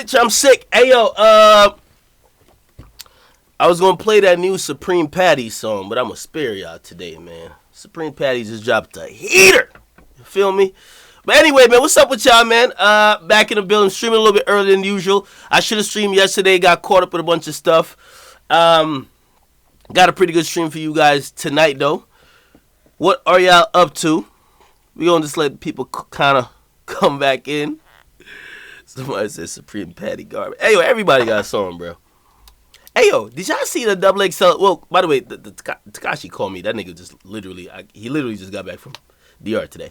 bitch. I'm sick. Hey, yo, I was going to play that new Supreme Patty song, but I'm going to spare y'all today, man. Supreme Patty just dropped a heater. You feel me? But anyway, man, what's up with y'all, man? Back in the building, streaming a little bit earlier than usual. I should have streamed yesterday, got caught up with a bunch of stuff. Got a pretty good stream for you guys tonight, though. What are y'all up to? We going to just let people kind of come back in. Somebody said Supreme Patty garbage. Hey, yo, everybody got a song, bro. Hey, yo, did y'all see the XXL? Well, by the way, the Tekashi called me. That nigga just literally, he literally just got back from DR today.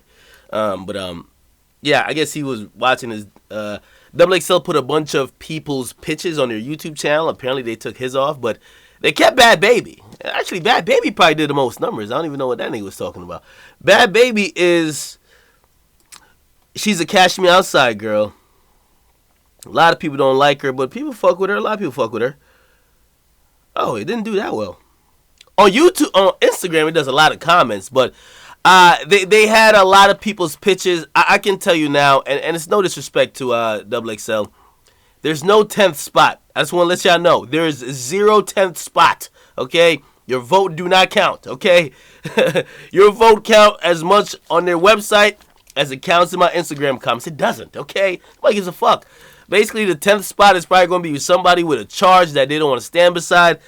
Yeah, I guess he was watching his, XXL put a bunch of people's pitches on their YouTube channel. Apparently they took his off, but they kept Bad Baby. Actually, Bad Baby probably did the most numbers. I don't even know what that nigga was talking about. Bad Baby she's a Cash Me Outside girl. A lot of people don't like her, but people fuck with her. A lot of people fuck with her. Oh, it didn't do that well. On YouTube, on Instagram, it does a lot of comments, but they had a lot of people's pitches. I can tell you now, and it's no disrespect to XXL, there's no 10th spot. I just want to let y'all know. There is 0 10th spot, okay? Your vote do not count, okay? Your vote count as much on their website as it counts in my Instagram comments. It doesn't, okay? Nobody gives a fuck. Basically, the 10th spot is probably going to be somebody with a charge that they don't want to stand beside.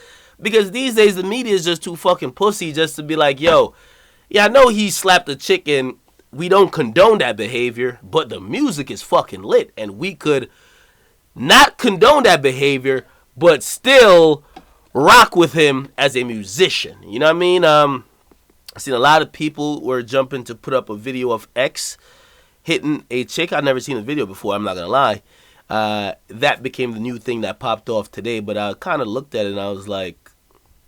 Because these days, the media is just too fucking pussy just to be like, yo, yeah, I know he slapped a chick and we don't condone that behavior, but the music is fucking lit. And we could not condone that behavior, but still rock with him as a musician. You know what I mean? I've seen a lot of people were jumping to put up a video of X hitting a chick. I've never seen a video before, I'm not going to lie. That became the new thing that popped off today, but I kind of looked at it and I was like,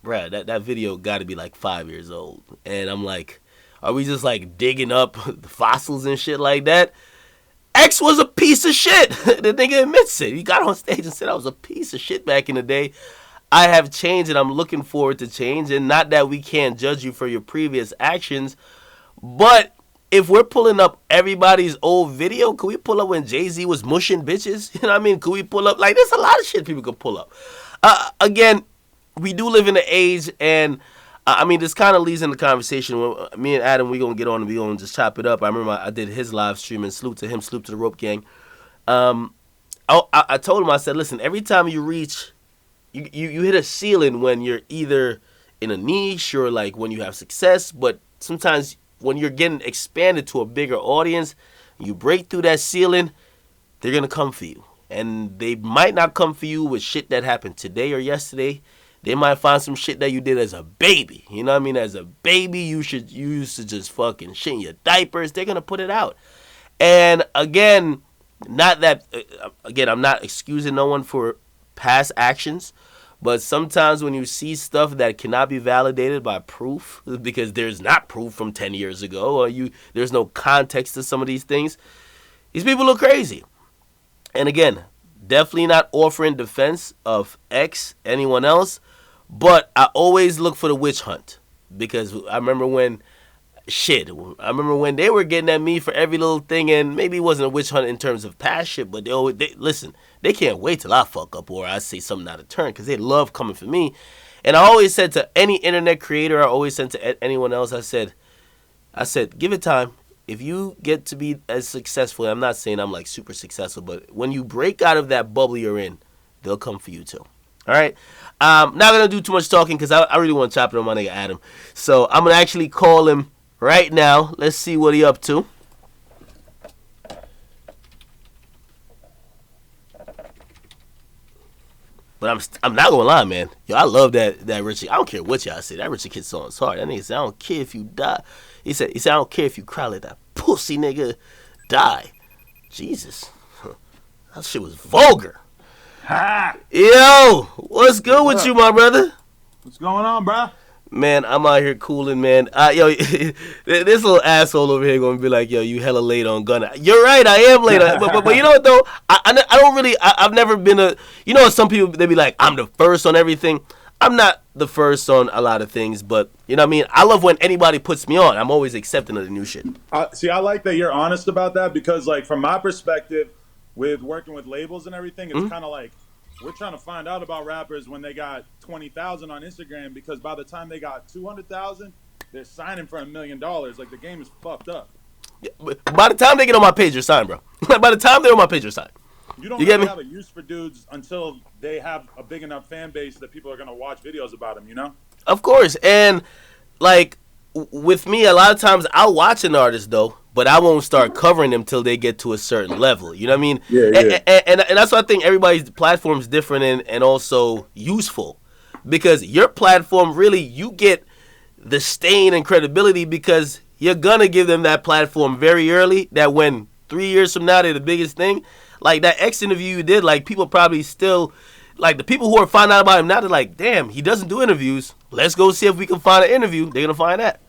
bruh, that video got to be like 5 years old. And I'm like, are we just like digging up the fossils and shit like that? X was a piece of shit. The nigga admits it. He got on stage and said I was a piece of shit back in the day. I have changed and I'm looking forward to change. And not that we can't judge you for your previous actions, but if we're pulling up everybody's old video, could we pull up when Jay-Z was mushing bitches? You know what I mean? Could we pull up? Like, there's a lot of shit people could pull up. Again, we do live in an age, and I mean, this kind of leads in the conversation. When me and Adam, we going to get on and we going to just chop it up. I remember I did his live stream, and salute to him, salute to the Rope Gang. I told him, I said, listen, every time you reach, you hit a ceiling when you're either in a niche or like when you have success, but sometimes when you're getting expanded to a bigger audience, you break through that ceiling, they're going to come for you. And they might not come for you with shit that happened today or yesterday. They might find some shit that you did as a baby. You know what I mean? As a baby, you used to just fucking shit in your diapers. They're going to put it out. And again, I'm not excusing no one for past actions. But sometimes when you see stuff that cannot be validated by proof, because there's not proof from 10 years ago, or there's no context to some of these things, these people look crazy. And again, definitely not offering defense of X, anyone else, but I always look for the witch hunt. Because I remember when they were getting at me for every little thing, and maybe it wasn't a witch hunt in terms of past shit, but listen, they can't wait till I fuck up or I say something out of turn because they love coming for me. And I always said to any internet creator, I always said to anyone else, I said, give it time. If you get to be as successful, I'm not saying I'm like super successful, but when you break out of that bubble you're in, they'll come for you too. All right? Not going to do too much talking because I really want to chop it on my nigga Adam. So I'm going to actually call him right now. Let's see what he up to. But I'm not gonna lie, man. Yo, I love that Richie. I don't care what y'all say. That Richie Kid song is hard. That nigga said, I don't care if you die. He said, I don't care if you cry, let that pussy nigga die. Jesus. That shit was vulgar. Ha! Yo, what's good with you, my brother? What's going on, bro? Man, I'm out here cooling, man. Yo, this little asshole over here gonna be like, yo, you hella late on Gunna. You're right, I am late. But you know what though? I don't really. I've never been a. You know, some people they be like, I'm the first on everything. I'm not the first on a lot of things, but you know what I mean. I love when anybody puts me on. I'm always accepting of the new shit. See, I like that you're honest about that because, like, from my perspective, with working with labels and everything, it's Mhm. kind of like we're trying to find out about rappers when they got 20,000 on Instagram, because by the time they got 200,000, they're signing for $1 million. Like, the game is fucked up. By the time they get on my page, they're signed, bro. By the time they're on my page, they're signed. You don't You get really me? have a use for dudes until they have a big enough fan base that people are going to watch videos about them, you know? Of course. And like with me, a lot of times I'll watch an artist though, but I won't start covering them till they get to a certain level. You know what I mean? Yeah, And, yeah. and that's why I think everybody's platform is different and also useful, because your platform really you get the stain and credibility because you're gonna give them that platform very early. That when 3 years from now they're the biggest thing. Like that X interview you did, like people probably still, like the people who are finding out about him now, they're like, damn, he doesn't do interviews. Let's go see if we can find an interview. They're gonna find that.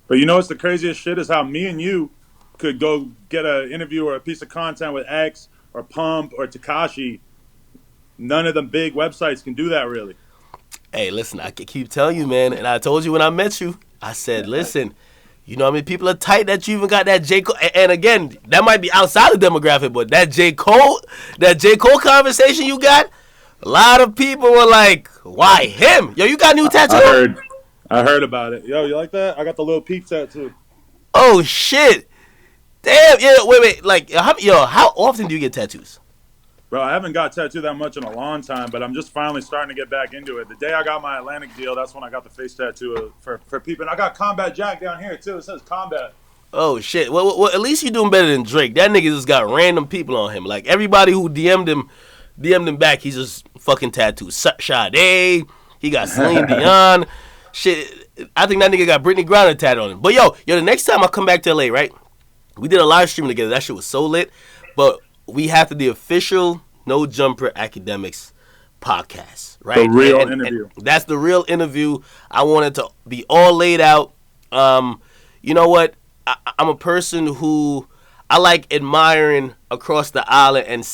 But you know what's the craziest shit is how me and you could go get an interview or a piece of content with X or Pump or Takashi. None of the big websites can do that, really. Hey, listen, I can keep telling you, man, and I told you when I met you, I said, listen, you know how many people are tight that you even got that J. Cole, and again, that might be outside the demographic, but that J. Cole conversation you got, a lot of people were like, why him? Yo, you got a new tattoo? I heard about it. Yo, you like that? I got the little peep tattoo. Oh, shit. Damn, yeah, wait, like, how often do you get tattoos? Bro, I haven't got tattooed that much in a long time, but I'm just finally starting to get back into it. The day I got my Atlantic deal, that's when I got the face tattoo for people. And I got Combat Jack down here, too. It says Combat. Oh, shit. Well, at least you're doing better than Drake. That nigga just got random people on him. Like, everybody who DM'd him back, he's just fucking tattooed. Sade, he got Celine Dion. Shit, I think that nigga got Brittany Griner tattooed on him. But yo, the next time I come back to LA, right? We did a live stream together. That shit was so lit. But we have to the official No Jumper Academics podcast, right? The real interview. And that's the real interview. I want it to be all laid out. You know what? I'm a person who I like admiring across the aisle and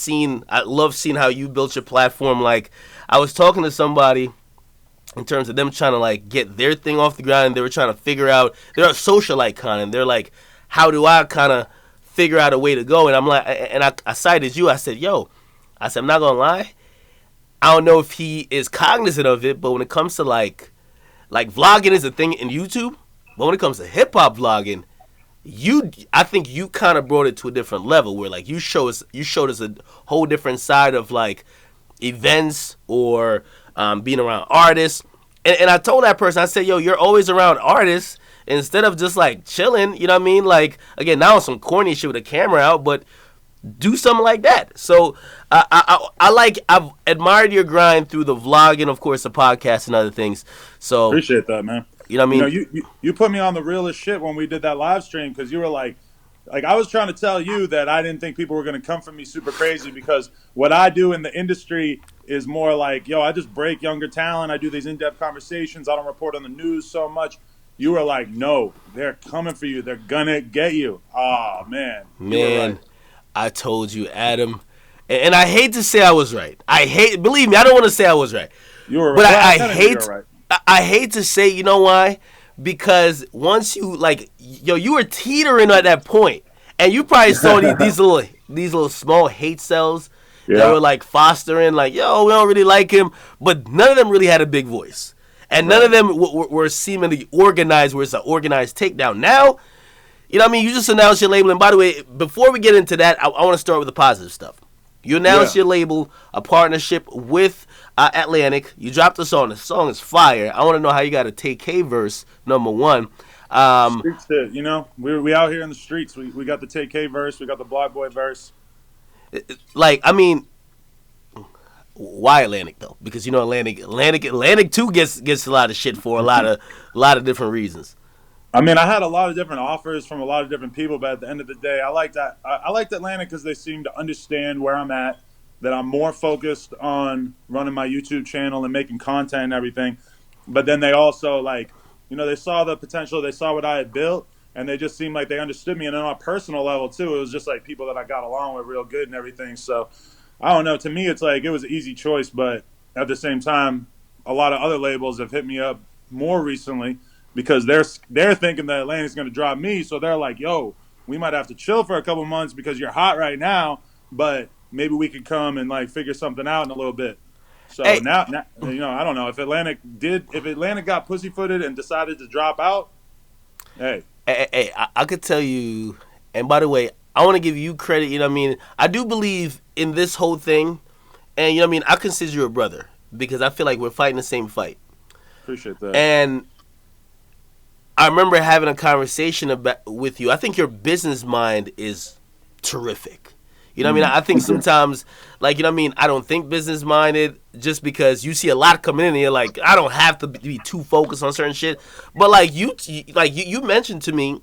I love seeing how you built your platform. Like, I was talking to somebody in terms of them trying to like get their thing off the ground, and they were trying to figure out, they're a socialite kind, and they're like, how do I kind of figure out a way to go? And I'm like, and I cited you. I said, I'm not gonna lie, I don't know if he is cognizant of it, but when it comes to like vlogging is a thing in YouTube, but when it comes to hip hop vlogging, I think you kind of brought it to a different level where like you showed us a whole different side of like events or being around artists. And I told that person, I said, you're always around artists instead of just like chilling, you know what I mean? Like, again, now some corny shit with a camera out, but do something like that. So I've admired your grind through the vlog and of course the podcast and other things. So appreciate that, man. You know what I mean? You know, you put me on the realest shit when we did that live stream, because you were like I was trying to tell you that I didn't think people were going to come for me super crazy, because what I do in the industry is more like, I just break younger talent. I do these in-depth conversations. I don't report on the news so much. You were like, no, they're coming for you. They're going to get you. Oh, man. Man, right. I told you, Adam. And I hate to say I was right. Believe me, I don't want to say I was right. You were right. But Well, I hate to say, you know why? Because once you you were teetering at that point, and you probably saw these little small hate cells that were like fostering, like, we don't really like him, but none of them really had a big voice, and none of them were seemingly organized, where it's an organized takedown. Now, you know what I mean? You just announced your label, and by the way, before we get into that, I want to start with the positive stuff. You announced your label, a partnership with Atlantic. You dropped a song. The song is fire. I want to know how you got a TK verse, number one. Streets did, we out here in the streets. We got the TK verse. We got the Block Boy verse. Why Atlantic though? Because Atlantic 2 gets a lot of shit for a lot of different reasons. I mean, I had a lot of different offers from a lot of different people, but at the end of the day, I liked Atlantic because they seem to understand where I'm at, that I'm more focused on running my YouTube channel and making content and everything. But then they also they saw the potential, they saw what I had built, and they just seemed like they understood me. And then on a personal level too, it was just like people that I got along with real good and everything. So I don't know. To me, it's like it was an easy choice, but at the same time, a lot of other labels have hit me up more recently, because they're thinking that Atlantic's going to drop me. So they're like, we might have to chill for a couple months because you're hot right now, but maybe we could come and like figure something out in a little bit. So Hey, now, I don't know if Atlantic got pussyfooted and decided to drop out. Hey, I could tell you. And by the way, I want to give you credit. You know what I mean? I do believe in this whole thing, and you know what I mean. I consider you a brother because I feel like we're fighting the same fight. appreciate that. And I remember having a conversation with you. I think your business mind is terrific. You know what I mean? I think sometimes, like, you know what I mean, I don't think business minded just because you see a lot coming in and you're like, I don't have to be too focused on certain shit. But like you mentioned to me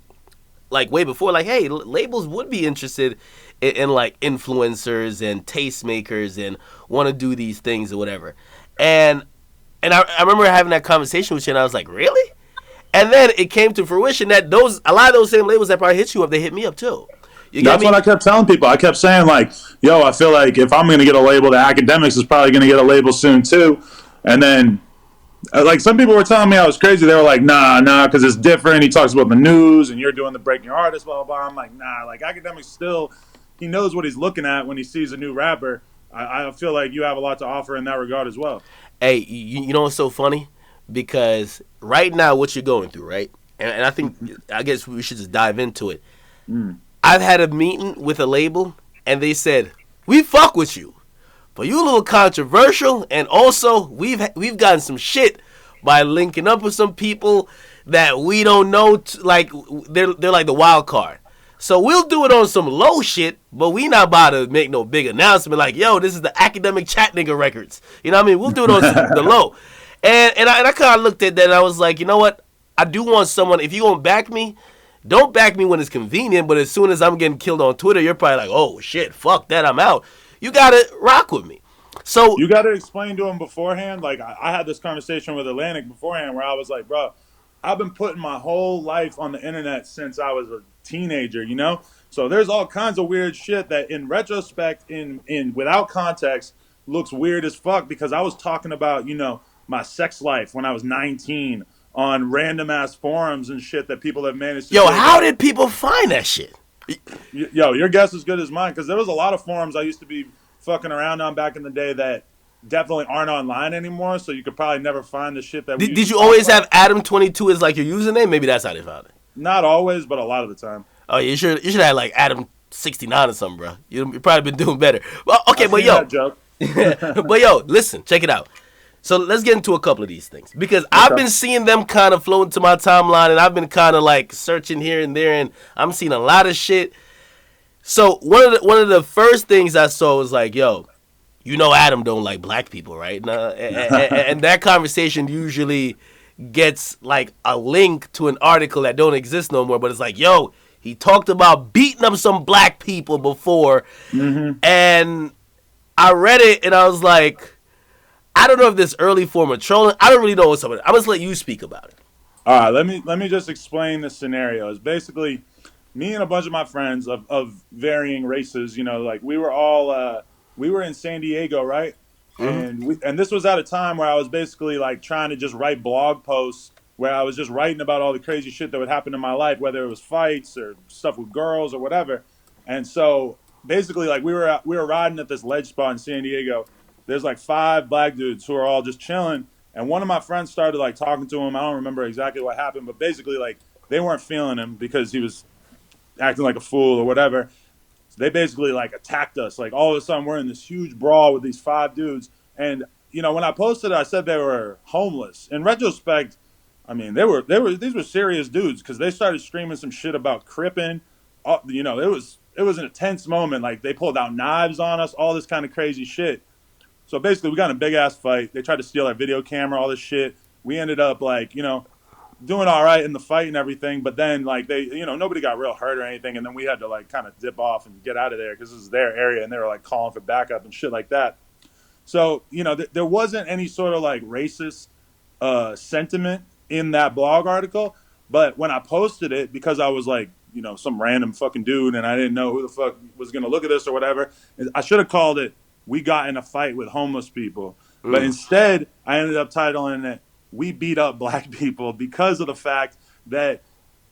like way before, like, hey, labels would be interested in like influencers and tastemakers and want to do these things or whatever. And I remember having that conversation with you and I was like, really? And then it came to fruition that a lot of those same labels that probably hit you up, they hit me up too. You get That's what me? I kept telling people. I kept saying like, "Yo, I feel like if I'm going to get a label, the Academics is probably going to get a label soon too." And then, like, some people were telling me I was crazy. They were like, "Nah, because it's different. He talks about the news, and you're doing the breaking your artist, blah blah blah." I'm like, "Nah, like Academics still, he knows what he's looking at when he sees a new rapper." I feel like you have a lot to offer in that regard as well. Hey, you know what's so funny? Because right now, what you're going through, right? And I think, I guess we should just dive into it. Mm. I've had a meeting with a label, and they said, we fuck with you, but you a little controversial, and also we've gotten some shit by linking up with some people that we don't know. Like they're like the wild card. So we'll do it on some low shit, but we not about to make no big announcement like, yo, this is the academic chat nigga records. You know what I mean? We'll do it on the low. And I kind of looked at that and I was like, you know what? I do want someone, if you gonna back me, don't back me when it's convenient, but as soon as I'm getting killed on Twitter, you're probably like, oh shit, fuck that, I'm out. You gotta rock with me. So You got to explain to him beforehand. Like I had this conversation with Atlantic beforehand, where I was like, "Bro, I've been putting my whole life on the internet since I was a teenager, you know? So there's all kinds of weird shit that in retrospect in without context looks weird as fuck because I was talking about, my sex life when I was 19 on random ass forums and shit that people have managed to yo, dig how up. did people find that shit? Yo, your guess is good as mine because there was a lot of forums I used to be fucking around on back in the day that definitely aren't online anymore. So you could probably never find the shit that we used Did to you talk always about. have Adam22 as like your username? Maybe that's how they found it. Not always, but a lot of the time. Oh, you should have like Adam69 or something, bro. You probably been doing better. Well, okay, I've but seen yo, that joke. but yo, listen, check it out. So let's get into a couple of these things because I've Okay. been seeing them kind of flow into my timeline, and I've been kind of like searching here and there, and I'm seeing a lot of shit. So one of the first things I saw was like, yo, Adam don't like black people, right? And that conversation usually gets like a link to an article that don't exist no more, but it's like, yo, he talked about beating up some black people before, Hmm. and I read it and I was like, I don't know if this early form of trolling. I don't really know what's up with it. I'm just let you speak about it. All right, let me just explain the scenario. It's basically me and a bunch of my friends of varying races. Like we were in San Diego, right? And this was at a time where I was basically like trying to just write blog posts where I was just writing about all the crazy shit that would happen in my life, whether it was fights or stuff with girls or whatever. And so basically, like we were riding at this ledge spot in San Diego. There's like five black dudes who are all just chilling, and one of my friends started like talking to him. I don't remember exactly what happened, but basically like they weren't feeling him because he was acting like a fool or whatever. So they basically like attacked us. Like all of a sudden we're in this huge brawl with these five dudes. And when I posted it, I said they were homeless. In retrospect, I mean they were these were serious dudes because they started screaming some shit about cripping. It was an intense moment. Like they pulled out knives on us, all this kind of crazy shit. So basically, we got in a big ass fight. They tried to steal our video camera, all this shit. We ended up like, doing all right in the fight and everything. But then like nobody got real hurt or anything. And then we had to like kind of dip off and get out of there because this is their area and they were like calling for backup and shit like that. So there wasn't any sort of like racist sentiment in that blog article. But when I posted it, because I was like, some random fucking dude and I didn't know who the fuck was gonna look at this or whatever, I should have called it "We got in a fight with homeless people." But instead, I ended up titling it "We beat up black people" because of the fact that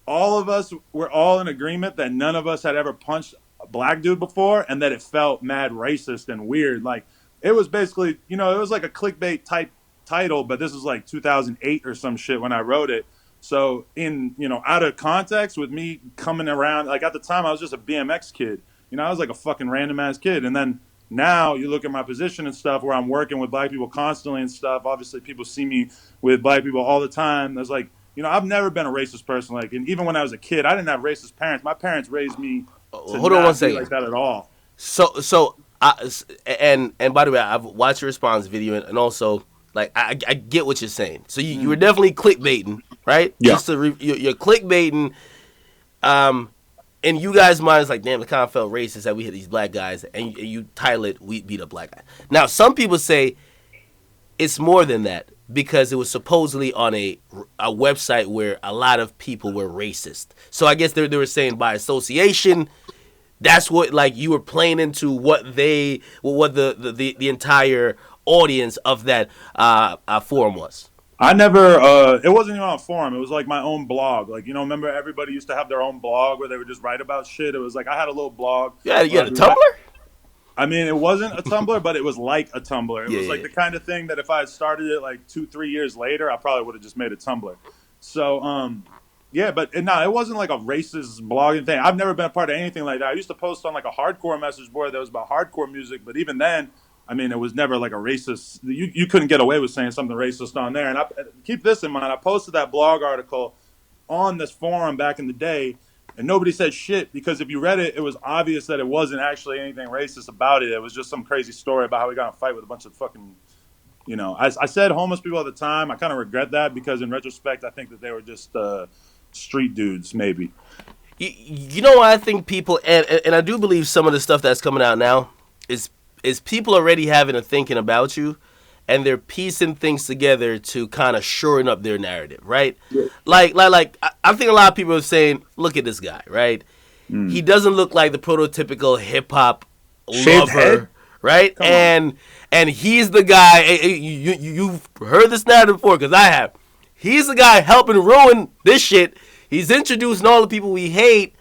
all of us were all in agreement that none of us had ever punched a black dude before, and that it felt mad racist and weird. Like it was basically, it was like a clickbait type title, but this was like 2008 or some shit when I wrote it. So in, out of context with me coming around, like at the time I was just a BMX kid. I was like a fucking random ass kid. And then now you look at my position and stuff where I'm working with black people constantly and stuff. Obviously people see me with black people all the time. There's like, I've never been a racist person. Like, and even when I was a kid, I didn't have racist parents. My parents raised me to Hold on one not be second. like that at all. And by the way, I've watched your response video, and also like I get what you're saying. So you were Mm. definitely clickbaiting, right? Yeah. Just to you're clickbaiting. In you guys' minds, like, damn, it kind of felt racist that we hit these black guys, and you title it, "We beat a black guy." Now, some people say it's more than that because it was supposedly on a website where a lot of people were racist. So I guess they were saying by association, that's what, like, you were playing into what the entire audience of that forum was. I never. It wasn't even on a forum. It was like my own blog. Like, remember everybody used to have their own blog where they would just write about shit. It was like I had a little blog You where had I'd a be Tumblr? right. I mean, it wasn't a Tumblr, but it was like a Tumblr. It Yeah, was yeah, like yeah. the kind of thing that if I had started it like 2, 3 years later, I probably would have just made a Tumblr. So, yeah, but no, it wasn't like a racist blogging thing. I've never been a part of anything like that. I used to post on like a hardcore message board that was about hardcore music, but even then, I mean, it was never like a racist. You couldn't get away with saying something racist on there. And keep this in mind. I posted that blog article on this forum back in the day, and nobody said shit because if you read it, it was obvious that it wasn't actually anything racist about it. It was just some crazy story about how we got in a fight with a bunch of fucking, I said homeless people at the time. I kind of regret that because in retrospect, I think that they were just street dudes, maybe. You know why I think people, and I do believe some of the stuff that's coming out now is people already having a thinking about you, and they're piecing things together to kind of shoring up their narrative, right? Yeah. I think a lot of people are saying, look at this guy, right? He Mm. doesn't look like the prototypical hip hop Shaved head? lover, right? Come on. And he's the guy. You've heard this narrative before because I have. He's the guy helping ruin this shit. He's introducing all the people we hate.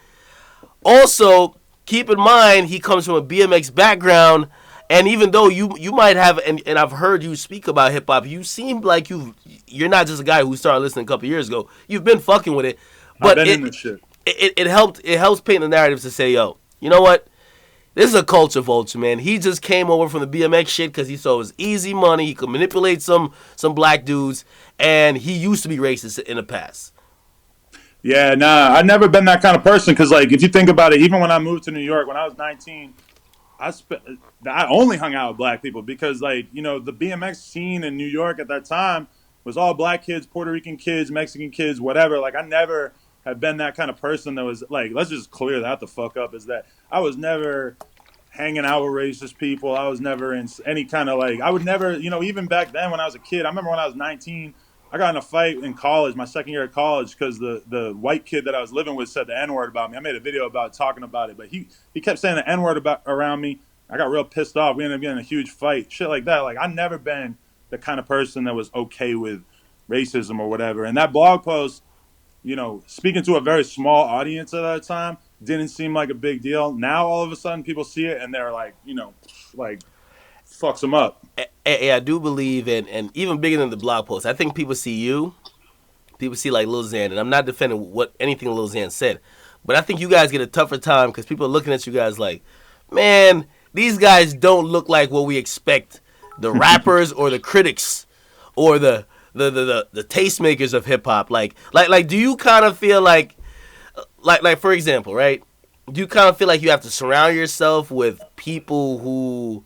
Also, keep in mind he comes from a BMX background, and even though you might have, and I've heard you speak about hip hop, you seem like you're not just a guy who started listening a couple years ago. You've been fucking with it, I've but been in this shit. it helps paint the narrative to say, yo, you know what? This is a culture vulture, man. He just came over from the BMX shit because he saw it was easy money. He could manipulate some black dudes, and he used to be racist in the past. Yeah, nah, I've never been that kind of person because, like, if you think about it, even when I moved to New York when I was 19, I only hung out with black people because, like, the BMX scene in New York at that time was all black kids, Puerto Rican kids, Mexican kids, whatever. Like, I never have been that kind of person that was like, let's just clear that the fuck up. Is that I was never hanging out with racist people. I was never in any kind of like. I would never, even back then when I was a kid. I remember when I was 19. I got in a fight in college, my second year of college, because the white kid that I was living with said the N word about me. I made a video about talking about it, but he kept saying the N word about around me. I got real pissed off. We ended up getting in a huge fight, shit like that. Like I never been the kind of person that was okay with racism or whatever. And that blog post, speaking to a very small audience at that time, didn't seem like a big deal. Now all of a sudden people see it and they're like, like fucks them up. I do believe, and even bigger than the blog post, I think people see you, people see like Lil Xan, and I'm not defending anything Lil Xan said, but I think you guys get a tougher time because people are looking at you guys like, man, these guys don't look like what we expect the rappers or the critics or the tastemakers of hip hop. Like, do you kind of feel like for example, right? Do you kind of feel like you have to surround yourself with people who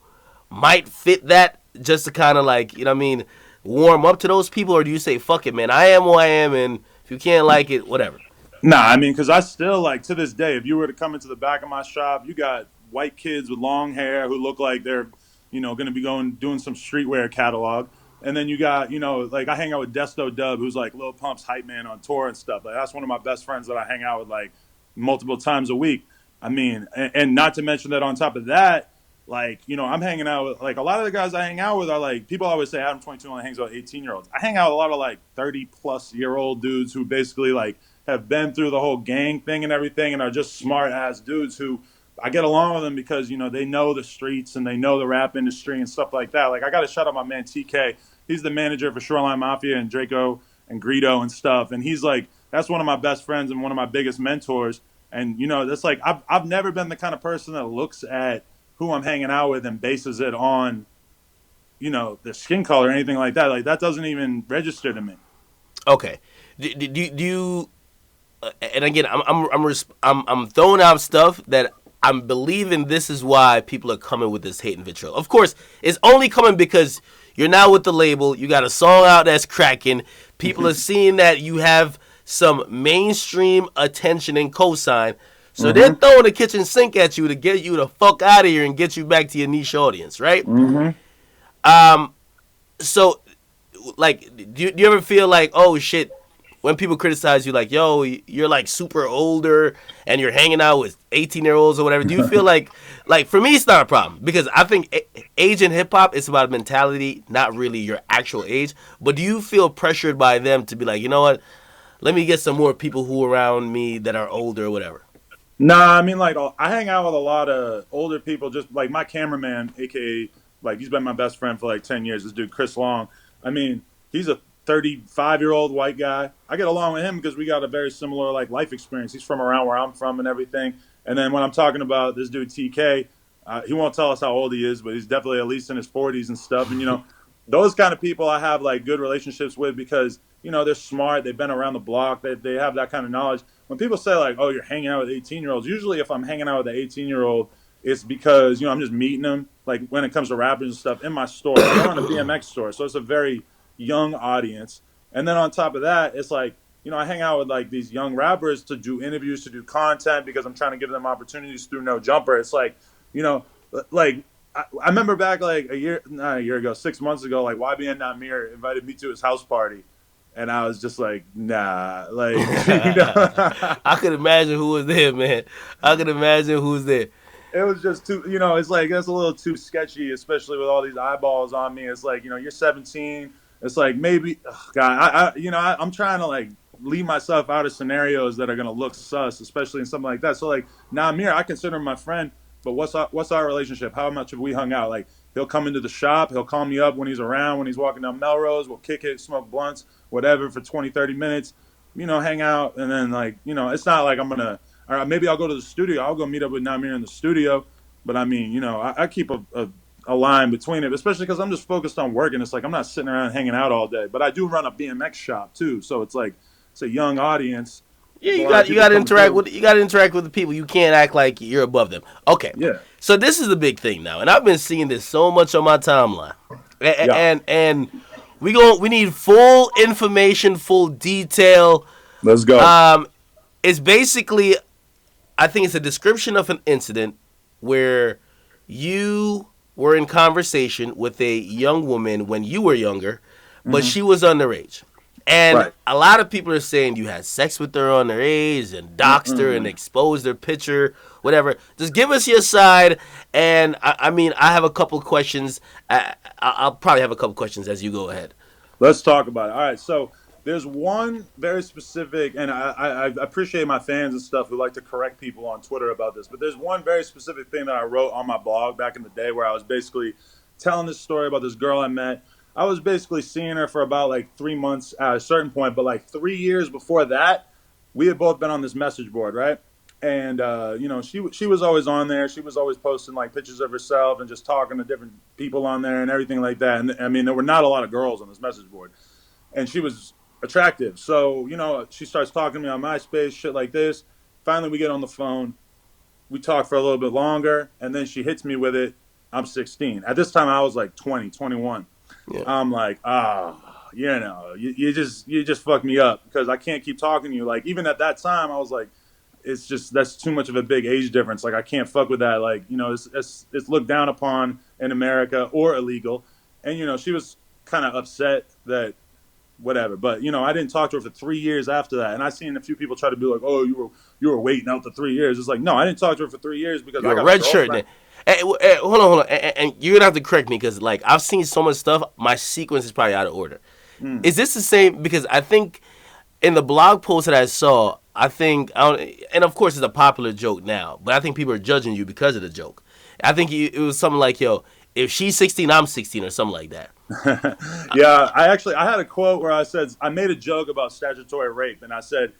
might fit that just to kind of like, you know what I mean, warm up to those people? Or do you say, fuck it, man, I am who I am, and if you can't like it, whatever? Nah, I mean, because I still like to this day, if you were to come into the back of my shop, you got white kids with long hair who look like they're, going to be doing some streetwear catalog. And then you got, like I hang out with Desto Dub, who's like Lil Pump's hype man on tour and stuff. Like that's one of my best friends that I hang out with like multiple times a week. I mean, and not to mention that on top of that, like, I'm hanging out with like a lot of the guys I hang out with are like people always say ADAM22 only hangs out with 18-year-olds. I hang out with a lot of like 30-plus-year-old dudes who basically like have been through the whole gang thing and everything and are just smart ass dudes who I get along with them because they know the streets and they know the rap industry and stuff like that. Like I got to shout out my man TK. He's the manager for Shoreline Mafia and Draco and Greedo and stuff. And he's like, that's one of my best friends and one of my biggest mentors. And that's like I've never been the kind of person that looks at who I'm hanging out with and bases it on their skin color or anything like that. Like that doesn't even register to me. Okay. Do you? And again, I'm throwing out stuff that I'm believing this is why people are coming with this hate and vitriol. Of course, it's only coming because you're now with the label. You got a song out that's cracking. People are seeing that you have some mainstream attention and cosign. So they're throwing the kitchen sink at you to get you the fuck out of here and get you back to your niche audience, right? So, like, do you ever feel like, oh shit, when people criticize you, like, yo, you're like super older and you're hanging out with 18-year-olds or whatever, do you feel like for me, it's not a problem because I think age in hip hop is about mentality, not really your actual age. But do you feel pressured by them to be like, you know what, let me get some more people who are around me that are older or whatever? Nah, I mean, like, I hang out with a lot of older people, just like my cameraman, aka, like, he's been my best friend for like 10 years, this dude, Chris Long. I mean, he's a 35-year-old white guy. I get along with him because we got a very similar, like, life experience. He's from around where I'm from and everything. And then when I'm talking about this dude, TK, he won't tell us how old he is, but he's definitely at least in his 40s and stuff. And, those kind of people I have, like, good relationships with because, they're smart. They've been around the block. They have that kind of knowledge. When people say, like, oh, you're hanging out with 18-year-olds, usually if I'm hanging out with an 18-year-old, it's because, I'm just meeting them, like, when it comes to rappers and stuff, in my store. I run a BMX store, so it's a very young audience. And then on top of that, it's like, I hang out with, like, these young rappers to do interviews, to do content, because I'm trying to give them opportunities through No Jumper. It's like, like, I remember back, like, not a year ago, 6 months ago, like, YBN Mir invited me to his house party. And I was just like, nah, like, I could imagine who was there, man. I could imagine who was there. It was just too, it's like, that's a little too sketchy, especially with all these eyeballs on me. It's like, you're 17. It's like, maybe, God, I'm trying to, like, leave myself out of scenarios that are going to look sus, especially in something like that. So, like, Mir, I consider him my friend, but what's our relationship? How much have we hung out? Like, he'll come into the shop. He'll call me up when he's around, when he's walking down Melrose. We'll kick it, smoke blunts, whatever, for 20, 30 minutes, hang out. And then, like, it's not like I'm going to, or maybe I'll go to the studio. I'll go meet up with Namir in the studio. But, I mean, I keep a line between it, especially because I'm just focused on working. It's like I'm not sitting around hanging out all day. But I do run a BMX shop, too. So it's like it's a young audience. Yeah, you got to interact with the people. You can't act like you're above them. Okay. Yeah. So this is the big thing now, and I've been seeing this so much on my timeline. And we need full information, full detail. Let's go. It's basically, I think it's a description of an incident where you were in conversation with a young woman when you were younger, but she was underage. And a lot of people are saying you had sex with her underage and doxed her and exposed her picture, whatever. Just give us your side. And I mean, I have a couple of questions. I'll probably have a couple of questions as you go ahead. Let's talk about it. All right. So there's one very specific, and I appreciate my fans and stuff who like to correct people on Twitter about this, but there's one very specific thing that I wrote on my blog back in the day where I was basically telling this story about this girl I met. I was basically seeing her for about like 3 months at a certain point, but like 3 years before that, we had both been on this message board, right? And she was always on there. She was always posting like pictures of herself and just talking to different people on there and everything like that. And I mean, there were not a lot of girls on this message board, and she was attractive. So she starts talking to me on MySpace, shit like this. Finally, we get on the phone. We talk for a little bit longer, and then she hits me with it. I'm 16. At this time, I was like 20, 21. Yeah. I'm like, you just fucked me up because I can't keep talking to you. Like, even at that time, I was like, that's too much of a big age difference. Like, I can't fuck with that. Like, it's looked down upon in America or illegal. And, she was kind of upset that whatever. But, I didn't talk to her for 3 years after that. And I seen a few people try to be like, oh, you were waiting out the 3 years. It's like, no, I didn't talk to her for 3 years because I got a red shirt. Hold on. And you're going to have to correct me because, like, I've seen so much stuff. My sequence is probably out of order. Is this the same? Because I think in the blog post that I saw, I think, and of course it's a popular joke now, but I think people are judging you because of the joke. I think it was something like, yo, if she's 16, I'm 16 or something like that. Yeah, I had a quote where I made a joke about statutory rape, and I said,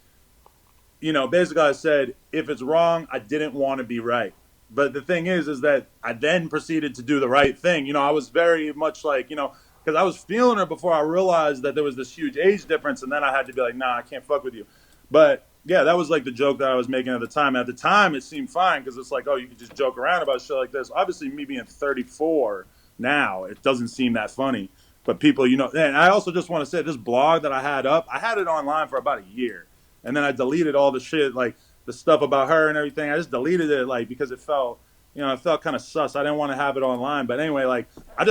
basically I said, if it's wrong, I didn't want to be right. But the thing is that I then proceeded to do the right thing. I was very much like, because I was feeling her before I realized that there was this huge age difference, and then I had to be like, nah, I can't fuck with you. But yeah, that was like the joke that I was making at the time. At the time, it seemed fine because it's like, oh, you could just joke around about shit like this. Obviously, me being 34 now, it doesn't seem that funny. But people, and I also just want to say this blog that I had up, I had it online for about a year. And then I deleted all the shit, like the stuff about her and everything. I just deleted it, like, because it felt kind of sus. I didn't want to have it online. But anyway, like, I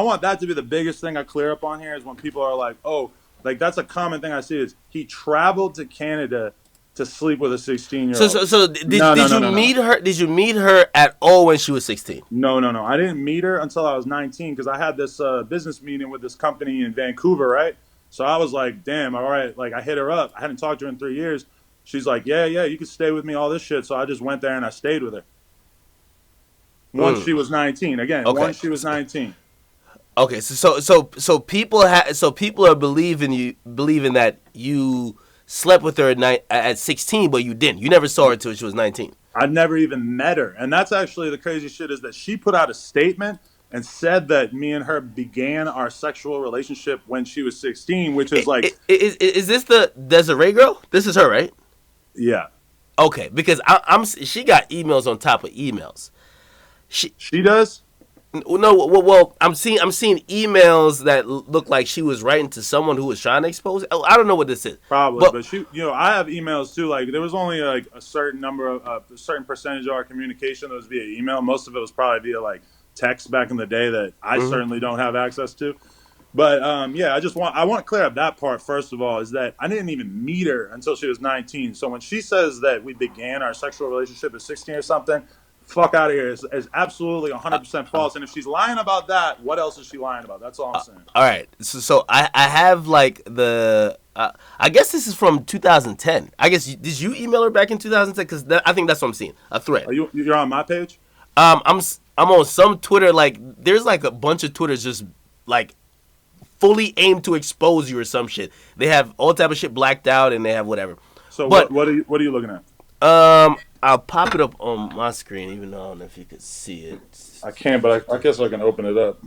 want that to be the biggest thing I clear up on here is when people are like, oh, like, that's a common thing I see is he traveled to Canada to sleep with a 16-year-old. So did you meet her? Did you meet her at all when she was 16? No. I didn't meet her until I was 19 because I had this business meeting with this company in Vancouver, right? So I was like, damn, all right. Like, I hit her up. I hadn't talked to her in 3 years. She's like, yeah, you can stay with me, all this shit. So I just went there and I stayed with her. Once she was 19. Again, okay. Once she was 19. Okay, so people are believing that you slept with her at 16, but you didn't. You never saw her until she was 19. I'd never even met her. And that's actually the crazy shit is that she put out a statement and said that me and her began our sexual relationship when she was 16, which is like... Is this the Desiree girl? This is her, right? Yeah. Okay, because she got emails on top of emails. She does? No, well, I'm seeing emails that look like she was writing to someone who was trying to expose it. I don't know what this is. Probably, but she, I have emails too. Like there was only like a certain number of a certain percentage of our communication that was via email. Most of it was probably via like text back in the day that I certainly don't have access to. But yeah, I want to clear up that part first of all. Is that I didn't even meet her until she was 19. So when she says that we began our sexual relationship at 16 or something. Fuck out of here is absolutely 100% false. And if she's lying about that, what else is she lying about? That's all I'm saying. All right. So I have like I guess this is from 2010. I guess did you email her back in 2010? Because I think that's what I'm seeing. A thread. You're on my page? I'm on some Twitter. Like there's like a bunch of Twitters just like fully aimed to expose you or some shit. They have all type of shit blacked out and they have whatever. So what are you looking at? I'll pop it up on my screen, even though I don't know if you could see it. I can't, but I guess I can open it up.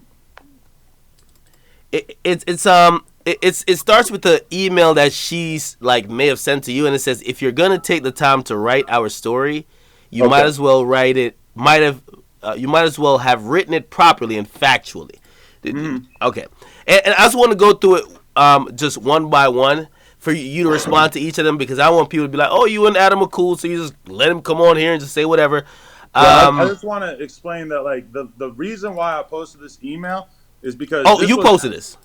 It starts with the email that she's like may have sent to you, and it says, "If you're gonna take the time to write our story, you might as well write it. You might as well have written it properly and factually." Okay, and I just want to go through it just one by one. For you to respond to each of them because I want people to be like, oh, you and Adam are cool, so you just let him come on here and just say whatever. I just want to explain that like the reason why I posted this email is because posted this.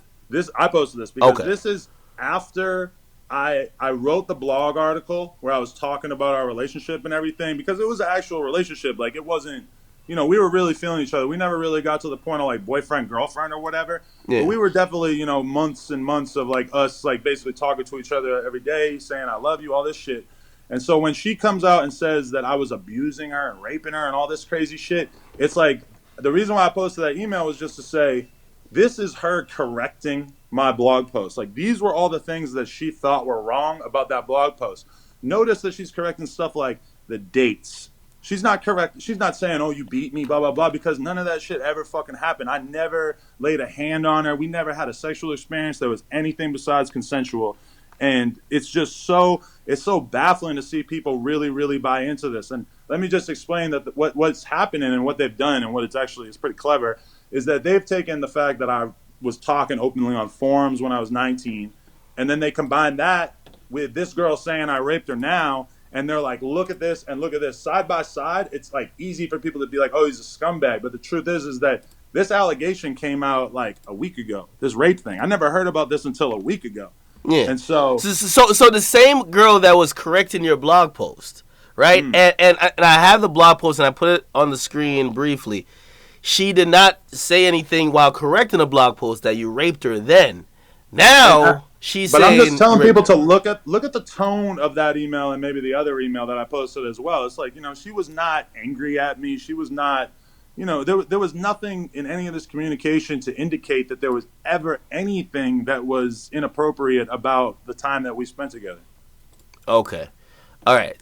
I posted this because this is after I wrote the blog article where I was talking about our relationship and everything because it was an actual relationship. Like it wasn't. We were really feeling each other. We never really got to the point of like boyfriend, girlfriend or whatever. Yeah. But we were definitely, months and months of like us like basically talking to each other every day, saying I love you, all this shit. And so when she comes out and says that I was abusing her and raping her and all this crazy shit, it's like the reason why I posted that email was just to say this is her correcting my blog post. Like these were all the things that she thought were wrong about that blog post. Notice that she's correcting stuff like the dates. She's not correct. She's not saying, oh, you beat me, blah, blah, blah, because none of that shit ever fucking happened. I never laid a hand on her. We never had a sexual experience that was anything besides consensual. And it's just so baffling to see people really, really buy into this. And let me just explain that what's happening and what they've done and what it's pretty clever is that they've taken the fact that I was talking openly on forums when I was 19, and then they combine that with this girl saying I raped her now. And they're like, look at this and look at this. Side by side, it's like easy for people to be like, oh, he's a scumbag. But the truth is that this allegation came out like a week ago, this rape thing. I never heard about this until a week ago. Yeah. And so the same girl that was correcting your blog post, right? And I have the blog post and I put it on the screen briefly. She did not say anything while correcting a blog post that you raped her then. And Now she's but I'm just saying you telling raped people her. to look at the tone of that email and maybe the other email that I posted as well. It's like, she was not angry at me. She was not, there was nothing in any of this communication to indicate that there was ever anything that was inappropriate about the time that we spent together. Okay. All right.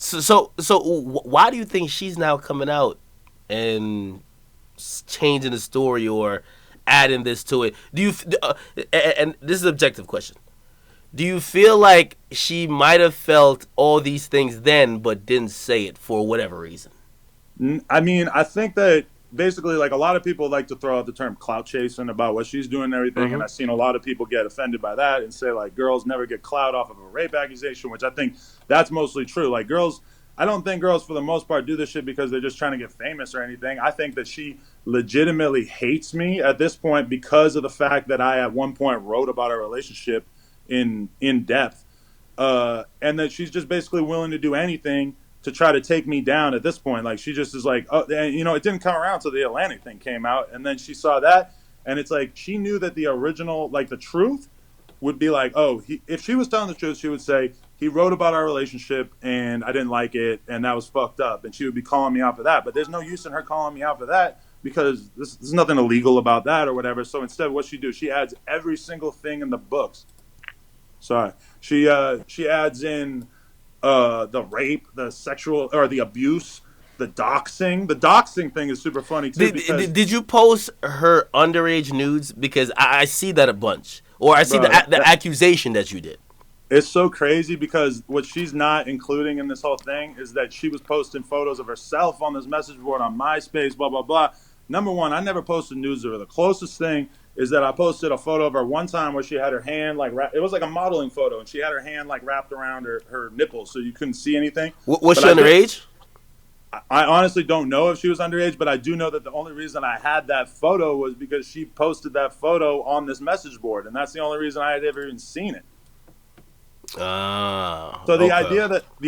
Why do you think she's now coming out and changing the story or adding this to it? Do you and this is an objective question. Do you feel like she might have felt all these things then but didn't say it for whatever reason? I mean, I think that basically, like, a lot of people like to throw out the term clout chasing about what she's doing and everything, and Mhm. I've seen a lot of people get offended by that and say like girls never get clout off of a rape accusation, which I think that's mostly true. Like girls, I don't think girls for the most part do this shit because they're just trying to get famous or anything. I think that she legitimately hates me at this point because of the fact that I at one point wrote about our relationship in depth, and that she's just basically willing to do anything to try to take me down at this point. Like she just is like, oh, and, it didn't come around till the Atlantic thing came out, and then she saw that, and it's like she knew that the original, like the truth, would be like, oh, if she was telling the truth, she would say he wrote about our relationship and I didn't like it, and that was fucked up, and she would be calling me out for that. But there's no use in her calling me out for that because there's nothing illegal about that or whatever. So instead, what she do? She adds every single thing in the books. Sorry, she adds in the rape, the sexual or the abuse, the doxing. The doxing thing is super funny too because, Did you post her underage nudes? Because I see that a bunch, or I see bro, the accusation that you did. it's so crazy because what she's not including in this whole thing is that she was posting photos of herself on this message board on MySpace, blah blah blah. Number one, I never posted nudes of her. The closest thing is that I posted a photo of her one time where she had her hand like it was like a modeling photo, and she had her hand like wrapped around her nipples, so you couldn't see anything. Was But she I did. underage? I honestly don't know if she was underage, but I do know that the only reason I had that photo was because she posted that photo on this message board, and that's the only reason I had ever even seen it. Ah, So the okay.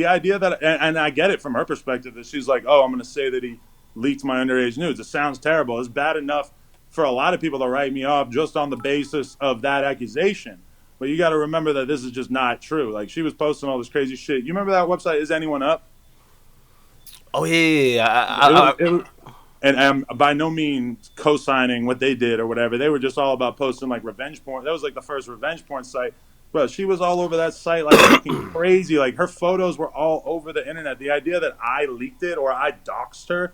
idea that, and I get it from her perspective that she's like, oh, I'm going to say that he leaked my underage nudes. It sounds terrible. It's bad enough for a lot of people to write me off just on the basis of that accusation. But you got to remember that this is just not true. Like she was posting all this crazy shit. You remember that website? Is anyone up? Oh yeah. It was. It was. And I'm by no means co-signing what they did or whatever. They were just all about posting like revenge porn. That was like the first revenge porn site. But she was all over that site like fucking crazy. Like her photos were all over the internet. The idea that I leaked it or I doxed her,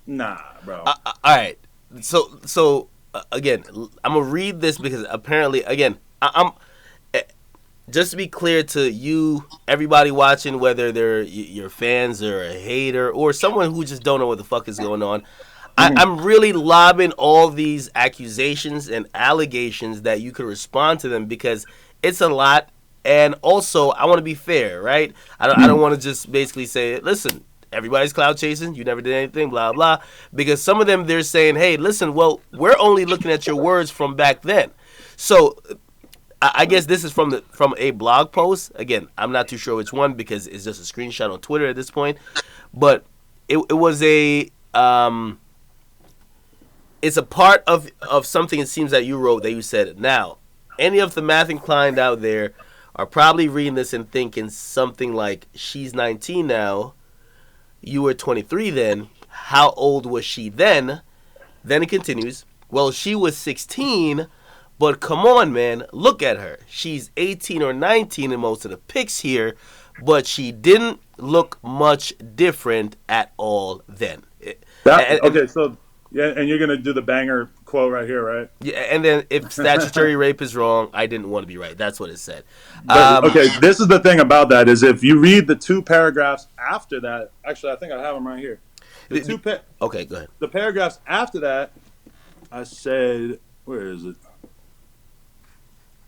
nah, bro. All right. Again, I'm gonna read this because apparently, again, I'm just to be clear to you, everybody watching, whether they're your fans or a hater or someone who just don't know what the fuck is going on. Mhm. I'm really lobbing all these accusations and allegations that you could respond to them because it's a lot. And also, I want to be fair, right? I don't want to just basically say, listen, everybody's cloud chasing. You never did anything, blah, blah. Because some of them, they're saying, hey, listen, well, we're only looking at your words from back then. So I guess this is from a blog post. Again, I'm not too sure which one because it's just a screenshot on Twitter at this point. But it was it's a part of something it seems that you wrote that you said. Now, any of the math inclined out there are probably reading this and thinking something like, she's 19 now, you were 23 then, how old was she then? Then it continues, well, she was 16, but come on, man, look at her. She's 18 or 19 in most of the pics here, but she didn't look much different at all then. That And okay? So yeah, and you're gonna do the banger quote right here, right? yeah, and then if statutory rape is wrong, I didn't want to be right. That's what it said. But Um, okay, this is the thing about that is if you read the two paragraphs after that. Actually, I think I have them right here. The two pa- okay, go ahead. the paragraphs after that, I said, where is it?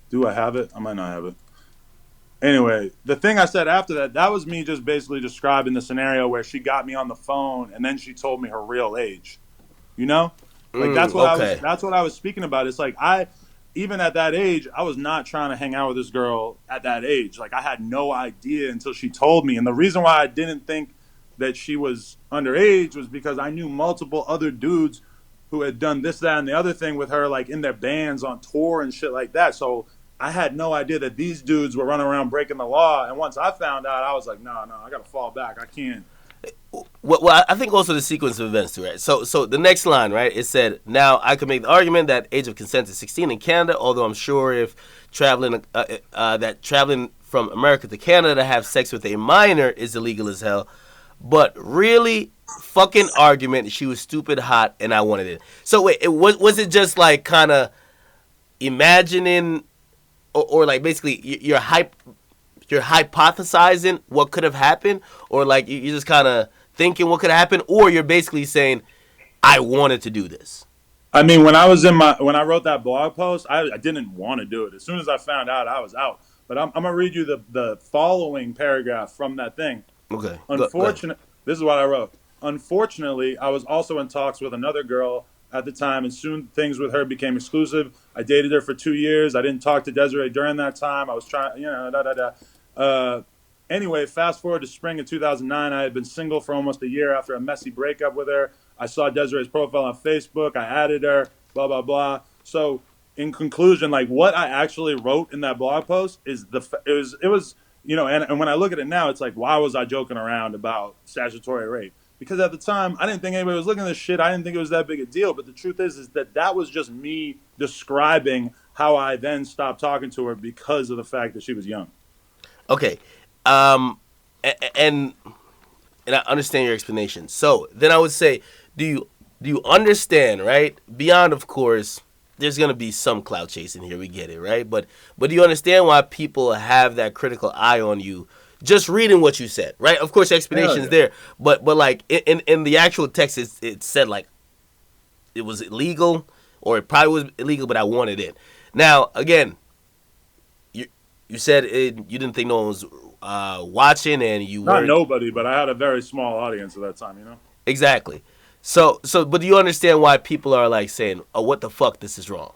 Do I have it? I might not have it. Anyway, the thing I said after that, that was me just basically describing the scenario where she got me on the phone and then she told me her real age. You know? Like Okay. that's what I was speaking about. It's like I even at that age, I was not trying to hang out with this girl at that age. Like I had no idea until she told me. And the reason why I didn't think that she was underage was because I knew multiple other dudes who had done this, that, and the other thing with her, like in their bands on tour and shit like that. So I had no idea that these dudes were running around breaking the law. And once I found out, I was like, no, no, I got to fall back. I can't. Well, I think also the sequence of events too, right? So the next line, right? It said, "Now I could make the argument that age of consent is 16 in Canada, although I'm sure if traveling from America to Canada to have sex with a minor is illegal as hell." But really, fucking argument. She was stupid hot, and I wanted it. So wait, was it just like kind of imagining, or like basically you're hypothesizing what could have happened, or like you're just kind of thinking what could happen, or you're basically saying, I wanted to do this. I mean, when I wrote that blog post, I didn't want to do it. As soon as I found out, I was out. But I'm gonna read you the following paragraph from that thing. Okay, go ahead. Unfortunate. This is what I wrote. Unfortunately, I was also in talks with another girl at the time, and soon things with her became exclusive. I dated her for 2 years. I didn't talk to Desiree during that time. I was trying, da da da. Uh, anyway, fast forward to spring of 2009. I had been single for almost a year after a messy breakup with her. I saw Desiree's profile on Facebook. I added her. Blah blah blah. So, in conclusion, like what I actually wrote in that blog post is it was and when I look at it now, it's like, why was I joking around about statutory rape? Because at the time, I didn't think anybody was looking at this shit. I didn't think it was that big a deal. But the truth is that that was just me describing how I then stopped talking to her because of the fact that she was young. Okay, and and I understand your explanation. So then I would say, do you understand, right? Beyond, of course, there's gonna be some clout chasing here. We get it, right? But do you understand why people have that critical eye on you? Just reading what you said, right? Of course, the Hell explanation's yeah. there, but like in the actual text, it said like it was illegal, or it probably was illegal, but I wanted it. Now, again, you said you didn't think no one was watching, and you Not weren't nobody, but I had a very small audience at that time. exactly. So, but do you understand why people are like saying, "Oh, what the fuck? This is wrong."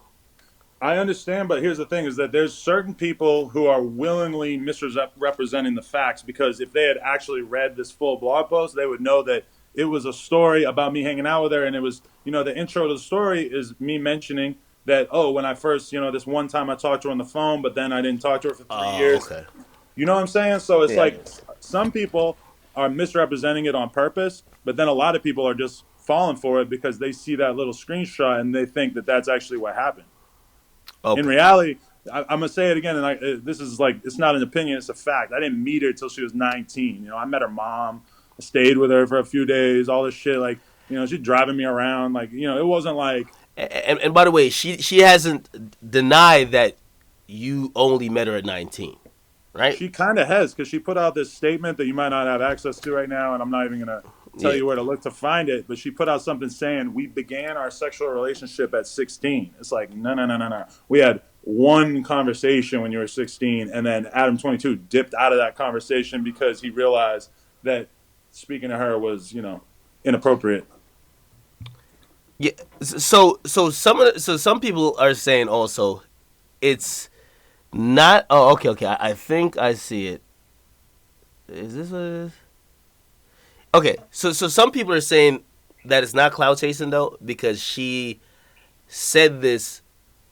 I understand, but here's the thing: is that there's certain people who are willingly misrepresenting the facts because if they had actually read this full blog post, they would know that it was a story about me hanging out with her, and it was, the intro to the story is me mentioning that, oh, when I first, this one time I talked to her on the phone, but then I didn't talk to her for three Oh, years. okay. You know what I'm saying? So it's Yeah, I like guess. some people are misrepresenting it on purpose, but then a lot of people are just falling for it because they see that little screenshot and they think that that's actually what happened. In Okay. reality, I'm gonna say it again, and this is like it's not an opinion; it's a fact. I didn't meet her till she was 19. I met her mom. I stayed with her for a few days. All this shit, like she's driving me around. Like it wasn't like And by the way, she hasn't denied that you only met her at 19, right? she kind of has because she put out this statement that you might not have access to right now, and I'm not even gonna tell Yeah. you where to look to find it. But she put out something saying we began our sexual relationship at 16. It's like no, no, no, no, no. We had one conversation when you were 16, and then Adam22 dipped out of that conversation because he realized that speaking to her was inappropriate. Yeah. So some people are saying also it's not. Oh, okay, okay. I think I see it. Is this what it is? Okay. So some people are saying that it's not cloud chasing though because she said this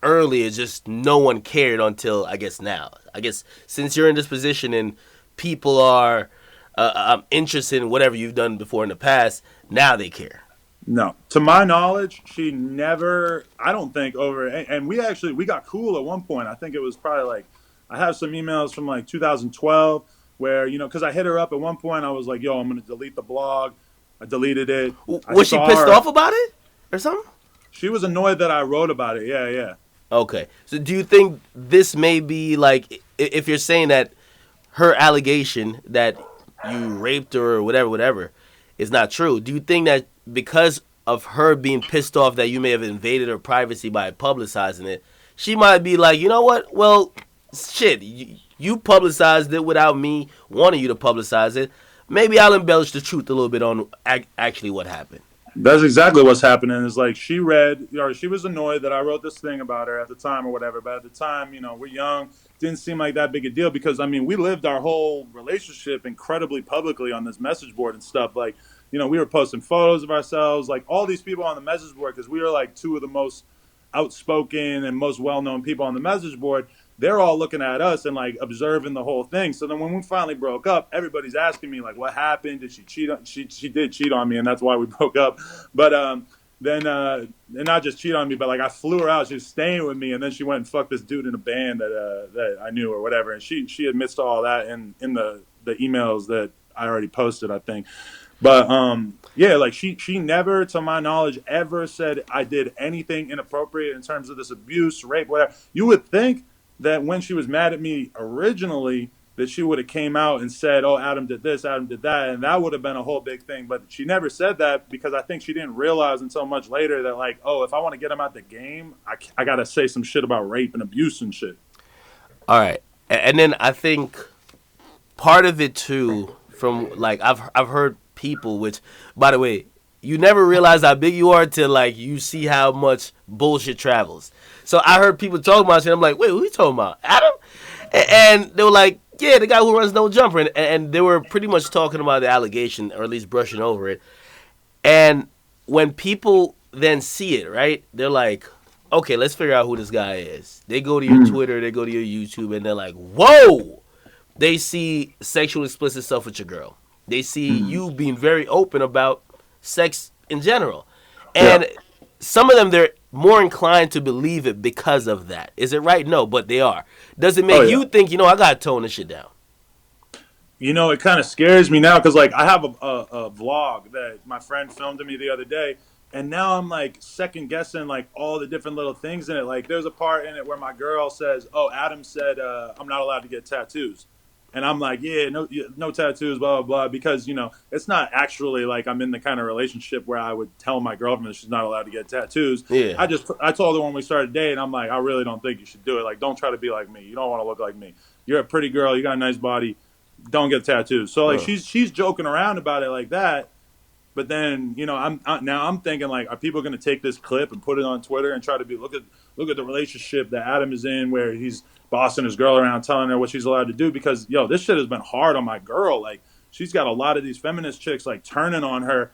earlier, just no one cared until I guess now. I guess since you're in this position and people are interested in whatever you've done before in the past, now they care. No, to my knowledge, she never. I don't think over. And we got cool at one point. I think it was probably like I have some emails from like 2012 where because I hit her up at one point. I was like, "Yo, I'm gonna delete the blog." I deleted it. I Was she saw pissed her. off about it or something? She was annoyed that I wrote about it. Yeah, yeah. Okay. So do you think this may be like if you're saying that her allegation that you raped her or whatever, whatever, is not true? Do you think that because of her being pissed off that you may have invaded her privacy by publicizing it, she might be like, you know what? Well, shit, you publicized it without me wanting you to publicize it. Maybe I'll embellish the truth a little bit on actually what happened. That's exactly what's happening. Is like she read, or she was annoyed that I wrote this thing about her at the time or whatever. But at the time, we're young, didn't seem like that big a deal because I mean, we lived our whole relationship incredibly publicly on this message board and stuff. Like, we were posting photos of ourselves, like all these people on the message board because we were like two of the most outspoken and most well-known people on the message board. they're all looking at us and like observing the whole thing. So then when we finally broke up, everybody's asking me like, what happened? Did she cheat on? She did cheat on me, and that's why we broke up. But then and not just cheat on me, but like I flew her out. She was staying with me, and then she went and fucked this dude in a band that I knew or whatever. And she admits to all that in the emails that I already posted, I think. But yeah, like she never, to my knowledge, ever said I did anything inappropriate in terms of this abuse, rape, whatever. You would think that when she was mad at me originally, that she would have came out and said, "Oh, Adam did this, Adam did that," and that would have been a whole big thing. But she never said that because I think she didn't realize until much later that like, oh, if I want to get him out the game, I gotta say some shit about rape and abuse and shit. All right, and then I think part of it too, from like I've heard people, which by the way, you never realize how big you are till like you see how much bullshit travels. So I heard people talking about shit. I'm like, wait, who you talking about, Adam? And they were like, yeah, the guy who runs No Jumper, and they were pretty much talking about the allegation or at least brushing over it. And when people then see it, right, they're like, okay, let's figure out who this guy is. They go to your Twitter, they go to your YouTube, and they're like, whoa! They see sexual explicit stuff with your girl. They see you being very open about sex in general. And some of them, they're more inclined to believe it because of that. Is it right? No, but they are. Does it make you think, I got to tone this shit down? It kind of scares me now because, like, I have a vlog that my friend filmed to me the other day, and now I'm, like, second-guessing, like, all the different little things in it. Like, there's a part in it where my girl says, oh, Adam said I'm not allowed to get tattoos. And I'm like, yeah, no tattoos, blah, blah, blah, because, it's not actually, like, I'm in the kind of relationship where I would tell my girlfriend she's not allowed to get tattoos. Yeah. I told her when we started dating, I'm like, I really don't think you should do it. Like, don't try to be like me. You don't want to look like me. You're a pretty girl. You got a nice body. Don't get tattoos. So like she's joking around about it like that, but then I'm thinking like, are people going to take this clip and put it on Twitter and try to look at the relationship that Adam is in where he's bossing his girl around, telling her what she's allowed to do? Because this shit has been hard on my girl. Like she's got a lot of these feminist chicks like turning on her,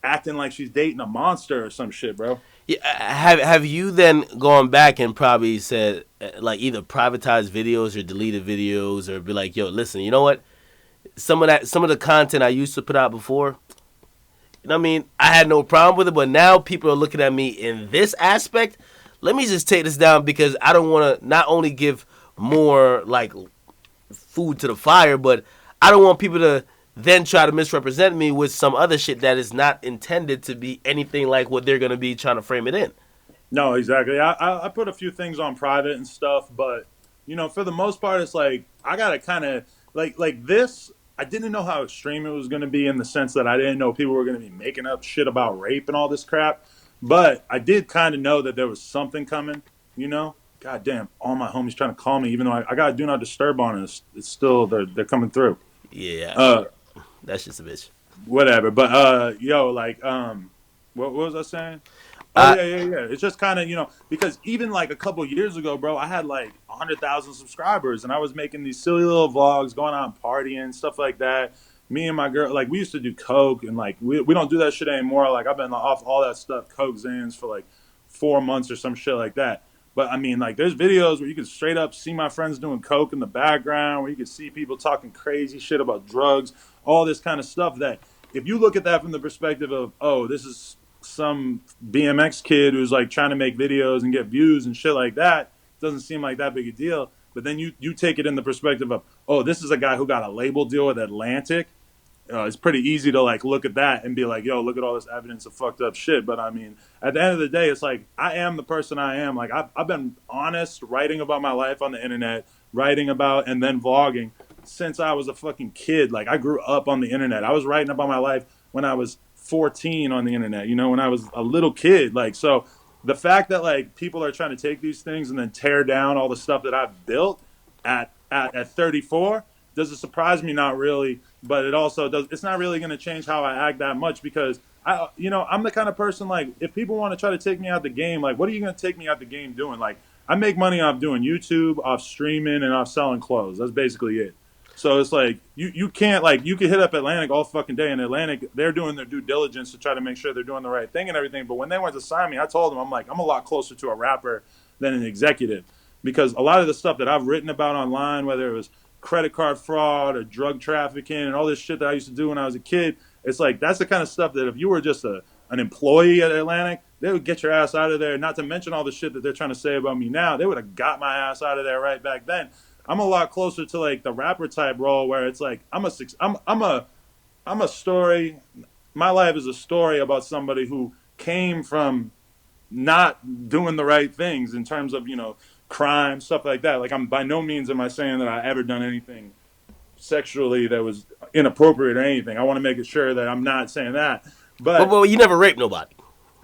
acting like she's dating a monster or some shit, bro. Yeah, have you then gone back and probably said like either privatized videos or deleted videos or be like, yo, listen, you know what? Some of the content I used to put out before, I mean, I had no problem with it, but now people are looking at me in this aspect. Let me just take this down because I don't want to not only give more like food to the fire, but I don't want people to then try to misrepresent me with some other shit that is not intended to be anything like what they're going to be trying to frame it in. No, exactly. I put a few things on private and stuff, but for the most part, it's like I gotta kind of like this. I didn't know how extreme it was going to be in the sense that I didn't know people were going to be making up shit about rape and all this crap, but I did kind of know that there was something coming. God damn, all my homies trying to call me, even though I got do not disturb on it. It's still they're coming through. Yeah. That's just a bitch. Whatever. But what was I saying? Oh yeah. It's just kind of because even like a couple years ago, bro, I had like 100,000 subscribers, and I was making these silly little vlogs, going out and partying, stuff like that. Me and my girl, like we used to do coke, and like we don't do that shit anymore. Like I've been off all that stuff, coke, Zans for like 4 months or some shit like that. But I mean, like, there's videos where you can straight up see my friends doing coke in the background, where you can see people talking crazy shit about drugs, all this kind of stuff that if you look at that from the perspective of, oh, this is some BMX kid who's like trying to make videos and get views and shit like that, it doesn't seem like that big a deal. But then you take it in the perspective of, oh, this is a guy who got a label deal with Atlantic. It's pretty easy to like look at that and be like, yo, look at all this evidence of fucked up shit. But I mean, at the end of the day, it's like I am the person I am. Like I've been honest, writing about my life on the internet, writing about and then vlogging since I was a fucking kid. Like I grew up on the internet. I was writing about my life when I was 14 on the internet, when I was a little kid. Like, so the fact that like people are trying to take these things and then tear down all the stuff that I've built at 34, does it surprise me? Not really. But it also does. It's not really going to change how I act that much because I'm the kind of person like if people want to try to take me out the game, like what are you going to take me out the game doing? Like I make money off doing YouTube, off streaming, and off selling clothes. That's basically it. So it's like you can't like you can hit up Atlantic all fucking day, and Atlantic they're doing their due diligence to try to make sure they're doing the right thing and everything. But when they went to sign me, I told them I'm like I'm a lot closer to a rapper than an executive. because a lot of the stuff that I've written about online, whether it was credit card fraud or drug trafficking and all this shit that I used to do when I was a kid, it's like that's the kind of stuff that if you were just an employee at Atlantic, they would get your ass out of there. Not to mention all the shit that they're trying to say about me now, they would have got my ass out of there right back then. I'm a lot closer to like the rapper type role where it's like I'm a story. My life is a story about somebody who came from not doing the right things in terms of crime, stuff like that. Like, I'm by no means am I saying that I ever done anything sexually that was inappropriate or anything. I want to make it sure that I'm not saying that. But But you never raped nobody.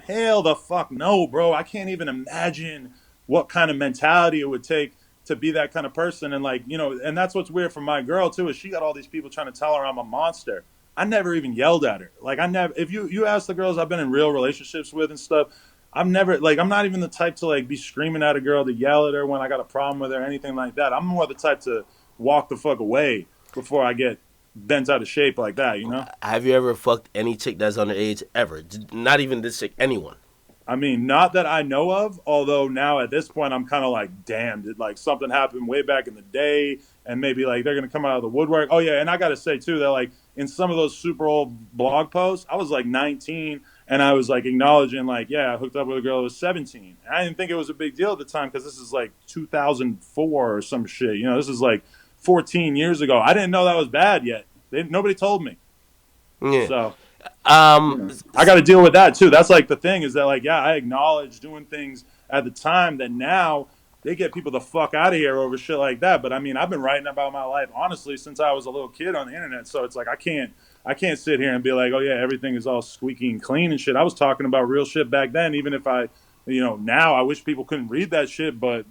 hell the fuck no, bro. I can't even imagine what kind of mentality it would take to be that kind of person. And like, and that's what's weird for my girl too, is she got all these people trying to tell her I'm a monster. I never even yelled at her. Like, I never, if you ask the girls I've been in real relationships with and stuff, I've never, like, I'm not even the type to like be screaming at a girl to yell at her when I got a problem with her or anything like that. I'm more the type to walk the fuck away before I get bent out of shape like that. Have you ever fucked any chick that's underage ever? Not even this chick, anyone. I mean, not that I know of, although now at this point I'm kind of like, damn, did like something happen way back in the day and maybe like they're going to come out of the woodwork. Oh, yeah. And I got to say, too, that like in some of those super old blog posts, I was like 19 and I was like acknowledging like, yeah, I hooked up with a girl who was 17. And I didn't think it was a big deal at the time because this is like 2004 or some shit. This is like 14 years ago. I didn't know that was bad yet. Nobody told me. Yeah. So Um, I got to deal with that too. That's like the thing is that like, yeah, I acknowledge doing things at the time that now they get people the fuck out of here over shit like that. But I mean, I've been writing about my life honestly since I was a little kid on the internet. So it's like I can't sit here and be like, oh yeah, everything is all squeaky and clean and shit. I was talking about real shit back then, even if now I wish people couldn't read that shit, but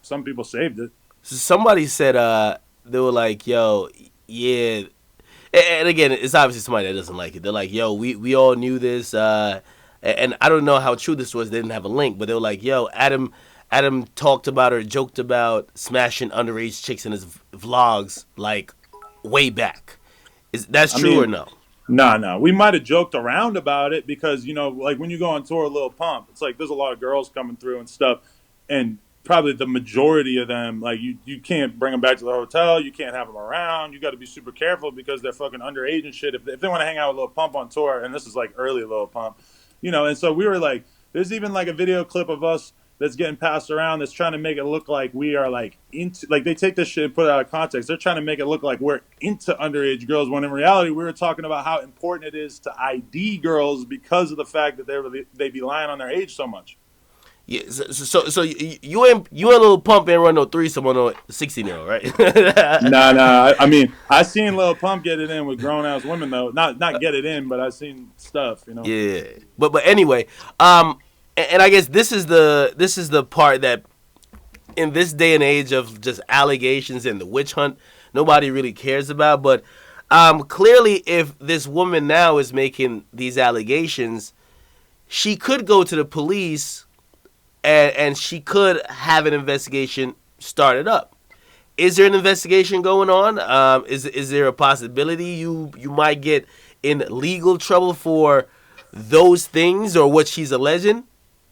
some people saved it. somebody said they were like, yo, yeah. And again, it's obviously somebody that doesn't like it. They're like, yo, we all knew this. And I don't know how true this was. They didn't have a link, but they were like, yo, Adam talked about or joked about smashing underage chicks in his vlogs like way back. That's true or no? No. We might have joked around about it because, like when you go on tour, Lil Pump, it's like there's a lot of girls coming through and stuff. And probably the majority of them, like you can't bring them back to the hotel. You can't have them around. You got to be super careful because they're fucking underage and shit. If they want to hang out with Lil Pump on tour, and this is like early Lil Pump, and so we were like, there's even like a video clip of us that's getting passed around that's trying to make it look like we are like into, like they take this shit and put it out of context. They're trying to make it look like we're into underage girls when in reality we were talking about how important it is to ID girls because of the fact that they be lying on their age so much. Yeah, so you ain't Little Pump ain't run no threesome on no 16-year-old, right? Nah. I mean, I seen Lil Pump get it in with grown ass women though. Not get it in, but I seen stuff. Yeah, but anyway, and I guess this is the part that in this day and age of just allegations and the witch hunt, nobody really cares about. But clearly, if this woman now is making these allegations, she could go to the police and she could have an investigation started up. Is there an investigation going on? Is there a possibility you might get in legal trouble for those things or what she's alleging?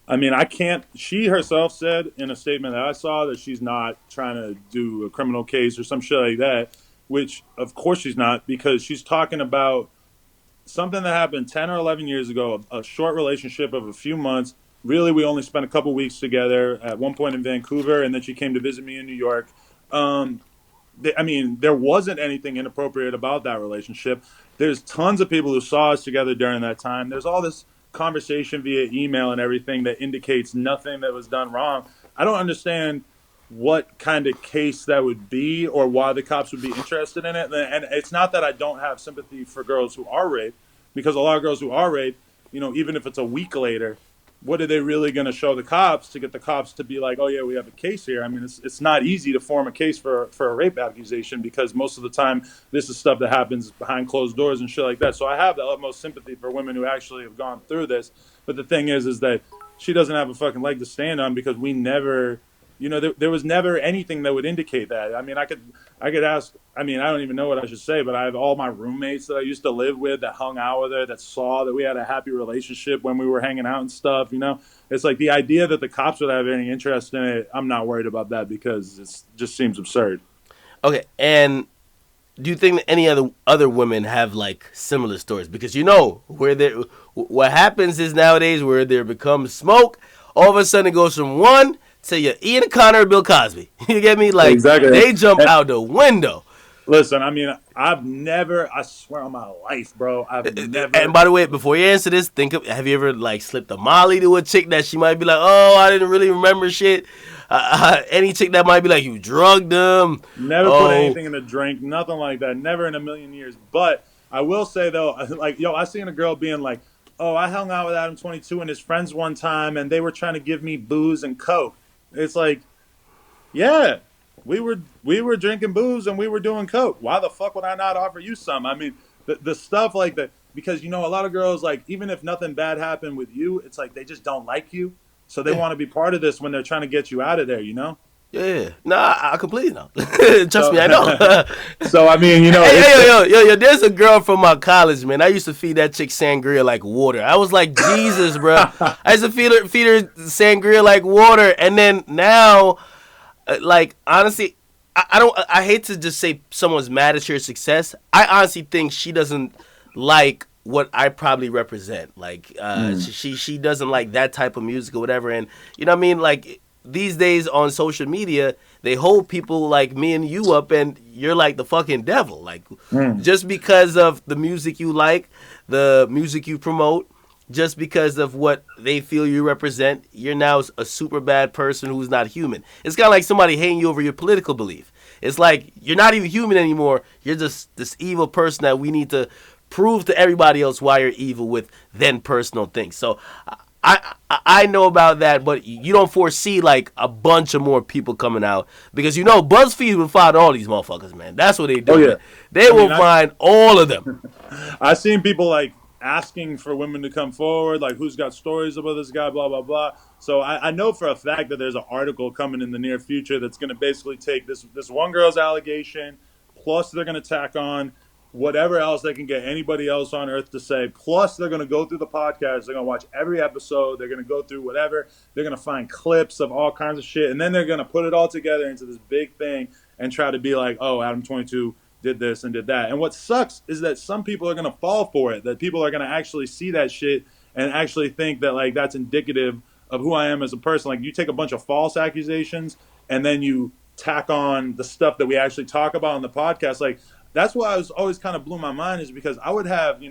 I mean, I can't. She herself said in a statement that I saw that she's not trying to do a criminal case or some shit like that, which of course she's not because she's talking about something that happened 10 or 11 years ago, a short relationship of a few months. Really, we only spent a couple weeks together at one point in Vancouver, and then she came to visit me in New York. There wasn't anything inappropriate about that relationship. There's tons of people who saw us together during that time. There's all this conversation via email and everything that indicates nothing that was done wrong. I don't understand what kind of case that would be or why the cops would be interested in it. And it's not that I don't have sympathy for girls who are raped, because a lot of girls who are raped, even if it's a week later, what are they really going to show the cops to get the cops to be like, oh yeah, we have a case here? I mean, it's not easy to form a case for a rape accusation because most of the time this is stuff that happens behind closed doors and shit like that. So I have the utmost sympathy for women who actually have gone through this. But the thing is that she doesn't have a fucking leg to stand on because we never there was never anything that would indicate that. I mean, I could ask. I mean, I don't even know what I should say, but I have all my roommates that I used to live with that hung out with her, that saw that we had a happy relationship when we were hanging out and stuff. It's like the idea that the cops would have any interest in it. I'm not worried about that because it just seems absurd. Okay, and do you think that any other women have like similar stories? Because where there, what happens is nowadays where there becomes smoke, all of a sudden it goes from one to your Ian Connor, Bill Cosby. You get me? Like Exactly. they jump out the window. Listen, I mean, I've never, I swear on my life, bro, I've And never. by the way, before you answer this, have you ever like slipped a Molly to a chick that she might be like, oh, I didn't really remember shit. Any chick that might be like, you drugged them. Never put Oh, anything in a drink, nothing like that. Never in a million years. But I will say though, like yo, I seen a girl being like, "Oh, I hung out with Adam 22 and his friends one time, and they were trying to give me booze and coke." It's like, yeah, we were drinking booze and we were doing coke. Why the fuck would I not offer you some? I mean, the stuff like that because a lot of girls like even if nothing bad happened with you, it's like they just don't like you, so they yeah. want to be part of this when they're trying to get you out of there. Yeah, nah, I completely know. Trust So, me, I know. so I mean, Hey, it's yo, there's a girl from my college, man. I used to feed that chick sangria like water. I was like, Jesus, bro. I used to feed her sangria like water, and then now, like honestly, I don't. I hate to just say someone's mad at your success. I honestly think she doesn't like what I probably represent. Like, she doesn't like that type of music or whatever. And you know what I mean? Like these days on social media, they hold people like me and you up, and you're like the fucking devil. Like mm, just because of the music you like, the music you promote, just because of what they feel you represent, you're now a super bad person who's not human. It's kind of like somebody hating you over your political belief. It's like you're not even human anymore. You're just this evil person that we need to prove to everybody else why you're evil with then personal things. So I know about that, but you don't foresee like a bunch of more people coming out because BuzzFeed will find all these motherfuckers, man. That's what they oh do, yeah. man. They I will mean, find all of them. I've seen people like asking for women to come forward, like who's got stories about this guy, blah blah blah. So I know for a fact that there's an article coming in the near future that's going to basically take this one girl's allegation, plus they're going to tack on whatever else they can get anybody else on earth to say. Plus they're going to go through the podcast, they're going to watch every episode, they're going to go through whatever, they're going to find clips of all kinds of shit, and then they're going to put it all together into this big thing and try to be like, oh, Adam 22 did this and did that. And what sucks is that some people are going to fall for it, that people are going to actually see that shit and actually think that like that's indicative of who I am as a person. Like you take a bunch of false accusations and then you tack on the stuff that we actually talk about on the podcast. Like that's why I was always kind of blew my mind is because I would have,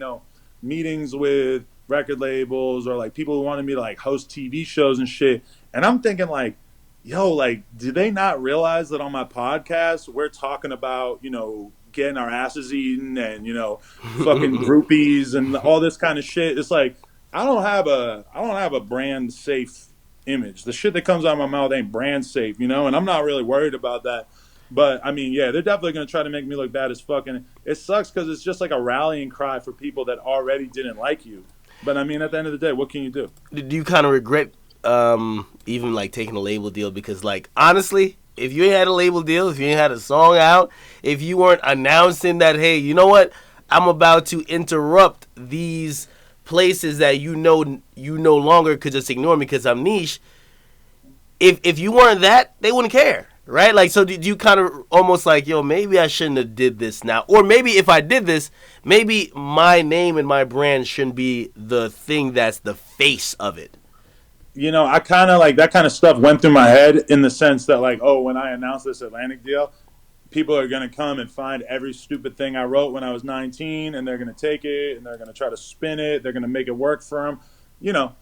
meetings with record labels or like people who wanted me to like host TV shows and shit. And I'm thinking like, yo, like, do they not realize that on my podcast we're talking about, getting our asses eaten and, fucking groupies and all this kind of shit? It's like I don't have a brand safe image. The shit that comes out of my mouth ain't brand safe, and I'm not really worried about that. But I mean, yeah, they're definitely gonna try to make me look bad as fucking. It sucks because it's just like a rallying cry for people that already didn't like you. But I mean, at the end of the day, what can you do? Do you kind of regret even like taking a label deal? Because like honestly, if you ain't had a label deal, if you ain't had a song out, if you weren't announcing that, hey, you know what, I'm about to interrupt these places that you no longer could just ignore me because I'm niche. If you weren't that, they wouldn't care, right? Like, so did you kind of almost like, yo, maybe I shouldn't have did this now, or maybe if I did this, maybe my name and my brand shouldn't be the thing that's the face of it. I kind of like that kind of stuff went through my head in the sense that like, oh, when I announced this Atlantic deal, people are going to come and find every stupid thing I wrote when I was 19 and they're going to take it and they're going to try to spin it. They're going to make it work for them.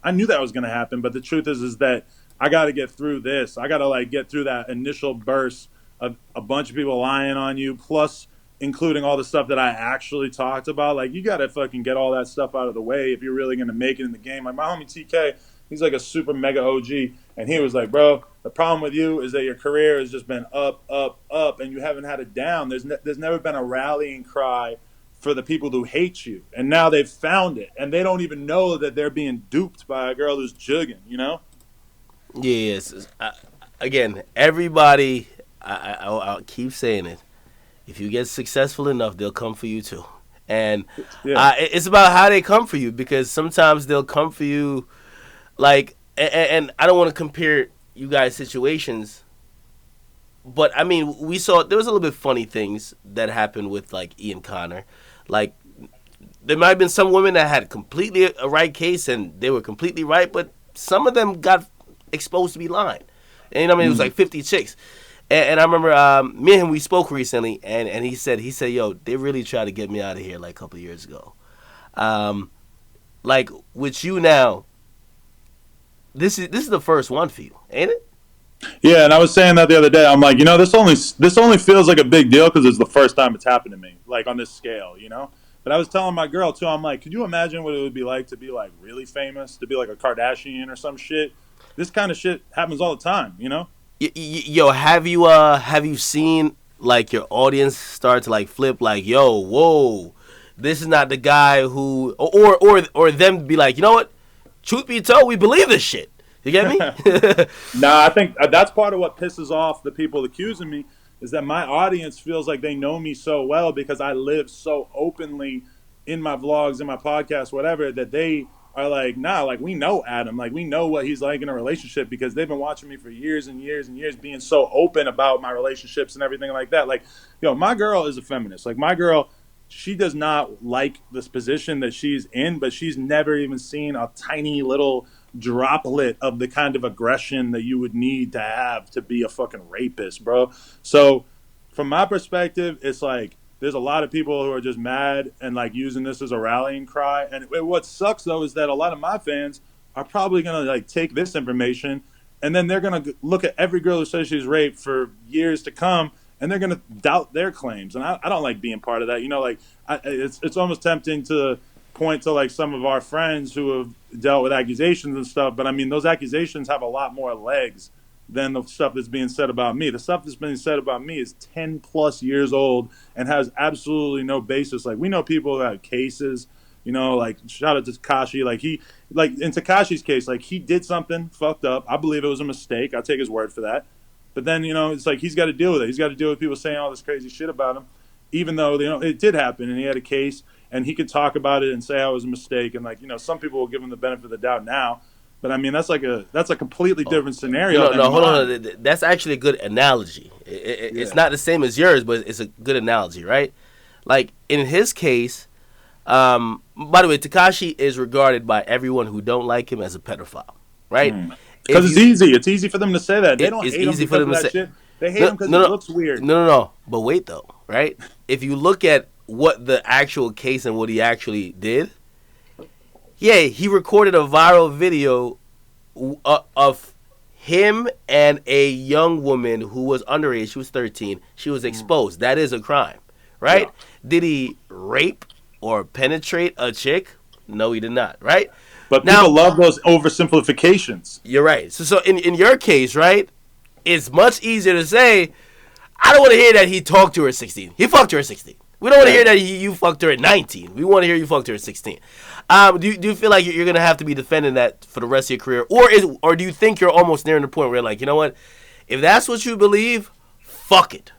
I knew that was going to happen, but the truth is that I got to get through this. I got to like get through that initial burst of a bunch of people lying on you, plus including all the stuff that I actually talked about. Like you got to fucking get all that stuff out of the way if you're really going to make it in the game. Like my homie TK, he's like a super mega OG, and he was like, bro, the problem with you is that your career has just been up, up, up, and you haven't had it down. There's never been a rallying cry for the people who hate you, and now they've found it, and they don't even know that they're being duped by a girl who's jugging. Yes, again, everybody, I'll keep saying it. If you get successful enough, they'll come for you too. And Yeah. it's about how they come for you, because sometimes they'll come for you like, and I don't want to compare you guys' situations, but I mean, we saw there was a little bit funny things that happened with like Ian Connor. Like, there might have been some women that had completely a right case and they were completely right, but some of them got exposed to be lying. And I mean, it was like 50 chicks. And I remember me and him, we spoke recently, and he said, yo, they really tried to get me out of here like a couple of years ago. Um, like with you now, this is the first one for you, ain't it? Yeah, and I was saying that the other day. I'm like, this only feels like a big deal because it's the first time it's happened to me, like on this scale, you know. But I was telling my girl too. I'm like, could you imagine what it would be like to be like really famous, to be like a Kardashian or some shit? This kind of shit happens all the time, you know. Yo, have you seen like your audience start to like flip, like, yo, whoa, this is not the guy who, or them be like, you know what? Truth be told, we believe this shit. You get me? Nah, I think that's part of what pisses off the people accusing me is that my audience feels like they know me so well because I live so openly in my vlogs, in my podcast, whatever, that they are like, nah, like we know Adam, like we know what he's like in a relationship because they've been watching me for years and years and years, being so open about my relationships and everything like that. Like, my girl is a feminist. Like my girl, she does not like this position that she's in, but she's never even seen a tiny little droplet of the kind of aggression that you would need to be a fucking rapist, bro. So, from my perspective, it's like there's a lot of people who are just mad and like using this as a rallying cry. And what sucks though is that a lot of my fans are probably gonna like take this information and then they're gonna look at every girl who says she's raped for years to come and they're going to doubt their claims. And I don't like being part of that. Like it's almost tempting to point to like some of our friends who have dealt with accusations and stuff. But I mean, those accusations have a lot more legs than the stuff that's being said about me. The stuff that's being said about me is 10 plus years old and has absolutely no basis. Like we know people who have cases, like shout out to Takashi. Like in Takashi's case, like he did something fucked up. I believe it was a mistake. I'll take his word for that. But then, it's like he's got to deal with it. He's got to deal with people saying all this crazy shit about him, even though it did happen and he had a case and he could talk about it and say it was a mistake. And some people will give him the benefit of the doubt now. But I mean, that's a completely different scenario. No, hold on. That's actually a good analogy. It's not the same as yours, but it's a good analogy, right? Like in his case, by the way, Takashi is regarded by everyone who don't like him as a pedophile, right? Because it's easy. It's easy for them to say that. They don't it's hate him easy because for them of to that say. shit. They hate him because it looks weird. No. But wait, though, right? If you look at what the actual case and what he actually did, yeah, he recorded a viral video of him and a young woman who was underage. She was 13. She was exposed. That is a crime, right? Yeah. Did he rape or penetrate a chick? No, he did not, right? But people love those oversimplifications. You're right. So in your case, right, it's much easier to say, I don't want to hear that he talked to her at 16. He fucked her at 16. We don't want to hear that you fucked her at 19. We want to hear you fucked her at 16. Do you feel like you're going to have to be defending that for the rest of your career? Or do you think you're almost nearing the point where you're like, you know what? If that's what you believe, fuck it.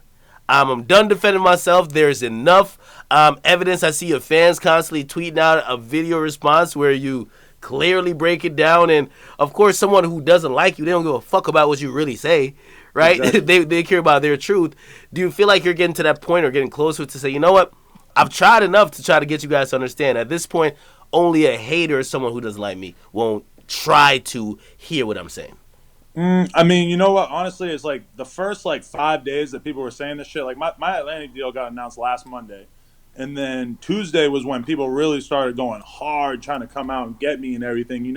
I'm done defending myself. There's enough evidence. I see your fans constantly tweeting out a video response where you clearly break it down, and of course someone who doesn't like you, they don't give a fuck about what you really say, right? Exactly. they care about their truth. Do you feel like you're getting to that point or getting closer to say, you know what, I've tried enough to try to get you guys to understand at this point only a hater or someone who doesn't like me won't try to hear what I'm saying? I mean, you know what, honestly, it's like the first like 5 days that people were saying this shit, like my Atlantic deal got announced last Monday. And then Tuesday was when people really started going hard, trying to come out and get me and everything,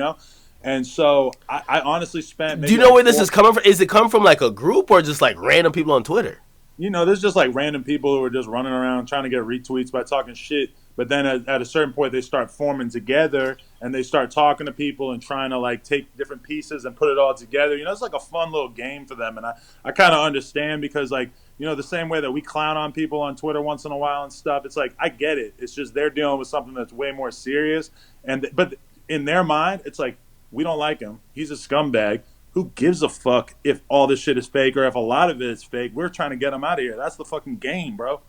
And so I honestly spent. Do you know where this is coming from? Is it come from like a group or just like random people on Twitter? There's just like random people who are just running around trying to get retweets by talking shit. But then at a certain point, they start forming together and they start talking to people and trying to like take different pieces and put it all together. It's like a fun little game for them. And I kind of understand because like, the same way that we clown on people on Twitter once in a while and stuff, it's like, I get it. It's just they're dealing with something that's way more serious. But in their mind, it's like, we don't like him. He's a scumbag who gives a fuck if all this shit is fake or if a lot of it is fake? We're trying to get them out of here. That's the fucking game, bro.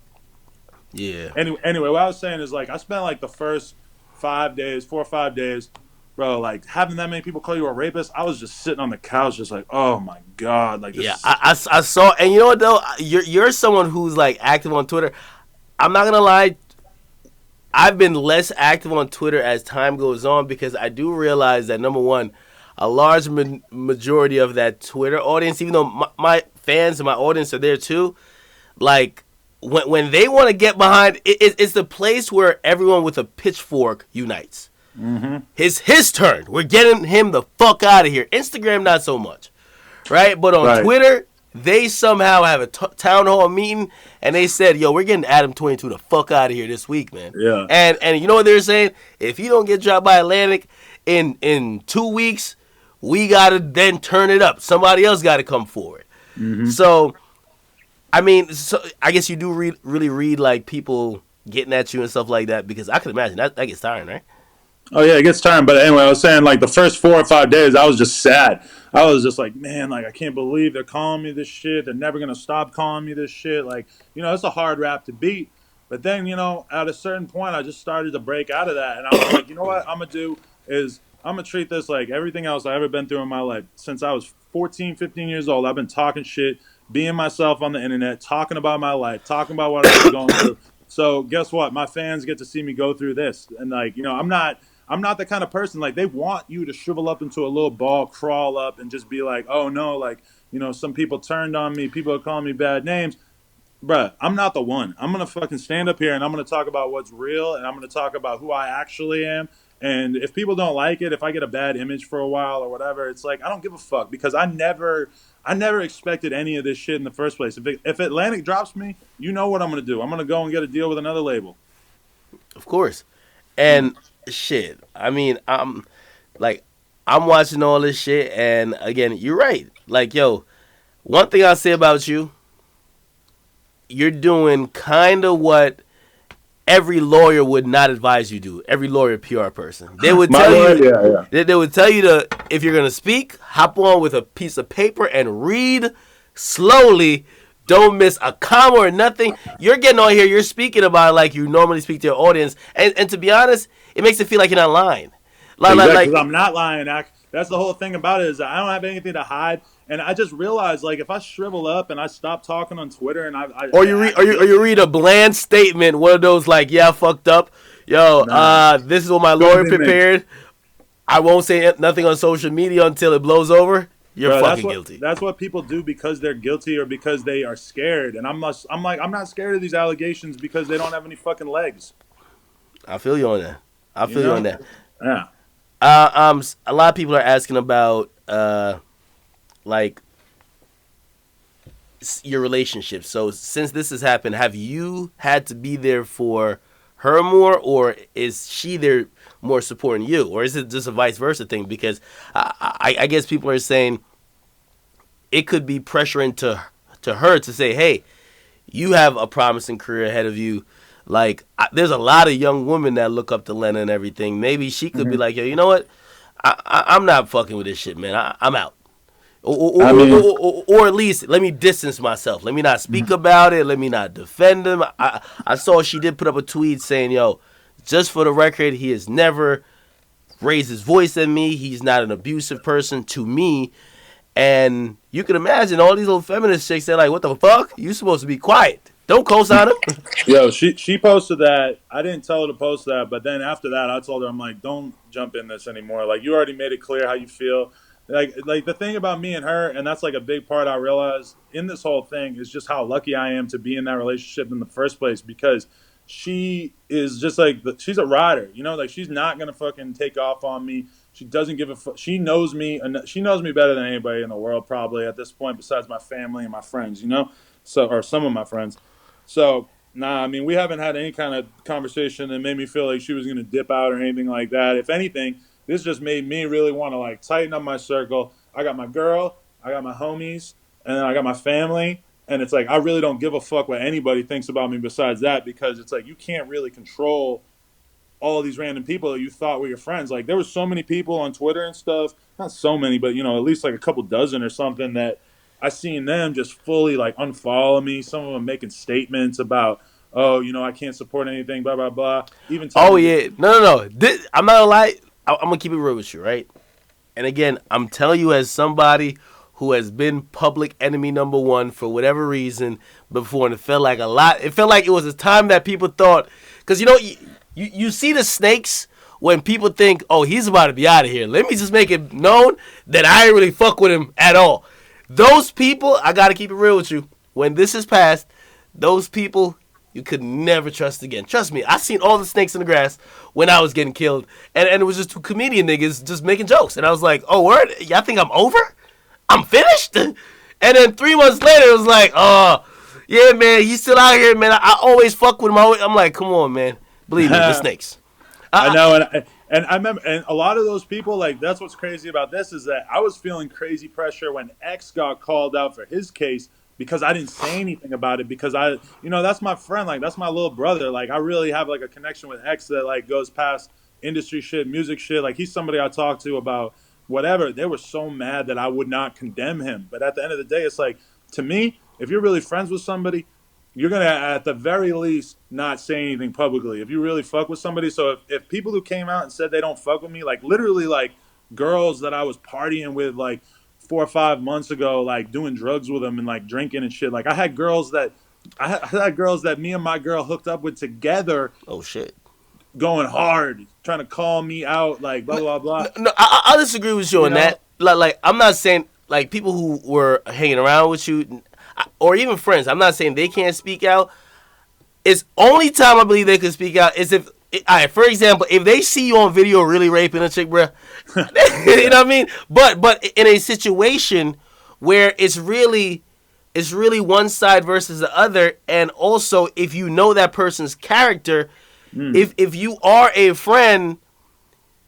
Yeah. Anyway, what I was saying is like I spent like the first 5 days, 4 or 5 days, bro, like having that many people call you a rapist. I was just sitting on the couch, just like, oh my god, like this Yeah, is. I saw, and you know what though, you're someone who's like active on Twitter. I'm not gonna lie, I've been less active on Twitter as time goes on because I do realize that number one, a large majority of that Twitter audience, even though my fans and my audience are there too, like when they want to get behind, it's the place where everyone with a pitchfork unites. Mm-hmm. His turn. We're getting him the fuck out of here. Instagram, not so much, right? But on Right. Twitter, they somehow have a town hall meeting, and they said, "Yo, we're getting ADAM22 the fuck out of here this week, man." Yeah. And you know what they're saying? If you don't get dropped by Atlantic in 2 weeks, we gotta then turn it up. Somebody else got to come forward. Mm-hmm. So, I mean, so I guess you do really read like people getting at you and stuff like that because I could imagine that gets tiring, right? Oh yeah, it gets time. But anyway, I was saying like the first 4 or 5 days, I was just sad. I was just like, man, like I can't believe they're calling me this shit. They're never gonna stop calling me this shit. Like, it's a hard rap to beat. But then, at a certain point, I just started to break out of that, and I was like, you know what, I'm gonna do is I'm gonna treat this like everything else I've ever been through in my life. Since I was 14, 15 years old, I've been talking shit, being myself on the internet, talking about my life, talking about what I've been going through. So guess what? My fans get to see me go through this, and like, I'm not the kind of person like they want you to shrivel up into a little ball, crawl up, and just be like, oh no, like some people turned on me, people are calling me bad names. Bruh, I'm not the one. I'm gonna fucking stand up here and I'm gonna talk about what's real and I'm gonna talk about who I actually am. And if people don't like it, if I get a bad image for a while or whatever, it's like I don't give a fuck because I never expected any of this shit in the first place. If Atlantic drops me, you know what I'm gonna do. I'm gonna go and get a deal with another label. Of course. And shit, I mean, like I'm watching all this shit, and again, you're right. Like, yo, one thing I'll say about you, you're doing kind of what every lawyer would not advise you do. Every lawyer, PR person, they would My tell lord, you, yeah, yeah. they would tell you to, if you're gonna speak, hop on with a piece of paper and read slowly. Don't miss a comma or nothing. You're getting on here. You're speaking about it like you normally speak to your audience, and to be honest, it makes it feel like you're not lying. Exactly, because Like I'm not lying. That's the whole thing about it is that I don't have anything to hide, and I just realized like if I shrivel up and I stop talking on Twitter and or I you read act or you guilty, read a bland statement, one of those like, yeah, I fucked up. Yo, nah, this is what my couldn't lawyer be me. prepared. I won't say nothing on social media until it blows over. You're Bro, that's fucking what guilty. that's what people do because they're guilty or because they are scared. And I'm not scared of these allegations because they don't have any fucking legs. I feel you on that. I You feel you on know? that. Yeah. A lot of people are asking about like your relationship. So since this has happened, have you had to be there for her more, or is she there more supporting you, or is it just a vice versa thing? Because I guess people are saying it could be pressuring to her to say, hey, you have a promising career ahead of you. Like, there's a lot of young women that look up to Lena and everything. Maybe she could be Hmm. like, yo, you know what? I'm not fucking with this shit, man. I'm out. I mean, Or at least let me distance myself. Let me not speak about it. Let me not defend him. I saw she did put up a tweet saying, yo, just for the record, he has never raised his voice at me. He's not an abusive person to me. And you can imagine all these little feminist chicks, they're like, what the fuck? You supposed to be quiet. Don't co-sign him. yo, she posted that. I didn't tell her to post that, but then after that, I told her, I'm like, don't jump in this anymore. Like, you already made it clear how you feel. Like the thing about me and her, and that's like a big part I realized in this whole thing is just how lucky I am to be in that relationship in the first place because she is just like she's a rider, like she's not gonna fucking take off on me. She doesn't give a fuck. She knows me, and she knows me better than anybody in the world probably at this point, besides my family and my friends. So or some of my friends. So nah, I mean we haven't had any kind of conversation that made me feel like she was gonna dip out or anything like that. If anything, this just made me really want to like tighten up my circle. I got my girl, I got my homies, and then I got my family. And it's like I really don't give a fuck what anybody thinks about me besides that because it's like you can't really control all these random people that you thought were your friends. Like there were so many people on Twitter and stuff, not so many, but at least like a couple dozen or something that I seen them just fully like unfollow me. Some of them making statements about, oh, I can't support anything, blah blah blah. Even telling Oh me, yeah, no. I'm not gonna lie. I'm gonna keep it real with you, right? And again, I'm telling you as somebody who has been public enemy number one for whatever reason before, and it felt like a lot. It felt like it was a time that people thought, because you see the snakes when people think, oh, he's about to be out of here. Let me just make it known that I ain't really fuck with him at all. Those people, I gotta keep it real with you. When this is past, those people you could never trust again. Trust me, I seen all the snakes in the grass when I was getting killed, and it was just two comedian niggas just making jokes, and I was like, oh word, y'all think I'm over? I'm finished? And then 3 months later, it was like, oh yeah, man, he's still out here, man. I always fuck with him. I'm like, come on, man, believe me, the snakes. I know, and I remember, and a lot of those people, like that's what's crazy about this is that I was feeling crazy pressure when X got called out for his case because I didn't say anything about it because that's my friend, like that's my little brother, like I really have like a connection with X that like goes past industry shit, music shit, like he's somebody I talk to about whatever. They were so mad that I would not condemn him, but at the end of the day, it's like to me, if you're really friends with somebody, you're gonna at the very least not say anything publicly if you really fuck with somebody. So if people who came out and said they don't fuck with me, like literally like girls that I was partying with like 4 or 5 months ago, like doing drugs with them and like drinking and shit. Like I had girls that me and my girl hooked up with together. Oh shit. Going hard, trying to call me out, like blah blah blah. No, I disagree with you on that. Like I'm not saying like people who were hanging around with you or even friends. I'm not saying they can't speak out. It's only time I believe they can speak out is if, for example, if they see you on video really raping a chick, bruh, you know what I mean? But in a situation where it's really one side versus the other, and also if you know that person's character, if you are a friend,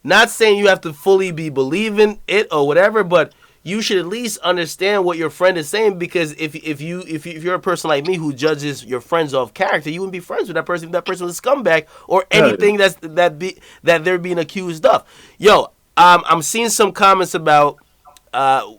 not saying you have to fully be believing it or whatever, but you should at least understand what your friend is saying, because if you're a person like me who judges your friends off character, you wouldn't be friends with that person if that person was a scumbag or anything that they're being accused of. Yo, I'm seeing some comments about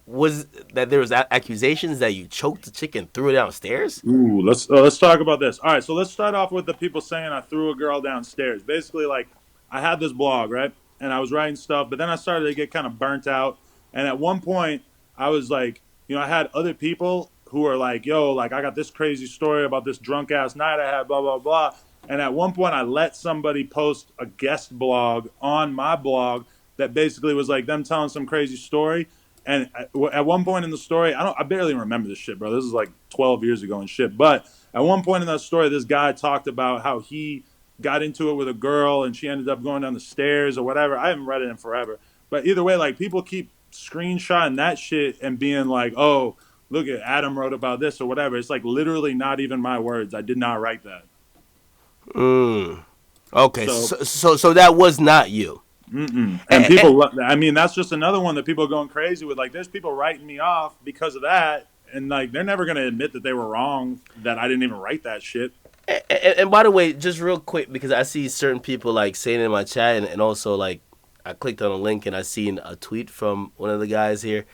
was that there was accusations that you choked the chick and threw her downstairs. Ooh, let's talk about this. All right, so let's start off with the people saying I threw a girl downstairs. Basically, like I had this blog, right, and I was writing stuff, but then I started to get kind of burnt out. And at one point, I was like, I had other people who were like, yo, like, I got this crazy story about this drunk ass night I had, blah, blah, blah. And at one point, I let somebody post a guest blog on my blog that basically was like them telling some crazy story. And at one point in the story, I barely remember this shit, bro. This is like 12 years ago and shit. But at one point in that story, this guy talked about how he got into it with a girl and she ended up going down the stairs or whatever. I haven't read it in forever. But either way, like, people keep screenshotting that shit and being like, oh, look at Adam wrote about this or whatever. It's like literally not even my words. I did not write that. Okay, so that was not you. And people, I mean, that's just another one that people are going crazy with. Like, there's people writing me off because of that, and like they're never going to admit that they were wrong, that I didn't even write that shit. And by the way, just real quick, because I see certain people like saying in my chat, and also like I clicked on a link and I seen a tweet from one of the guys here.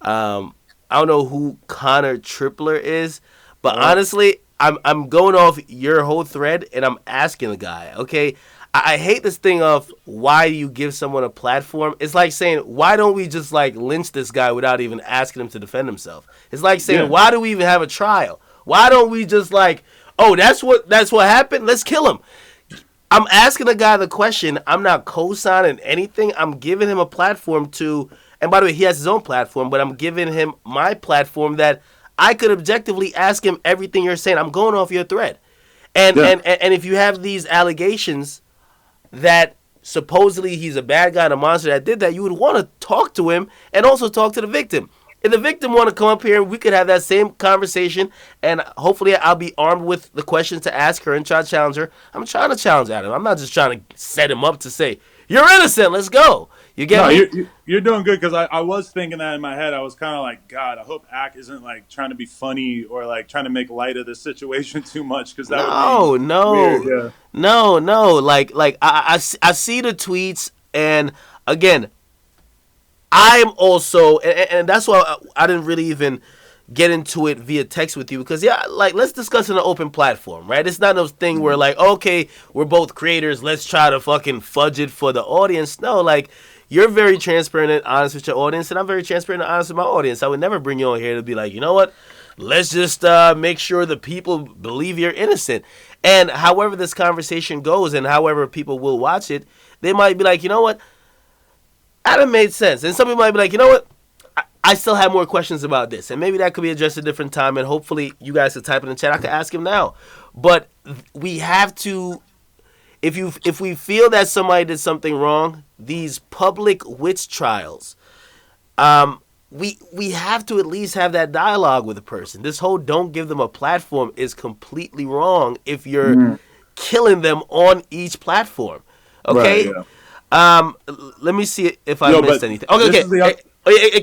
I don't know who Connor Tripler is, but honestly, I'm going off your whole thread and I'm asking the guy, okay? I hate this thing of why you give someone a platform. It's like saying, why don't we just like lynch this guy without even asking him to defend himself? It's like saying, why do we even have a trial? Why don't we just like, oh, that's what happened? Let's kill him. I'm asking the guy the question. I'm not co-signing anything. I'm giving him a platform to, and by the way, he has his own platform, but I'm giving him my platform that I could objectively ask him everything you're saying. I'm going off your thread. And if you have these allegations that supposedly he's a bad guy and a monster that did that, you would want to talk to him and also talk to the victim. If the victim want to come up here, we could have that same conversation, and hopefully I'll be armed with the questions to ask her and try to challenge her. I'm trying to challenge Adam. I'm not just trying to set him up to say, you're innocent, let's go. You get No, me? you're doing good because I was thinking that in my head. I was kind of like, God, I hope Ack isn't like trying to be funny or like trying to make light of the situation too much because that would be No, weird. no, Yeah. no, no. Like I see the tweets, and again, I'm also, and that's why I didn't really even get into it via text with you because yeah, like let's discuss in an open platform, right? It's not those thing where Mhm. like okay, we're both creators, let's try to fucking fudge it for the audience. No, like you're very transparent and honest with your audience, and I'm very transparent and honest with my audience. I would never bring you on here to be like, you know what? Let's just make sure the people believe you're innocent. And however this conversation goes, and however people will watch it, they might be like, you know what? Adam made sense. And some people might be like, you know what? I still have more questions about this. And maybe that could be addressed at a different time. And hopefully you guys could type in the chat. I could ask him now. But we have to, if we feel that somebody did something wrong, these public witch trials, we have to at least have that dialogue with a person. This whole don't give them a platform is completely wrong if you're Mhm. killing them on each platform. Right. Okay? Yeah. Let me see if I Yo, missed but anything. Okay, this okay.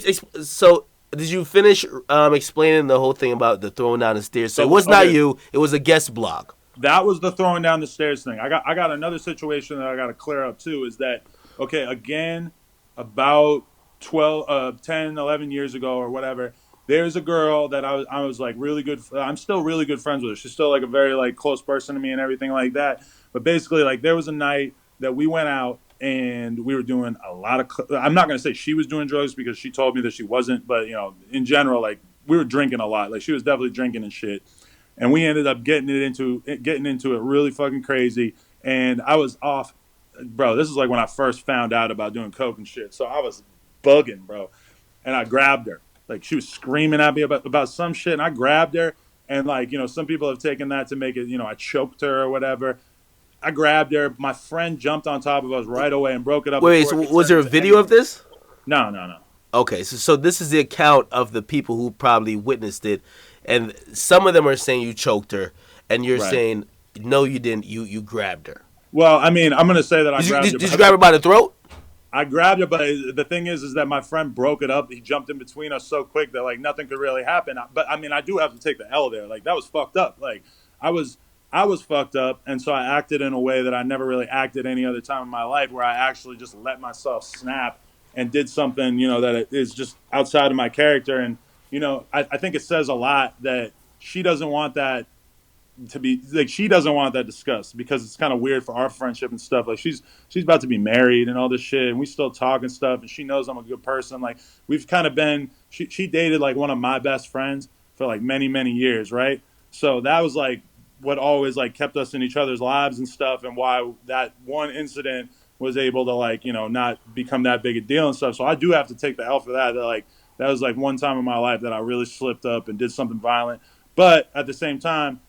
is the So, did you finish explaining the whole thing about the throwing down the stairs? So it so was not okay. you; it was a guest blog. That was the throwing down the stairs thing. I got another situation that I got to clear up too. Is that okay? Again, about 12, 10, 11 years ago or whatever. There's a girl that I was like really good. I'm still really good friends with her. She's still like a very like close person to me and everything like that. But basically, like there was a night that we went out and we were doing a lot of. I'm not gonna say she was doing drugs because she told me that she wasn't. But in general, like we were drinking a lot. Like she was definitely drinking and shit, and we ended up getting into it really fucking crazy. And I was off, bro. This is like when I first found out about doing coke and shit. So I was bugging, bro. And I grabbed her. Like she was screaming at me about some shit, and I grabbed her. And like some people have taken that to make it, I choked her or whatever. I grabbed her. My friend jumped on top of us right away and broke it up Wait, before so it could was turn there a into video of anything. this? No, no, no. Okay, so this is the account of the people who probably witnessed it, and some of them are saying you choked her, and you're Right. saying no, you didn't. You grabbed her. Well, I mean, I'm gonna say that I Did you grabbed did, her, did you grab her by the throat? I grabbed her, but the thing is that my friend broke it up. He jumped in between us so quick that like nothing could really happen. But I mean, I do have to take the L there. Like that was fucked up. Like I was, I was fucked up, and so I acted in a way that I never really acted any other time in my life, where I actually just let myself snap and did something, that is just outside of my character. And I think it says a lot that she doesn't want that to be like she doesn't want that discussed because it's kind of weird for our friendship and stuff. Like she's about to be married and all this shit, and we still talk and stuff. And she knows I'm a good person. Like we've kind of been. She dated like one of my best friends for like many years, right? So that was like what always like kept us in each other's lives and stuff, and why that one incident was able to like not become that big a deal and stuff. So I do have to take the L for that. That like that was like one time in my life that I really slipped up and did something violent. But at the same time,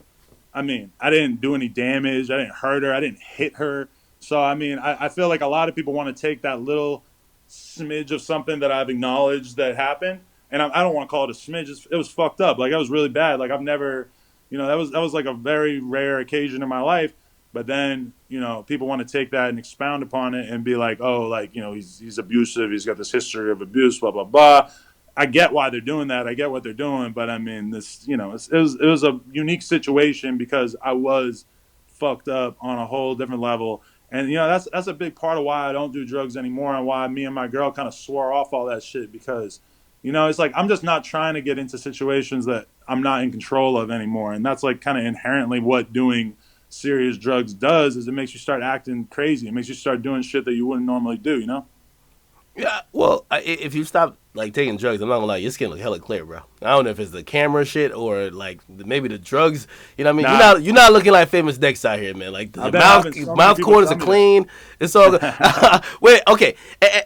I mean, I didn't do any damage. I didn't hurt her. I didn't hit her. So, I mean, I feel like a lot of people want to take that little smidge of something that I've acknowledged that happened, and I don't want to call it a smidge. It was fucked up. Like, that was really bad. Like, I've never, that was like a very rare occasion in my life. But then, people want to take that and expound upon it and be like, oh, like, he's abusive. He's got this history of abuse, blah, blah, blah. I get why they're doing that. I get what they're doing, but I mean, this, it was a unique situation because I was fucked up on a whole different level, and that's a big part of why I don't do drugs anymore, and why me and my girl kind of swore off all that shit because, it's like I'm just not trying to get into situations that I'm not in control of anymore, and that's like kind of inherently what doing serious drugs does is it makes you start acting crazy. It makes you start doing shit that you wouldn't normally do. Yeah, well, if you stop like taking drugs, I'm not gonna lie, your skin look hella clear, bro. I don't know if it's the camera shit or like maybe the drugs. You know what I mean? Nah, You're not looking like famous Dex out here, man. Like the I've been having so many mouth people corners tell are me that. clean. It's all good. Wait, okay,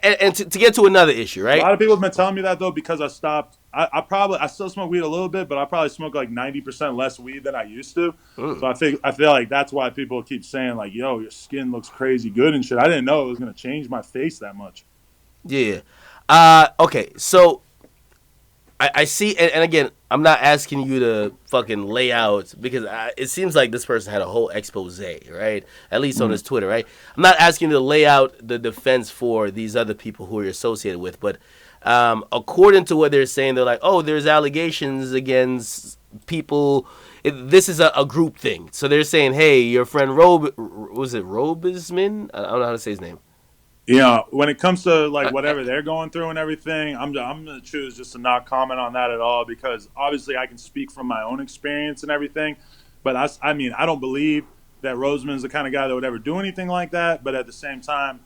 and to get to another issue, A right? lot of people have been telling me that though because I stopped. I still smoke weed a little bit, but I probably smoke like 90% less weed than I used to. So I feel like that's why people keep saying like, "Yo, your skin looks crazy good and shit." I didn't know it was gonna change my face that much. Yeah. Okay, so I see, and again, I'm not asking you to fucking lay out because it seems like this person had a whole expose, right? At least on Mm. his Twitter, right? I'm not asking you to lay out the defense for these other people who are associated with, but according to what they're saying, they're like, oh, there's allegations against people. This is a group thing, so they're saying, hey, your friend was it Robisman? I don't know how to say his name. When it comes to like whatever they're going through and everything, I'm gonna choose just to not comment on that at all because obviously I can speak from my own experience and everything. But I mean, I don't believe that Roseman's the kind of guy that would ever do anything like that. But at the same time,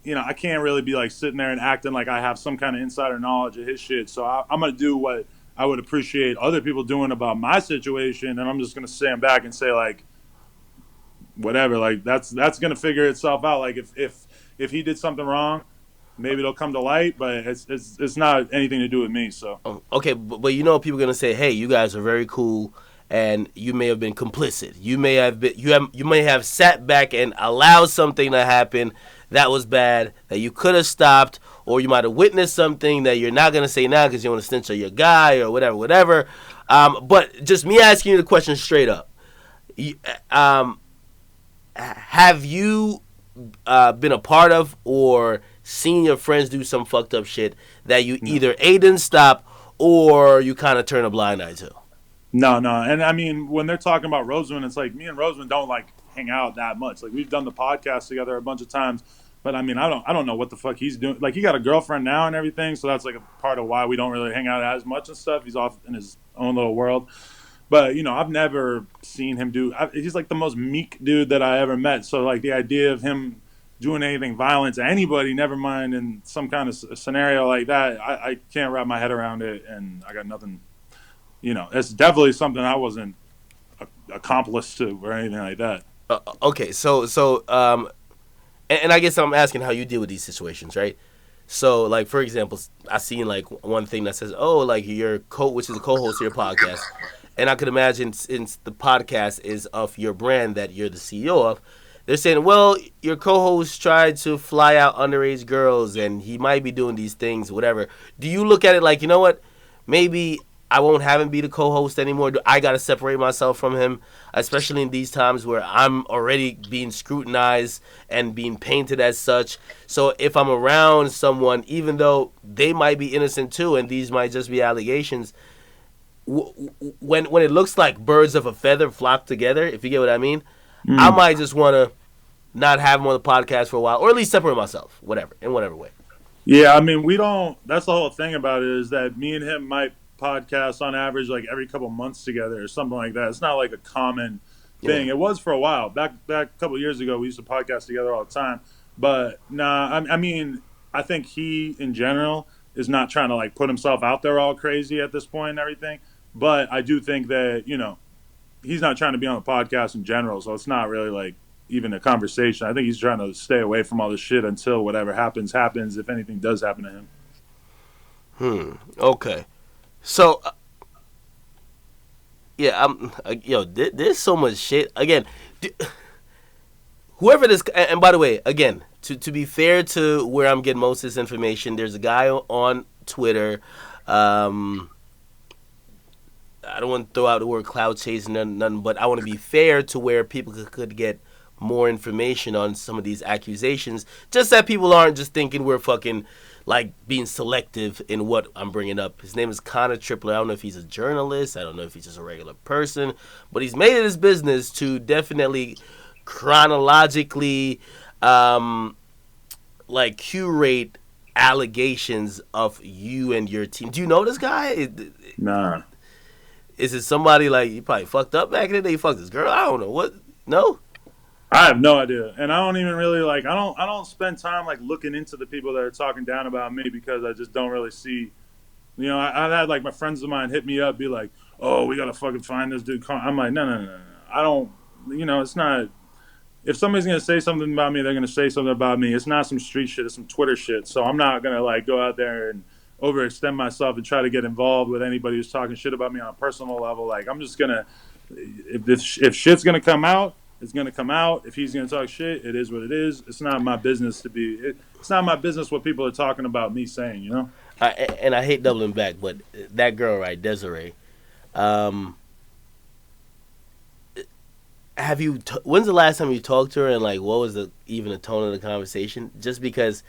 I can't really be like sitting there and acting like I have some kind of insider knowledge of his shit. So I'm gonna do what I would appreciate other people doing about my situation, and I'm just gonna stand back and say like whatever, like that's gonna figure itself out. Like if he did something wrong, maybe it'll come to light, but it's not anything to do with me. So Okay, but people are gonna say, "Hey, you guys are very cool, and you may have been complicit. You may have been, you may have sat back and allowed something to happen that was bad that you could have stopped, or you might have witnessed something that you're not gonna say now because you want to stench on your guy or whatever, whatever." But just me asking you the question straight up, you, have you been a part of or seen your friends do some fucked up shit that you no, either A didn't stop or you kind of turn a blind eye to? no, and I mean when they're talking about Roseman, it's like me and Roseman don't like hang out that much. Like we've done the podcast together a bunch of times, but I mean I don't know what the fuck he's doing. Like he got a girlfriend now and everything, so that's like a part of why we don't really hang out as much and stuff. He's off in his own little world. But I've never seen him do. He's like the most meek dude that I ever met. So like the idea of him doing anything violent to anybody, never mind in some kind of scenario like that, I can't wrap my head around it, and I got nothing. It's definitely something I wasn't accomplice to or anything like that. Okay, and I guess I'm asking how you deal with these situations, right? So, like for example, I seen like one thing that says, "Oh, like your which is a co-host of your podcast," and I could imagine since the podcast is of your brand that you're the CEO of, they're saying, "Well, your co-host tried to fly out underage girls, and he might be doing these things, whatever." Do you look at it like, you know what? Maybe I won't have him be the co-host anymore. I got to separate myself from him, especially in these times where I'm already being scrutinized and being painted as such. So if I'm around someone, even though they might be innocent too, and these might just be allegations, when it looks like birds of a feather flock together, if you get what I mean, I Mm. might just want to not have him on the podcast for a while, or at least separate myself, whatever, in whatever way. Yeah, I mean, we don't. That's the whole thing about it is that me and him might podcast on average like every couple months together or something like that. It's not like a common Yeah. thing. It was for a while. Back a couple years ago, we used to podcast together all the time. But nah, I mean, I think he in general is not trying to like put himself out there all crazy at this point and everything. But I do think that he's not trying to be on the podcast in general, so it's not really like even a conversation. I think he's trying to stay away from all this shit until whatever happens, if anything does happen to him. Okay. So yeah, there's so much shit. Again, whoever this, and by the way, again, to be fair to where I'm getting most of this information, there's a guy on Twitter. Um, I don't want to throw out the word cloud chasing, nothing, but I want to be fair to where people could get more information on some of these accusations. Just that people aren't just thinking we're fucking like being selective in what I'm bringing up. His name is Connor Tripler. I don't know if he's a journalist. I don't know if he's just a regular person, but he's made it his business to definitely chronologically like curate allegations of you and your team. Do you know this guy? Nah. Is it somebody like you probably fucked up back in the day? You fucked this girl? I don't know. What? No? I have no idea, and I don't even really like. I don't spend time like looking into the people that are talking down about me because I just don't really see. I've had like my friends of mine hit me up, be like, "Oh, we gotta fucking find this dude." I'm like, no, no, no, no. I don't. It's not. If somebody's gonna say something about me, they're gonna say something about me. It's not some street shit. It's some Twitter shit. So I'm not gonna like go out there and overextend myself and try to get involved with anybody who's talking shit about me on a personal level. Like I'm just gonna. If shit's gonna come out, it's gonna come out. If he's gonna talk shit, it is what it is. It's not my business to be. It's not my business what people are talking about me saying. And I hate doubling back, but that girl, right, Desiree. Um, when's the last time you talked to her, and like, what was even the tone of the conversation? Just because,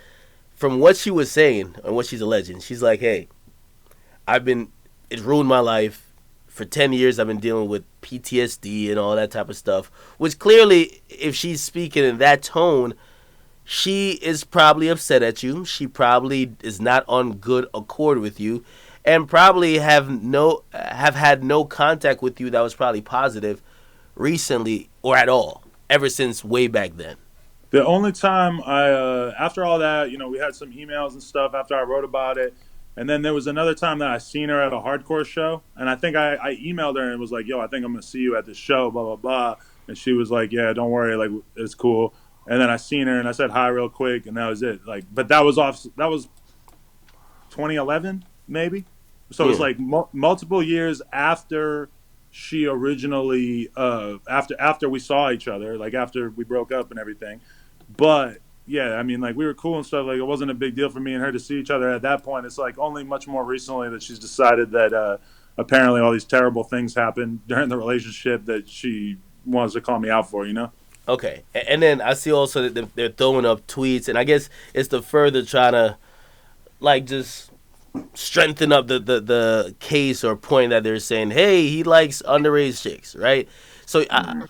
from what she was saying and what she's alleging, she's like, hey, it ruined my life. For 10 years, I've been dealing with PTSD and all that type of stuff. Which clearly, if she's speaking in that tone, she is probably upset at you. She probably is not on good accord with you, and probably have had no contact with you that was probably positive recently or at all ever since way back then. The only time after all that, we had some emails and stuff after I wrote about it. And then there was another time that I seen her at a hardcore show. And I think I emailed her and was like, yo, I think I'm going to see you at this show, blah, blah, blah. And she was like, yeah, don't worry. Like, it's cool. And then I seen her and I said hi real quick. And that was it. Like, but that was 2011, maybe. So it's like multiple years after she originally, after we saw each other, like after we broke up and everything. But yeah, I mean, like we were cool and stuff. Like it wasn't a big deal for me and her to see each other at that point. It's like only much more recently that she's decided that apparently all these terrible things happened during the relationship that she wants to call me out for. Okay, and then I see also that they're throwing up tweets, and I guess it's the further trying to like just strengthen up the case or point that they're saying, hey, he likes underage chicks, right? So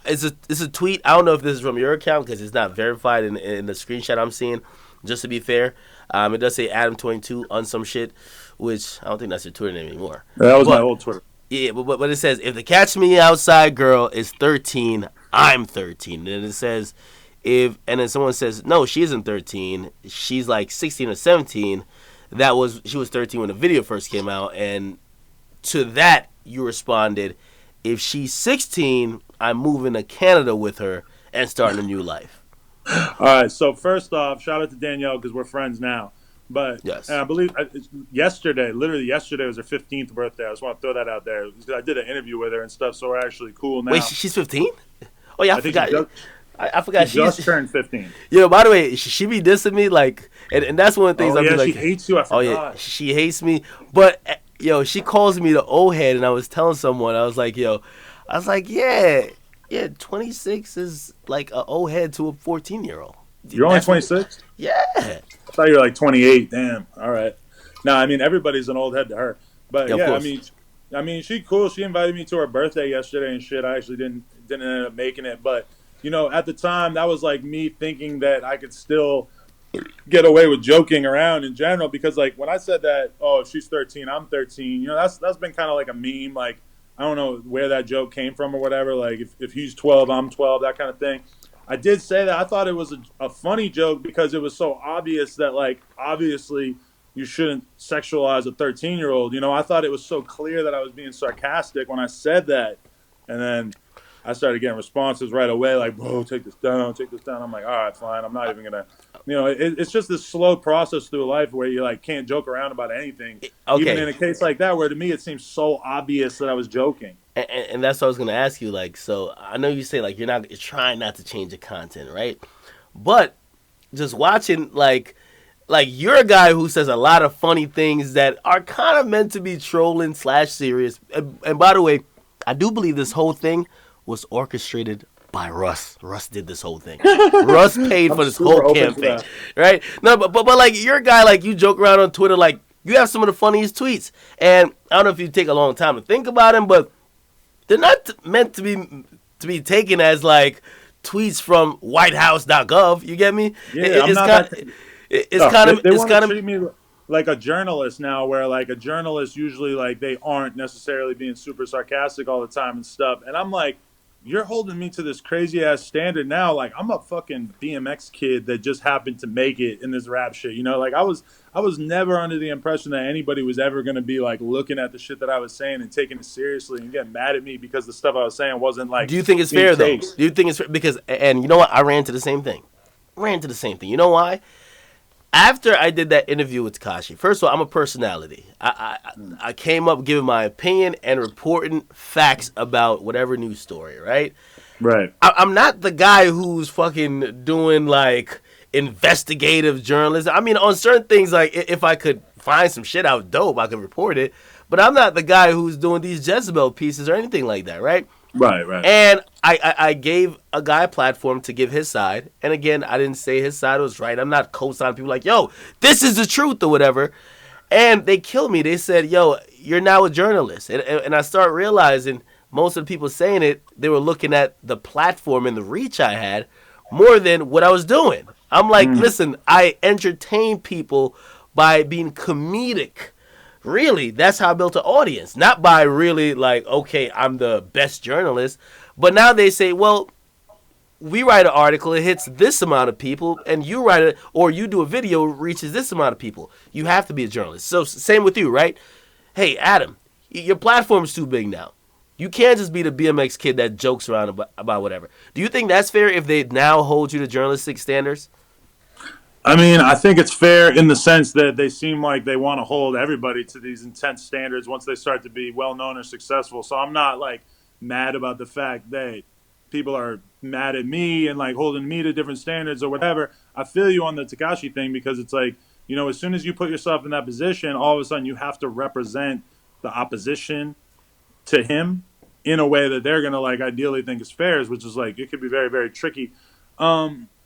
it's a tweet. I don't know if this is from your account because it's not verified in the screenshot I'm seeing. Just to be fair, it does say ADAM22 on some shit, which I don't think that's your Twitter name anymore. That was my old Twitter. Yeah, but it says, if the Catch Me Outside girl is 13, I'm 13. And then it says, and then someone says, no, she isn't 13. She's like 16 or 17. She was 13 when the video first came out. And to that, you responded, if she's 16, I'm moving to Canada with her and starting a new life. All right. So first off, shout out to Danielle because we're friends now. But yes. And I believe literally yesterday was her 15th birthday. I just want to throw that out there. I did an interview with her and stuff, so we're actually cool now. Wait, she's 15? Oh, yeah, I forgot. I forgot she just turned 15. Yo, by the way, she be dissing me, like, and that's one of the things I'm like. She hates you, I forgot. Oh, yeah, she hates me. But, yo, she calls me the old head, and I was telling someone, I was like, yeah, 26 is like an old head to a 14-year-old. You're only 26? Yeah. I thought you were like 28. Damn. All right. No, I mean everybody's an old head to her. But yeah, I mean she cool. She invited me to her birthday yesterday and shit. I actually didn't end up making it, but at the time that was like me thinking that I could still get away with joking around in general because like when I said that, oh, if she's 13, I'm 13. That's been kind of like a meme. Like I don't know where that joke came from or whatever. Like if he's 12, I'm 12, that kind of thing. I did say that I thought it was a funny joke because it was so obvious that, like, obviously you shouldn't sexualize a 13-year-old. I thought it was so clear that I was being sarcastic when I said that. And then I started getting responses right away, like, bro, take this down. I'm like, all right, fine. I'm not even going to, it's just this slow process through life where you, like, can't joke around about anything. Okay. Even in a case like that where to me it seems so obvious that I was joking. And that's what I was going to ask you. Like, so I know you say, like, you're trying not to change the content, right? But just watching, like you're a guy who says a lot of funny things that are kind of meant to be trolling / serious. And by the way, I do believe this whole thing was orchestrated by Russ. Russ did this whole thing. Russ paid for this whole campaign, right? No, but like you're a guy, like you joke around on Twitter, like you have some of the funniest tweets. And I don't know if you take a long time to think about them, but they're not meant to be taken as like tweets from WhiteHouse.gov. You get me? Yeah, it's kind of treat me like a journalist now, where like a journalist usually like they aren't necessarily being super sarcastic all the time and stuff. And I'm like, you're holding me to this crazy ass standard now. Like I'm a fucking BMX kid that just happened to make it in this rap shit. Like I was never under the impression that anybody was ever going to be like looking at the shit that I was saying and taking it seriously and getting mad at me because the stuff I was saying wasn't like. Do you think it's fair though? Do you think it's fair? Because, and you know what? I ran into the same thing. You know why? After I did that interview with Tekashi, first of all, I'm a personality. I came up giving my opinion and reporting facts about whatever news story, right? Right. I'm not the guy who's fucking doing like investigative journalism. I mean, on certain things, like if I could find some shit out dope, I can report it. But I'm not the guy who's doing these Jezebel pieces or anything like that, right? Right, right. And I gave a guy a platform to give his side. And again, I didn't say his side was right. I'm not co-signing people like, yo, this is the truth or whatever. And they killed me. They said, yo, you're now a journalist. And I start realizing most of the people saying it, they were looking at the platform and the reach I had more than what I was doing. I'm like, listen, I entertain people by being comedic. Really, that's how I built an audience. Not by really like, okay, I'm the best journalist. But now they say, well, we write an article, it hits this amount of people, and you write it, or you do a video, it reaches this amount of people. You have to be a journalist. So same with you, right? Hey, Adam, your platform's too big now. You can't just be the BMX kid that jokes around about whatever. Do you think that's fair if they now hold you to journalistic standards? I mean, I think it's fair in the sense that they seem like they want to hold everybody to these intense standards once they start to be well known or successful. So I'm not like mad about the fact that people are mad at me and like holding me to different standards or whatever. I feel you on the Takashi thing because it's like, you know, as soon as you put yourself in that position, all of a sudden you have to represent the opposition to him in a way that they're gonna like ideally think is fair, which is like it could be very, very tricky.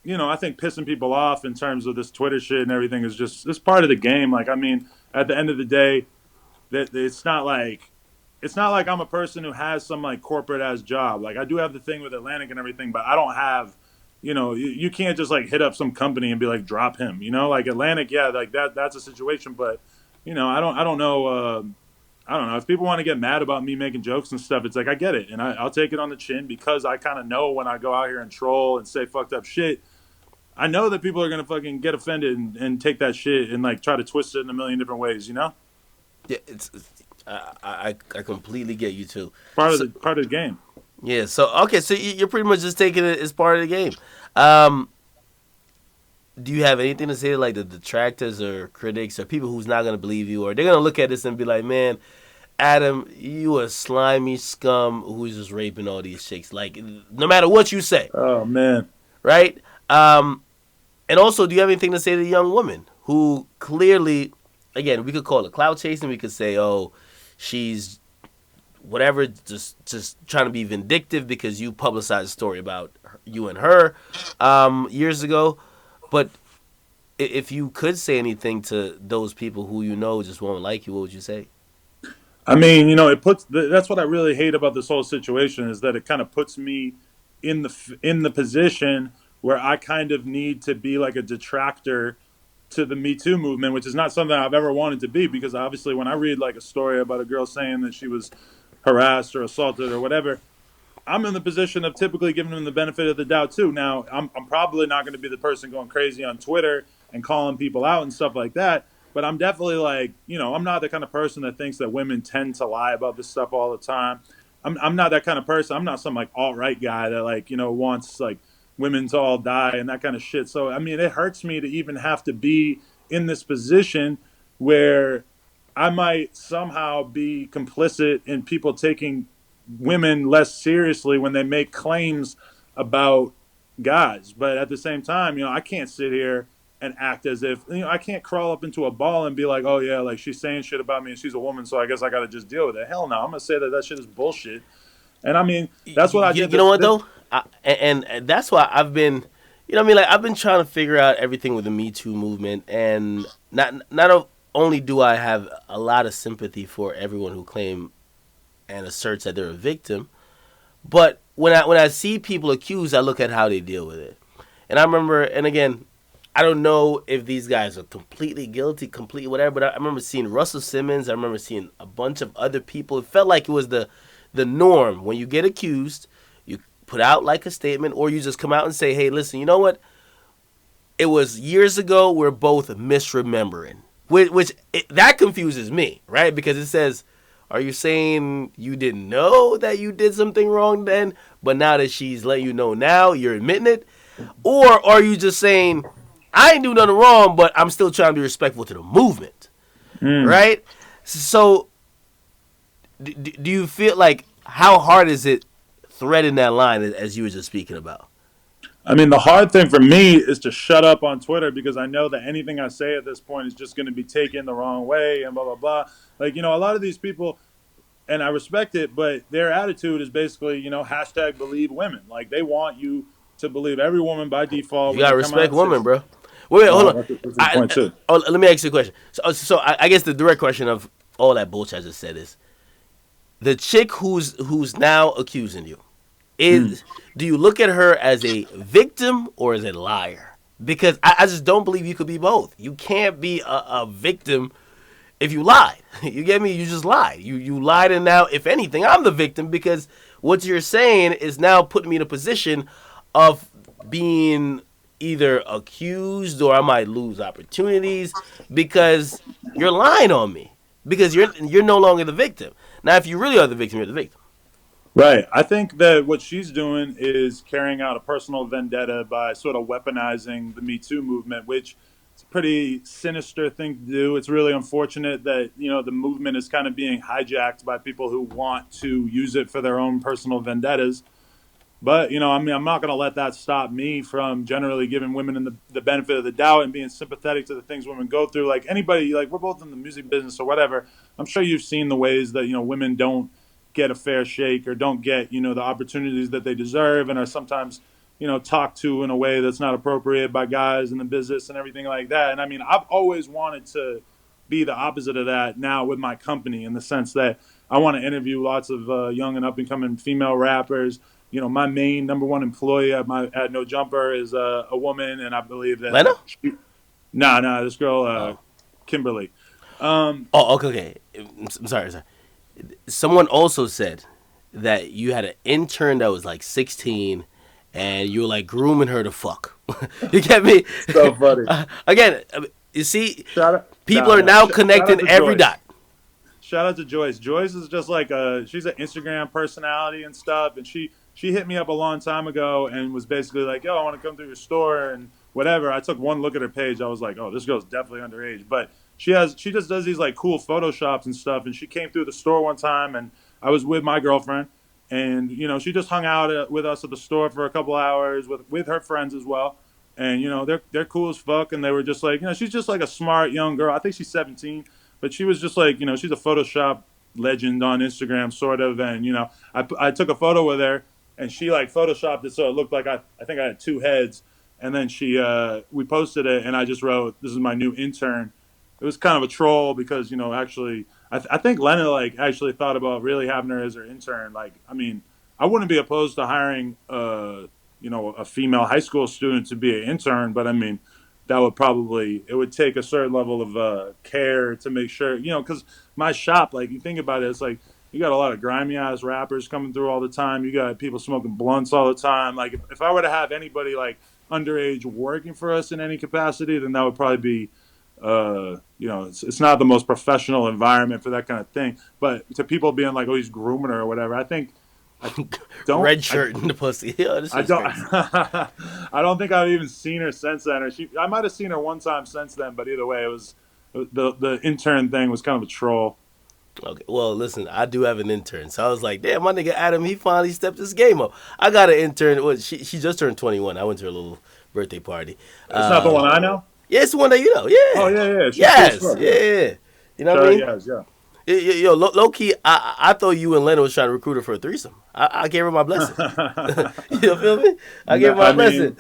You know, I think pissing people off in terms of this Twitter shit and everything is just it's part of the game. Like, I mean, at the end of the day, that it's not like I'm a person who has some like corporate ass job. Like, I do have the thing with Atlantic and everything, but I don't have, you know, you can't just like hit up some company and be like drop him. You know, like Atlantic, yeah, like that's a situation, but you know, I don't know. I don't know if people want to get mad about me making jokes and stuff. It's like I get it, and I'll take it on the chin because I kind of know when I go out here and troll and say fucked up shit. I know that people are gonna fucking get offended and take that shit and like try to twist it in a million different ways. You know, Yeah, I completely get you too. part of the game. Yeah, so okay, so you're pretty much just taking it as part of the game. Do you have anything to say to like the detractors or critics or people who's not gonna believe you, or they're gonna look at this and be like, man, Adam, you a slimy scum who's just raping all these chicks. Like, no matter what you say, Oh man. right? And also, do you have anything to say to the young woman who clearly, again, we could call it clout chasing. We could say, oh, she's whatever, just trying to be vindictive because you publicized a story about you and her years ago. But if you could say anything to those people who you know just won't like you, what would you say? I mean, you know, that's what I really hate about this whole situation is that it kind of puts me in the position where I kind of need to be like a detractor to the Me Too movement, which is not something I've ever wanted to be because obviously when I read like a story about a girl saying that she was harassed or assaulted or whatever, I'm in the position of typically giving them the benefit of the doubt too. Now, I'm probably not going to be the person going crazy on Twitter and calling people out and stuff like that. But I'm definitely like, you know, I'm not the kind of person that thinks that women tend to lie about this stuff all the time. I'm not that kind of person. I'm not some like alt-right guy that like, you know, wants like women to all die and that kind of shit. So, I mean, it hurts me to even have to be in this position where I might somehow be complicit in people taking women less seriously when they make claims about guys. But at the same time, you know, I can't sit here and act as if, you know, I can't crawl up into a ball and be like, oh yeah, like she's saying shit about me and she's a woman, so I guess I got to just deal with it. Hell no, I'm gonna say that shit is bullshit. And I mean, that's what I did. You know what though, and that's why I've been, you know, what I mean, like I've been trying to figure out everything with the Me Too movement, and not only do I have a lot of sympathy for everyone who claim and asserts that they're a victim, but when I see people accused, I look at how they deal with it, and I remember, and again, I don't know if these guys are completely guilty, completely whatever, but I remember seeing Russell Simmons. I remember seeing a bunch of other people. It felt like it was the norm. When you get accused, you put out like a statement or you just come out and say, hey, listen, you know what? It was years ago. We're both misremembering, that confuses me, right? Because it says, are you saying you didn't know that you did something wrong then, but now that she's letting you know now, you're admitting it? Or are you just saying, I ain't do nothing wrong, but I'm still trying to be respectful to the movement, right? So, do you feel like how hard is it threading that line as you were just speaking about? I mean, the hard thing for me is to shut up on Twitter because I know that anything I say at this point is just going to be taken the wrong way and blah, blah, blah. Like, a lot of these people, and I respect it, but their attitude is basically, hashtag believe women. Like, they want you to believe every woman by default You when they gotta come out respect and say, women, bro. Wait, hold well, on. that's a good point, too. Let me ask you a question. So I guess the direct question of all that bullshit I just said is the chick who's now accusing you Mm. is. Do you look at her as a victim or as a liar? Because I just don't believe you could be both. You can't be a victim if you lied. You get me? You just lied. You lied, and now, if anything, I'm the victim because what you're saying is now putting me in a position of being either accused or I might lose opportunities because you're lying on me. Because you're no longer the victim. Now, if you really are the victim, you're the victim. Right. I think that what she's doing is carrying out a personal vendetta by sort of weaponizing the Me Too movement, which is a pretty sinister thing to do. It's really unfortunate that, the movement is kind of being hijacked by people who want to use it for their own personal vendettas. But, I mean, I'm not going to let that stop me from generally giving women the benefit of the doubt and being sympathetic to the things women go through. Like anybody, like we're both in the music business or whatever. I'm sure you've seen the ways that, women don't get a fair shake or don't get, the opportunities that they deserve and are sometimes, talked to in a way that's not appropriate by guys in the business and everything like that. And I mean, I've always wanted to be the opposite of that now with my company in the sense that I want to interview lots of young and up and coming female rappers. My main number one employee at No Jumper is a woman, and I believe that Lena? no, this girl, Oh. Kimberly. Oh, okay, okay. I'm sorry. Someone also said that you had an intern that was like 16 and you were like grooming her to fuck. You get me? So funny. Again, you see, Shout out, people no, are no. now Shout out connecting to every Joyce. dot. Shout out to Joyce. Joyce is just like she's an Instagram personality and stuff, and she hit me up a long time ago and was basically like, "Yo, I want to come through your store and whatever." I took one look at her page. I was like, "Oh, this girl's definitely underage." But she just does these like cool photoshops and stuff. And she came through the store one time, and I was with my girlfriend, and she just hung out with us at the store for a couple hours with her friends as well. And they're cool as fuck, and they were just like, she's just like a smart young girl. I think she's 17, but she was just like, she's a Photoshop legend on Instagram, sort of. And I took a photo with her, and she like photoshopped it so it looked like I think I had two heads. And then we posted it, and I just wrote, "This is my new intern." It was kind of a troll because actually I think Lena like actually thought about really having her as her intern. Like, I mean, I wouldn't be opposed to hiring a female high school student to be an intern, but I mean, that would probably it would take a certain level of care to make sure because my shop, like you think about it, it's like you got a lot of grimy ass rappers coming through all the time. You got people smoking blunts all the time. Like if I were to have anybody like underage working for us in any capacity, then that would probably be it's not the most professional environment for that kind of thing. But to people being like, oh, he's grooming her or whatever, I don't Red shirt in the pussy. Yo, this I is don't. crazy. I don't think I've even seen her since then. Or I might have seen her one time since then. But either way, it was the intern thing was kind of a troll. Okay, well, listen, I do have an intern, so I was like, damn, my nigga Adam, he finally stepped his game up. I got an intern. Well, she just turned 21. I went to her little birthday party. It's not the Uh, one I know. yeah, it's the one that you know. Oh Yeah, yeah, yeah. She's cool as yes, fuck. yeah, Yeah. yeah. Yeah. You know what I Shout out, mean? yes, yeah. Yo, low key, I thought you and Lena was trying to recruit her for a threesome. I gave her my blessing. You feel me? I gave No, her my I blessing. mean,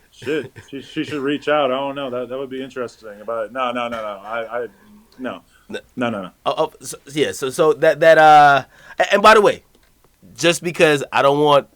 shit. She should reach out. I don't know. That would be interesting. But no, no, no, no. No, no, no, no. Yeah, so and by the way, just because I don't want,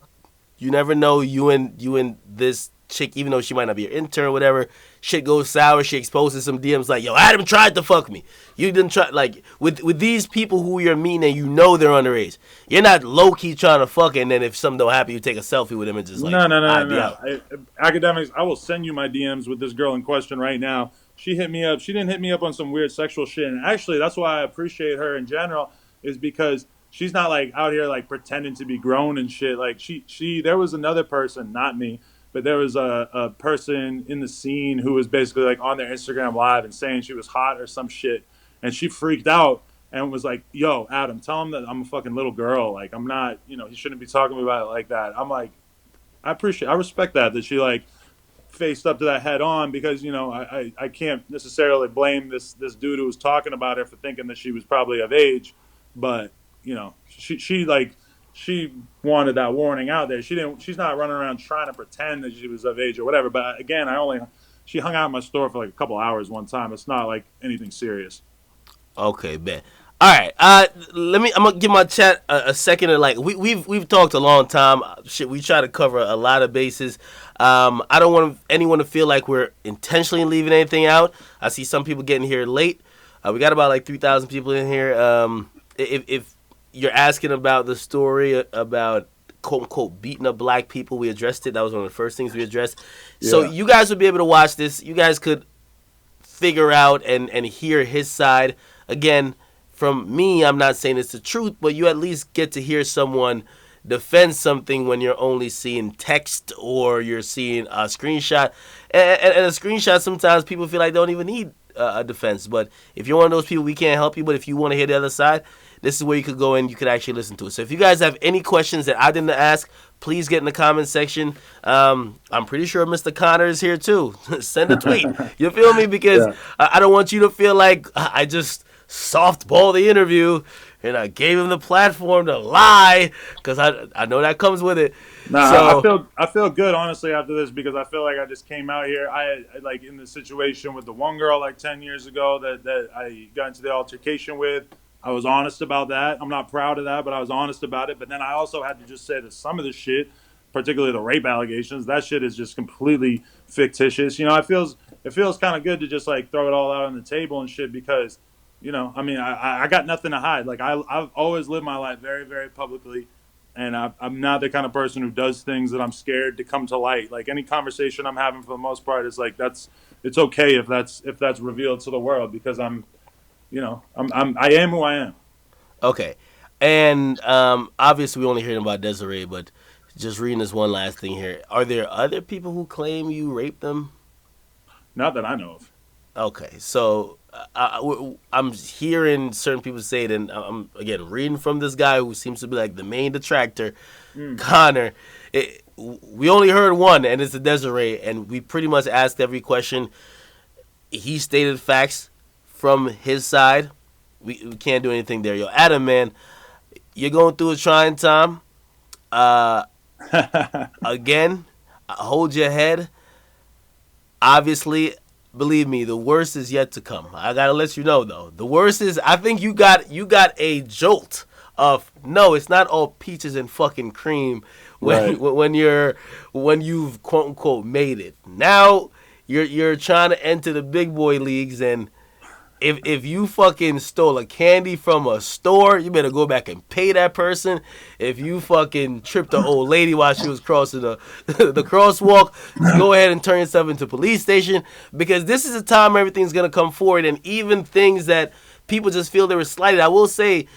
you never know, you and this chick, even though she might not be your intern or whatever, shit goes sour. She exposes some DMs like, yo, Adam tried to fuck me. You didn't try, like with these people who you're meeting and you know they're underage. You're not low key trying to fuck, and then if something don't happen, you take a selfie with them and just like, No, no, no, I'd no, be no. out. Academics, I will send you my DMs with this girl in question right now. She hit me up. She didn't hit me up on some weird sexual shit. And actually, that's why I appreciate her in general, is because she's not like out here like pretending to be grown and shit. Like there was another person, not me, but there was a person in the scene who was basically like on their Instagram live and saying she was hot or some shit. And she freaked out and was like, "Yo, Adam, tell him that I'm a fucking little girl. Like, I'm not, he shouldn't be talking to me about it like that." I'm like, I respect that she like faced up to that head on, because I can't necessarily blame this dude who was talking about her for thinking that she was probably of age, but she like she wanted that warning out there. She's not running around trying to pretend that she was of age or whatever. But again, she hung out in my store for like a couple hours one time. It's not like anything serious. Okay, bet. All right. Let me. I'm gonna give my chat a second. To like, we've talked a long time. Shit, we try to cover a lot of bases. I don't want anyone to feel like we're intentionally leaving anything out. I see some people getting here late. We got about like 3,000 people in here. If you're asking about the story about quote unquote beating up black people, we addressed it. That was one of the first things we addressed. So Yeah. you guys would be able to watch this. You guys could figure out and hear his side. Again, from me, I'm not saying it's the truth, but you at least get to hear someone defend something when you're only seeing text or you're seeing a screenshot. And a screenshot, sometimes people feel like they don't even need a defense. But if you're one of those people, we can't help you. But if you want to hear the other side, this is where you could go and you could actually listen to it. So if you guys have any questions that I didn't ask, please get in the comment section. I'm pretty sure Mr. Connor is here too. Send a tweet. You feel me? Because Yeah. I don't want you to feel like I just softball the interview and I gave him the platform to lie, because I know that comes with it. Nah, So I feel good honestly after this, because I feel like I just came out here. I like in the situation with the one girl like 10 years ago that I got into the altercation with. I was honest about that. I'm not proud of that, but I was honest about it. But then I also had to just say that some of the shit, particularly the rape allegations, that shit is just completely fictitious. It feels kind of good to just like throw it all out on the table and shit, because I mean, I got nothing to hide. Like I've always lived my life very, very publicly, and I'm not the kind of person who does things that I'm scared to come to light. Like any conversation I'm having, for the most part, is like it's okay if that's revealed to the world, because I am who I am. okay, and obviously we only heard about Desiree, but just reading this one last thing here. Are there other people who claim you raped them? Not that I know of. Okay, so I'm hearing certain people say it, and I'm again reading from this guy who seems to be like the main detractor, Mm. Connor. We only heard one, and it's the Desiree, and we pretty much asked every question. He stated facts from his side. We can't do anything there, yo. Adam, man, you're going through a trying time. Uh, Again, hold your head. Obviously, believe me, the worst is yet to come. I gotta let you know though. The worst is, I think you got a jolt of no, it's not all peaches and fucking cream when Right. when you've quote unquote made it. Now you're trying to enter the big boy leagues, and if you fucking stole a candy from a store, you better go back and pay that person. If you fucking tripped an old lady while she was crossing the the crosswalk, go ahead and turn yourself into a police station, because this is a time where everything's gonna come forward, and even things that people just feel they were slighted. I will say,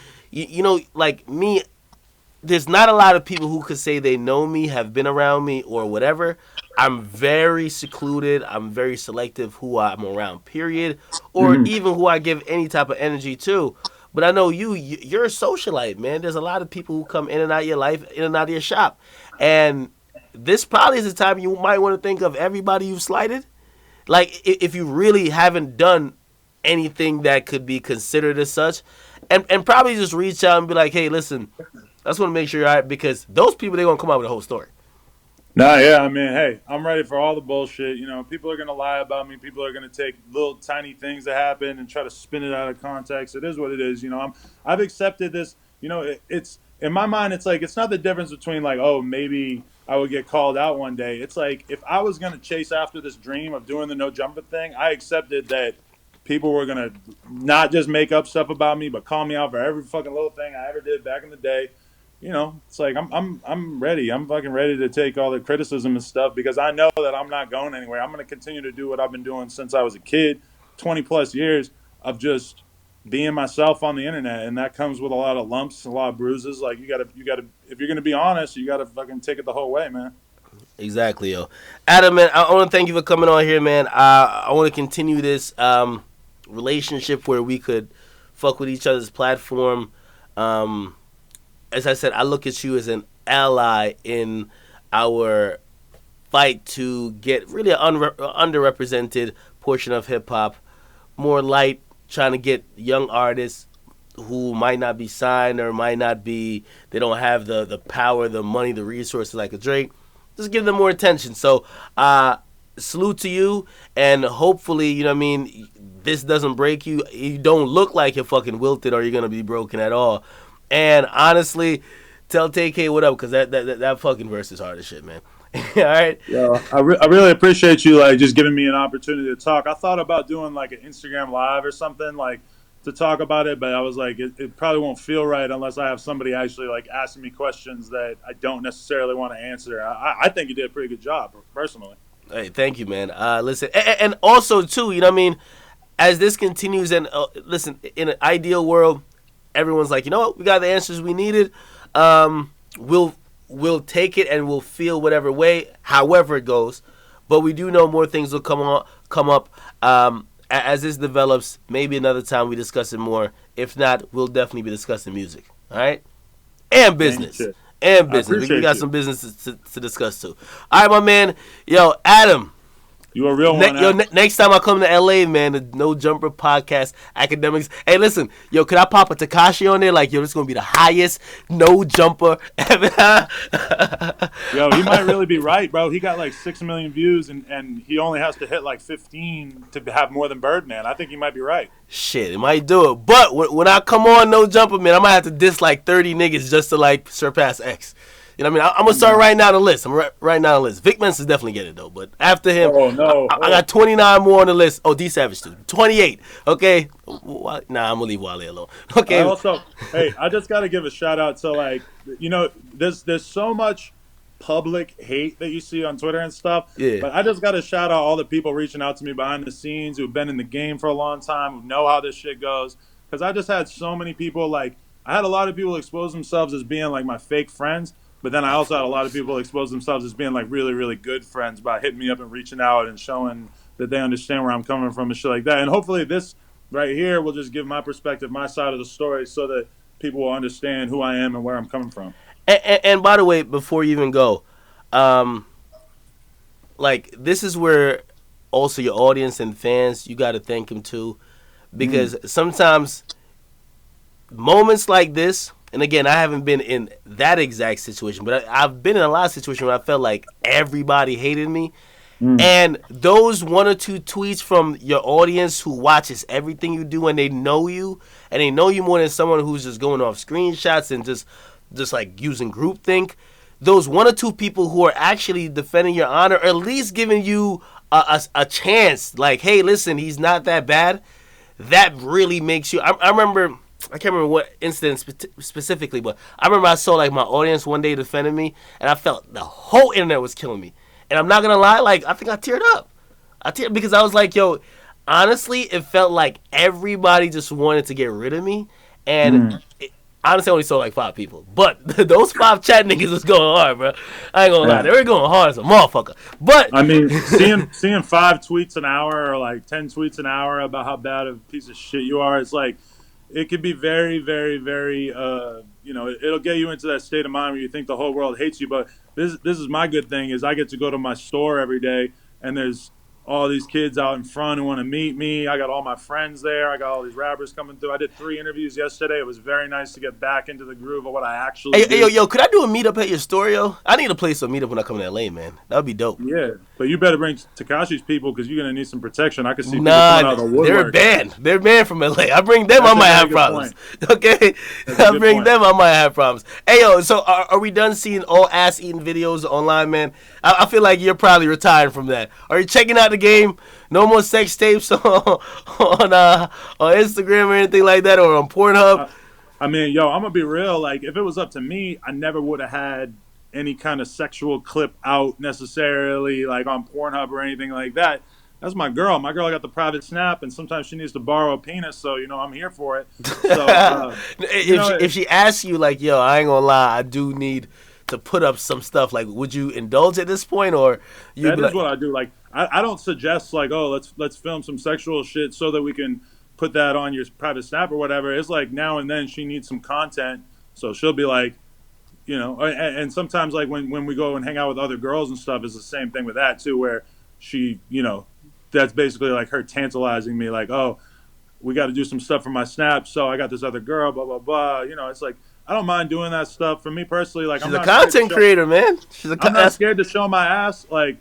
like me, there's not a lot of people who could say they know me, have been around me, or whatever. I'm very secluded. I'm very selective who I'm around, period, or Mhm. even who I give any type of energy to. But I know you're a socialite, man. There's a lot of people who come in and out of your life, in and out of your shop. And this probably is the time you might want to think of everybody you've slighted. Like, if you really haven't done anything that could be considered as such, and probably just reach out and be like, hey, listen, I just want to make sure you're all right, because those people, they're going to come out with a whole story. Nah, yeah, I mean, hey, I'm ready for all the bullshit. People are gonna lie about me. People are gonna take little tiny things that happen and try to spin it out of context. It is what it is. I've accepted this. It's in my mind. It's like, it's not the difference between like, oh, maybe I would get called out one day. It's like, if I was gonna chase after this dream of doing the no jumper thing, I accepted that people were gonna not just make up stuff about me, but call me out for every fucking little thing I ever did back in the day. It's like I'm ready. I'm fucking ready to take all the criticism and stuff, because I know that I'm not going anywhere. I'm going to continue to do what I've been doing since I was a kid, 20 plus years of just being myself on the internet, and that comes with a lot of lumps, a lot of bruises. Like, you got to if you're going to be honest, you got to fucking take it the whole way, man. Exactly, yo. Adam, man, I want to thank you for coming on here, man. I want to continue this relationship where we could fuck with each other's platform. As I said, I look at you as an ally in our fight to get really an underrepresented portion of hip hop more light, trying to get young artists who might not be signed or might not be, they don't have the power, the money, the resources like a Drake. Just give them more attention. So, salute to you, and hopefully, you know what I mean, this doesn't break you. You don't look like you're fucking wilted or you're gonna be broken at all. And honestly, tell TK what up, because that fucking verse is hard as shit, man. All right. Yeah, I really appreciate you like just giving me an opportunity to talk. I thought about doing like an Instagram live or something like to talk about it, but I was like, it probably won't feel right unless I have somebody actually like asking me questions that I don't necessarily want to answer. I think you did a pretty good job, personally. Hey, thank you, man. Listen, and also too, you know what I mean. As this continues, and listen, in an ideal world, everyone's like, you know what, we got the answers we needed. We'll take it and we'll feel whatever way, however it goes. But we do know more things will come up. As this develops. Maybe another time we discuss it more. If not, we'll definitely be discussing music. All right, and business. And business. We got some business to discuss too. All right, my man. Yo, Adam. You a real one. Yo, next time I come to LA, man, the No Jumper podcast, Akademiks. Hey, listen, yo, could I pop a Tekashi on there? Like, yo, this is gonna be the highest No Jumper ever. Yo, he might really be right, bro. He got like 6 million views, and he only has to hit like 15 to have more than Birdman. I think he might be right. Shit, it might do it. But when I come on No Jumper, man, I might have to diss like 30 niggas just to like surpass X. You know what I mean? I'm going to start writing down the list. I'm writing down the list. Vic Mensa's definitely getting it, though. But after him, I got 29 more on the list. Oh, D Savage, too. 28. Okay? Nah, I'm going to leave Wale alone. Okay? Also, hey, I just got to give a shout-out to, like, you know, there's so much public hate that you see on Twitter and stuff. Yeah. But I just got to shout out all the people reaching out to me behind the scenes who've been in the game for a long time, who know how this shit goes. Because I just had so many people, like, I had a lot of people expose themselves as being, like, my fake friends. But then I also had a lot of people expose themselves as being like really, really good friends by hitting me up and reaching out and showing that they understand where I'm coming from and shit like that. And hopefully this right here will just give my perspective, my side of the story, so that people will understand who I am and where I'm coming from. And by the way, before you even go, like, this is where also your audience and fans, you got to thank them too. Because sometimes moments like this, and again, I haven't been in that exact situation, but I've been in a lot of situations where I felt like everybody hated me. And those one or two tweets from your audience who watches everything you do, and they know you more than someone who's just going off screenshots and just like using groupthink. Those one or two people who are actually defending your honor, or at least giving you a chance, like, hey, listen, he's not that bad. That really makes you. I remember. I can't remember what incident specifically, but I remember I saw like my audience one day defending me, and I felt the whole internet was killing me. And I'm not gonna lie, like, I think I teared up. Because I was like, yo, honestly, it felt like everybody just wanted to get rid of me, and honestly, I only saw like 5 people, but those 5 chat niggas was going hard, bro. I ain't gonna lie, they were going hard as a motherfucker. But I mean, seeing 5 tweets an hour or like 10 tweets an hour about how bad of a piece of shit you are, it's like. It could be very, very, very, you know, it'll get you into that state of mind where you think the whole world hates you. But this is my good thing is I get to go to my store every day, and there's all these kids out in front who want to meet me. I got all my friends there. I got all these rappers coming through. I did 3 interviews yesterday. It was very nice to get back into the groove of what I actually do. Hey, yo, could I do a meetup at your store, yo? I need a place to meet up when I come to LA, man. That would be dope. Yeah, but you better bring Tekashi's people because you're going to need some protection. I can see people coming out of the woodwork. They're banned from LA. I bring them, I might have problems. Okay? I bring them, I might have problems. Hey, yo, so are we done seeing all ass-eating videos online, man? I feel like you're probably retired from that. Are you checking out the game? No more sex tapes on Instagram or anything like that, or on Pornhub? I mean, yo, I'm going to be real. Like, if it was up to me, I never would have had any kind of sexual clip out necessarily, like on Pornhub or anything like that. That's my girl. My girl got the private snap, and sometimes she needs to borrow a penis, so, you know, I'm here for it. So, if she asks you, like, yo, I ain't gonna lie, I do need to put up some stuff, like, would you indulge at this point, or you? That is what I do. Like, I don't suggest, like, oh, let's film some sexual shit so that we can put that on your private snap or whatever. It's like now and then she needs some content, so she'll be like, you know, and sometimes like when we go and hang out with other girls and stuff, it's the same thing with that too, where she, you know, that's basically like her tantalizing me, like, oh, we got to do some stuff for my snap, so I got this other girl, blah blah blah. You know, it's like I don't mind doing that stuff. For me personally, like She's a content creator, man. I'm not scared to show my ass, like,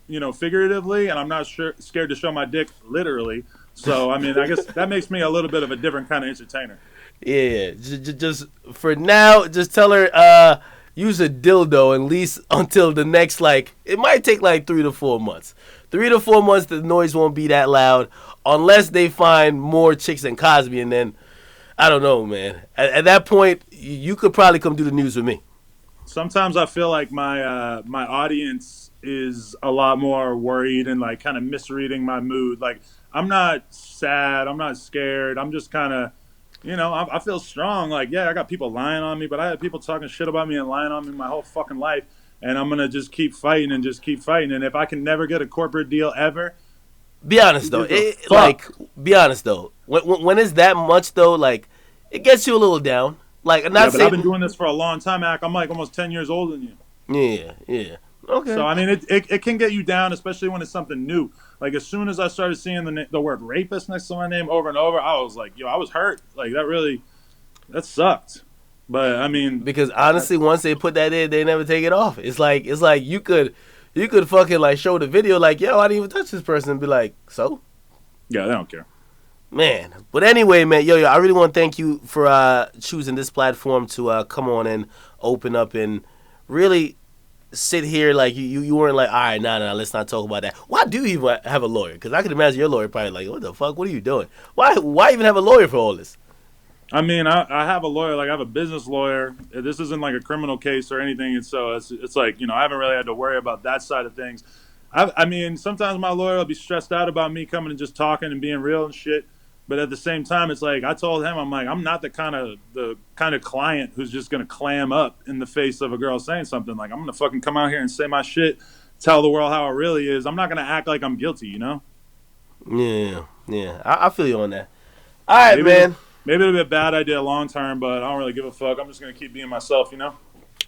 you know, figuratively, and I'm not scared to show my dick literally. So I mean, I guess that makes me a little bit of a different kind of entertainer. Yeah, just for now, just tell her use a dildo at least until the next, like, it might take like 3 to 4 months. 3 to 4 months, the noise won't be that loud unless they find more chicks than Cosby, and then I don't know, man. At that point, you could probably come do the news with me. Sometimes I feel like my audience is a lot more worried and like kind of misreading my mood. Like I'm not sad, I'm not scared. I'm just kind of, you know, I feel strong. Like, yeah, I got people lying on me, but I had people talking shit about me and lying on me my whole fucking life. And I'm gonna just keep fighting and just keep fighting. And if I can never get a corporate deal ever, be honest though. Be honest though. When it's that much though, like, it gets you a little down. Like, I'm not but saying, I've been doing this for a long time, Ak. I'm like almost 10 years older than you. Yeah. Okay. So I mean, it can get you down, especially when it's something new. Like as soon as I started seeing the word rapist next to my name over and over, I was like, yo, I was hurt. Like that sucked. But I mean, because honestly, once they put that in, they never take it off. It's like you could fucking like show the video like, yo, I didn't even touch this person, and be like, so? Yeah, they don't care. Man, but anyway, man, yo, I really want to thank you for choosing this platform to come on and open up and really sit here. Like you weren't like, all right, nah, let's not talk about that. Why do you even have a lawyer? Because I could imagine your lawyer probably like, what the fuck? What are you doing? Why even have a lawyer for all this? I mean, I have a lawyer. Like I have a business lawyer. This isn't like a criminal case or anything. And so it's like, you know, I haven't really had to worry about that side of things. I mean, sometimes my lawyer will be stressed out about me coming and just talking and being real and shit. But at the same time, it's like I told him, I'm like, I'm not the kind of client who's just gonna clam up in the face of a girl saying something. Like I'm gonna fucking come out here and say my shit, tell the world how it really is. I'm not gonna act like I'm guilty, you know? Yeah. I feel you on that. All right, man. Maybe it'll be a bad idea long term, but I don't really give a fuck. I'm just gonna keep being myself, you know?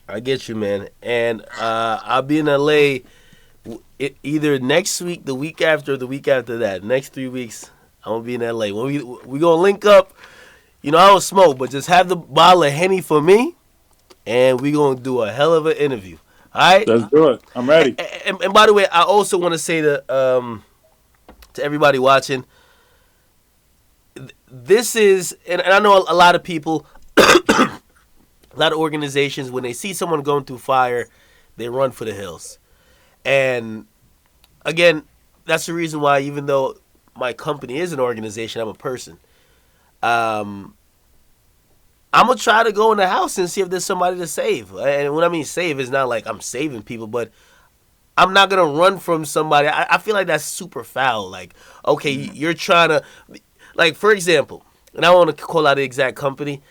I get you, man. And I'll be in LA either next week, the week after, or the week after that. Next 3 weeks, I'm gonna be in LA. When we gonna link up. You know, I don't smoke, but just have the bottle of Henny for me, and we gonna do a hell of an interview. All right? Let's do it. I'm ready. And by the way, I also want to say to everybody watching, this is, and I know a lot of people, a lot of organizations, when they see someone going through fire, they run for the hills. And again, that's the reason why, even though my company is an organization, I'm a person. I'm going to try to go in the house and see if there's somebody to save. And when I mean save, it's not like I'm saving people, but I'm not going to run from somebody. I feel like that's super foul. Like, okay, you're trying to, like, for example, and I don't want to call out the exact company.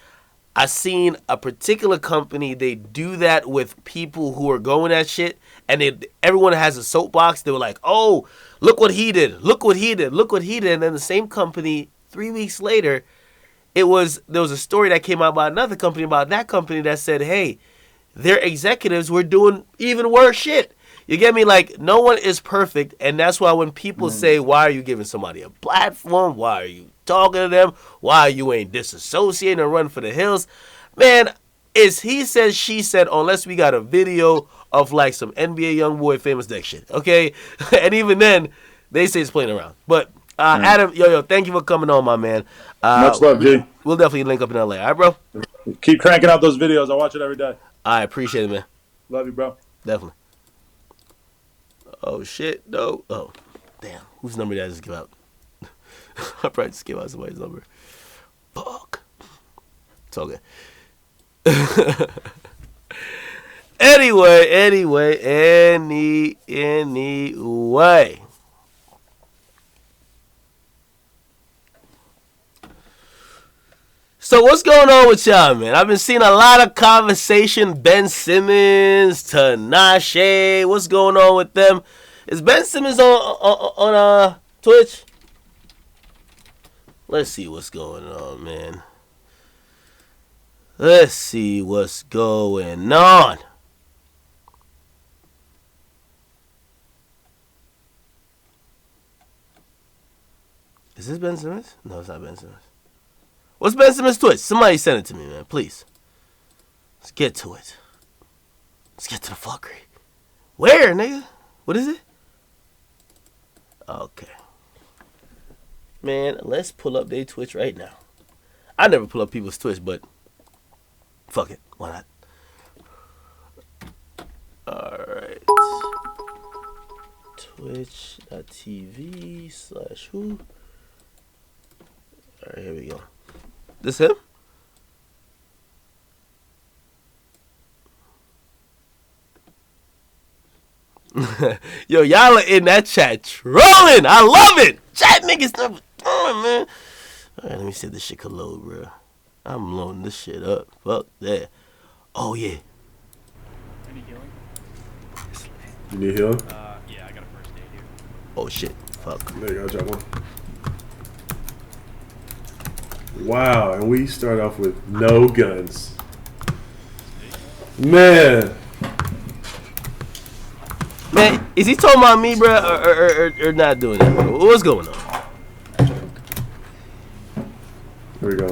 I seen a particular company, they do that with people who are going at shit, and everyone has a soapbox. They were like, oh, look what he did. Look what he did. Look what he did. And then the same company, 3 weeks later, there was a story that came out about another company, about that company that said, hey, their executives were doing even worse shit. You get me? Like, no one is perfect, and that's why when people say, why are you giving somebody a platform? Why are you talking to them? Why you ain't disassociating and run for the hills? Man, it's he said, she said, unless we got a video of, like, some NBA YoungBoy famous dick shit, okay? And even then, they say it's playing around. But, Adam, yo, thank you for coming on, my man. Much love, G. We'll definitely link up in LA. All right, bro? Keep cranking out those videos. I watch it every day. I appreciate it, man. Love you, bro. Definitely. Oh, shit. No. Oh, damn. Whose number did I just give out? I probably just gave out somebody's number. Fuck. It's all good. Anyway. So what's going on with y'all, man? I've been seeing a lot of conversation. Ben Simmons, Tinashe. What's going on with them? Is Ben Simmons on Twitch? Let's see what's going on, man. Let's see what's going on. Is this Ben Simmons? No, it's not Ben Simmons. What's Ben Simmons' Twitch? Somebody send it to me, man, please. Let's get to it. Let's get to the fuckery. Where, nigga? What is it? Okay. Man, let's pull up their Twitch right now. I never pull up people's Twitch, but fuck it. Why not? Alright. Twitch.tv/who? Alright, here we go. This him? Yo, y'all are in that chat trolling. I love it. Chat niggas never throwing, man. Alright, let me see if this shit can load, bro. I'm loading this shit up. Fuck that. Oh, yeah. Any healing? You need healing? Yeah, I got a first aid here. Oh, shit. Fuck. There you go, drop one. Wow, and we start off with no guns. Man. Man, is he talking about me, bro, or not doing that, bro? What's going on? Here we go.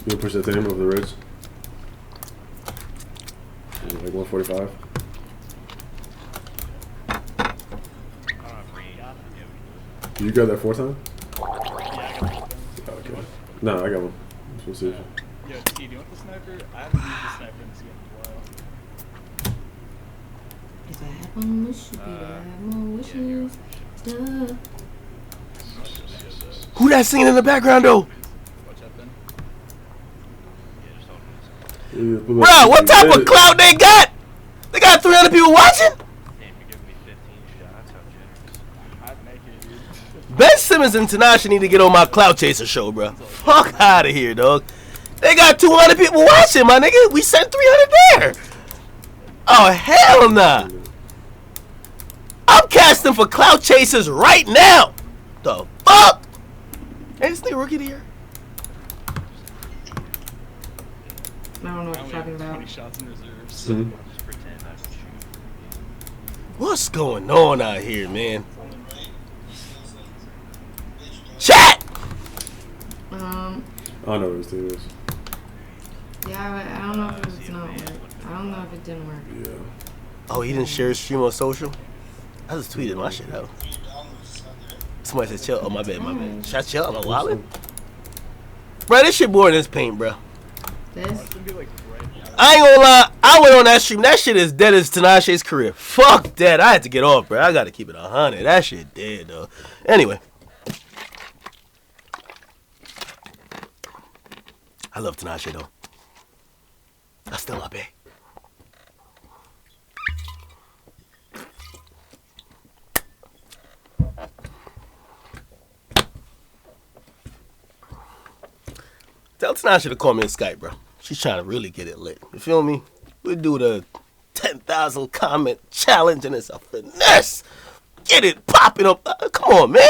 You can push that to him over the ridge. Like 145. Did you grab that fourth time? Okay. No, I got one. Let's see. Yo, T, do you want the sniper? I haven't used the sniper in this game in a while. If I have one wish, you could have more wishes. Duh. Who that singing in the background, though? Watch out then. Bro, what type of clout they got? They got 300 people watching? Ben Simmons and Tinashe need to get on my Clout Chaser show, bro. Fuck out of here, dog. They got 200 people watching, my nigga. We sent 300 there. Oh, hell nah. I'm casting for Clout Chasers right now. The fuck? Ain't this nigga rookie of the year? I don't know what I you're only talking have about. 20 shots in reserve, so Mhm. just pretend I can shoot. What's going on out here, man? Chat! I don't know what his team is. Yeah, I don't know if it's not work. I don't know if it didn't work. Yeah. Oh, he didn't share his stream on social? I just tweeted my shit out. Somebody said chill. Oh, my bad. Should I chill? I'm a wildin'? Bro, this shit boring as paint, bro. This? It's gonna be like right now. I ain't gonna lie. I went on that stream. That shit is dead as Tinashe's career. Fuck that. I had to get off, bro. I gotta keep it 100. That shit dead, though. Anyway. I love Tinashe, though. I still love it. Tell Tinashe to call me on Skype, bro. She's trying to really get it lit. You feel me? We do the 10,000 comment challenge and it's a finesse. Get it popping up. Come on, man.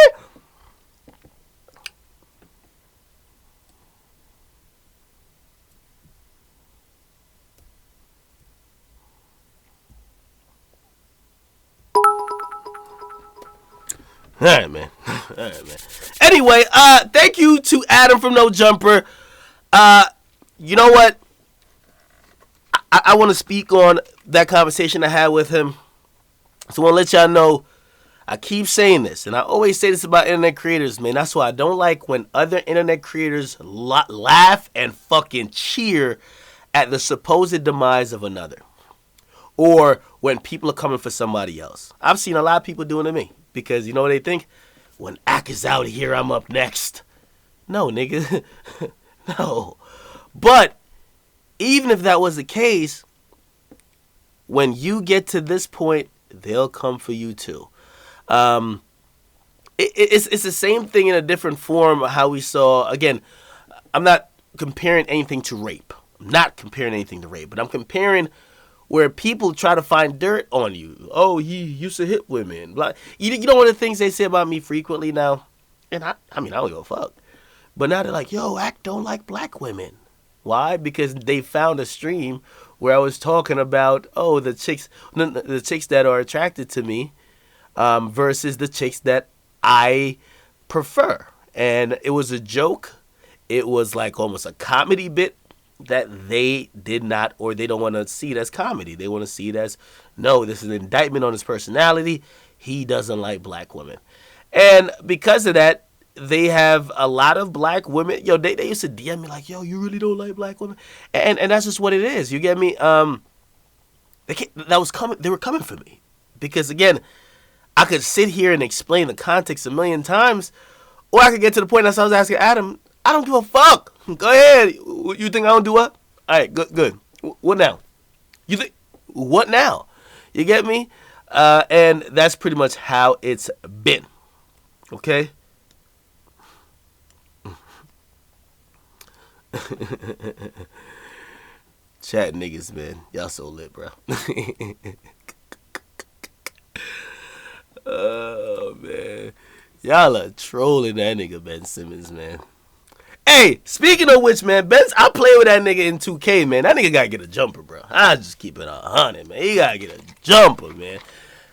All right, man. All right, man. Anyway, thank you to Adam from No Jumper. You know what? I want to speak on that conversation I had with him. So I want to let y'all know, I keep saying this, and I always say this about internet creators, man. That's why I don't like when other internet creators laugh and fucking cheer at the supposed demise of another. Or when people are coming for somebody else. I've seen a lot of people doing it to me. Because you know what they think? When Ak is out here, I'm up next. No, nigga. No. But even if that was the case, when you get to this point, they'll come for you too. It's the same thing in a different form of how we saw. Again, I'm not comparing anything to rape. I'm not comparing anything to rape. But I'm comparing where people try to find dirt on you. Oh, he used to hit women. You know one of the things they say about me frequently now? And I mean, I don't give a fuck. But now they're like, yo, Act don't like black women. Why? Because they found a stream where I was talking about, the chicks that are attracted to me versus the chicks that I prefer. And it was a joke. It was like almost a comedy bit that they did not, or they don't want to see it as comedy. They want to see it as, no, this is an indictment on his personality. He doesn't like black women. And because of that, they have a lot of black women. Yo, they used to DM me like, yo, you really don't like black women? And that's just what it is. You get me? They were coming for me. Because again, I could sit here and explain the context a million times, or I could get to the point that I was asking Adam, I don't give a fuck. Go ahead. You think I don't do what? All right, good. What now? You think, what now? You get me? And that's pretty much how it's been. Okay? Chat niggas, man. Y'all so lit, bro. Oh, man. Y'all are trolling that nigga Ben Simmons, man. Hey, speaking of which, man, I play with that nigga in 2K, man. That nigga gotta get a jumper, bro. I just keep it 100, man. He gotta get a jumper, man.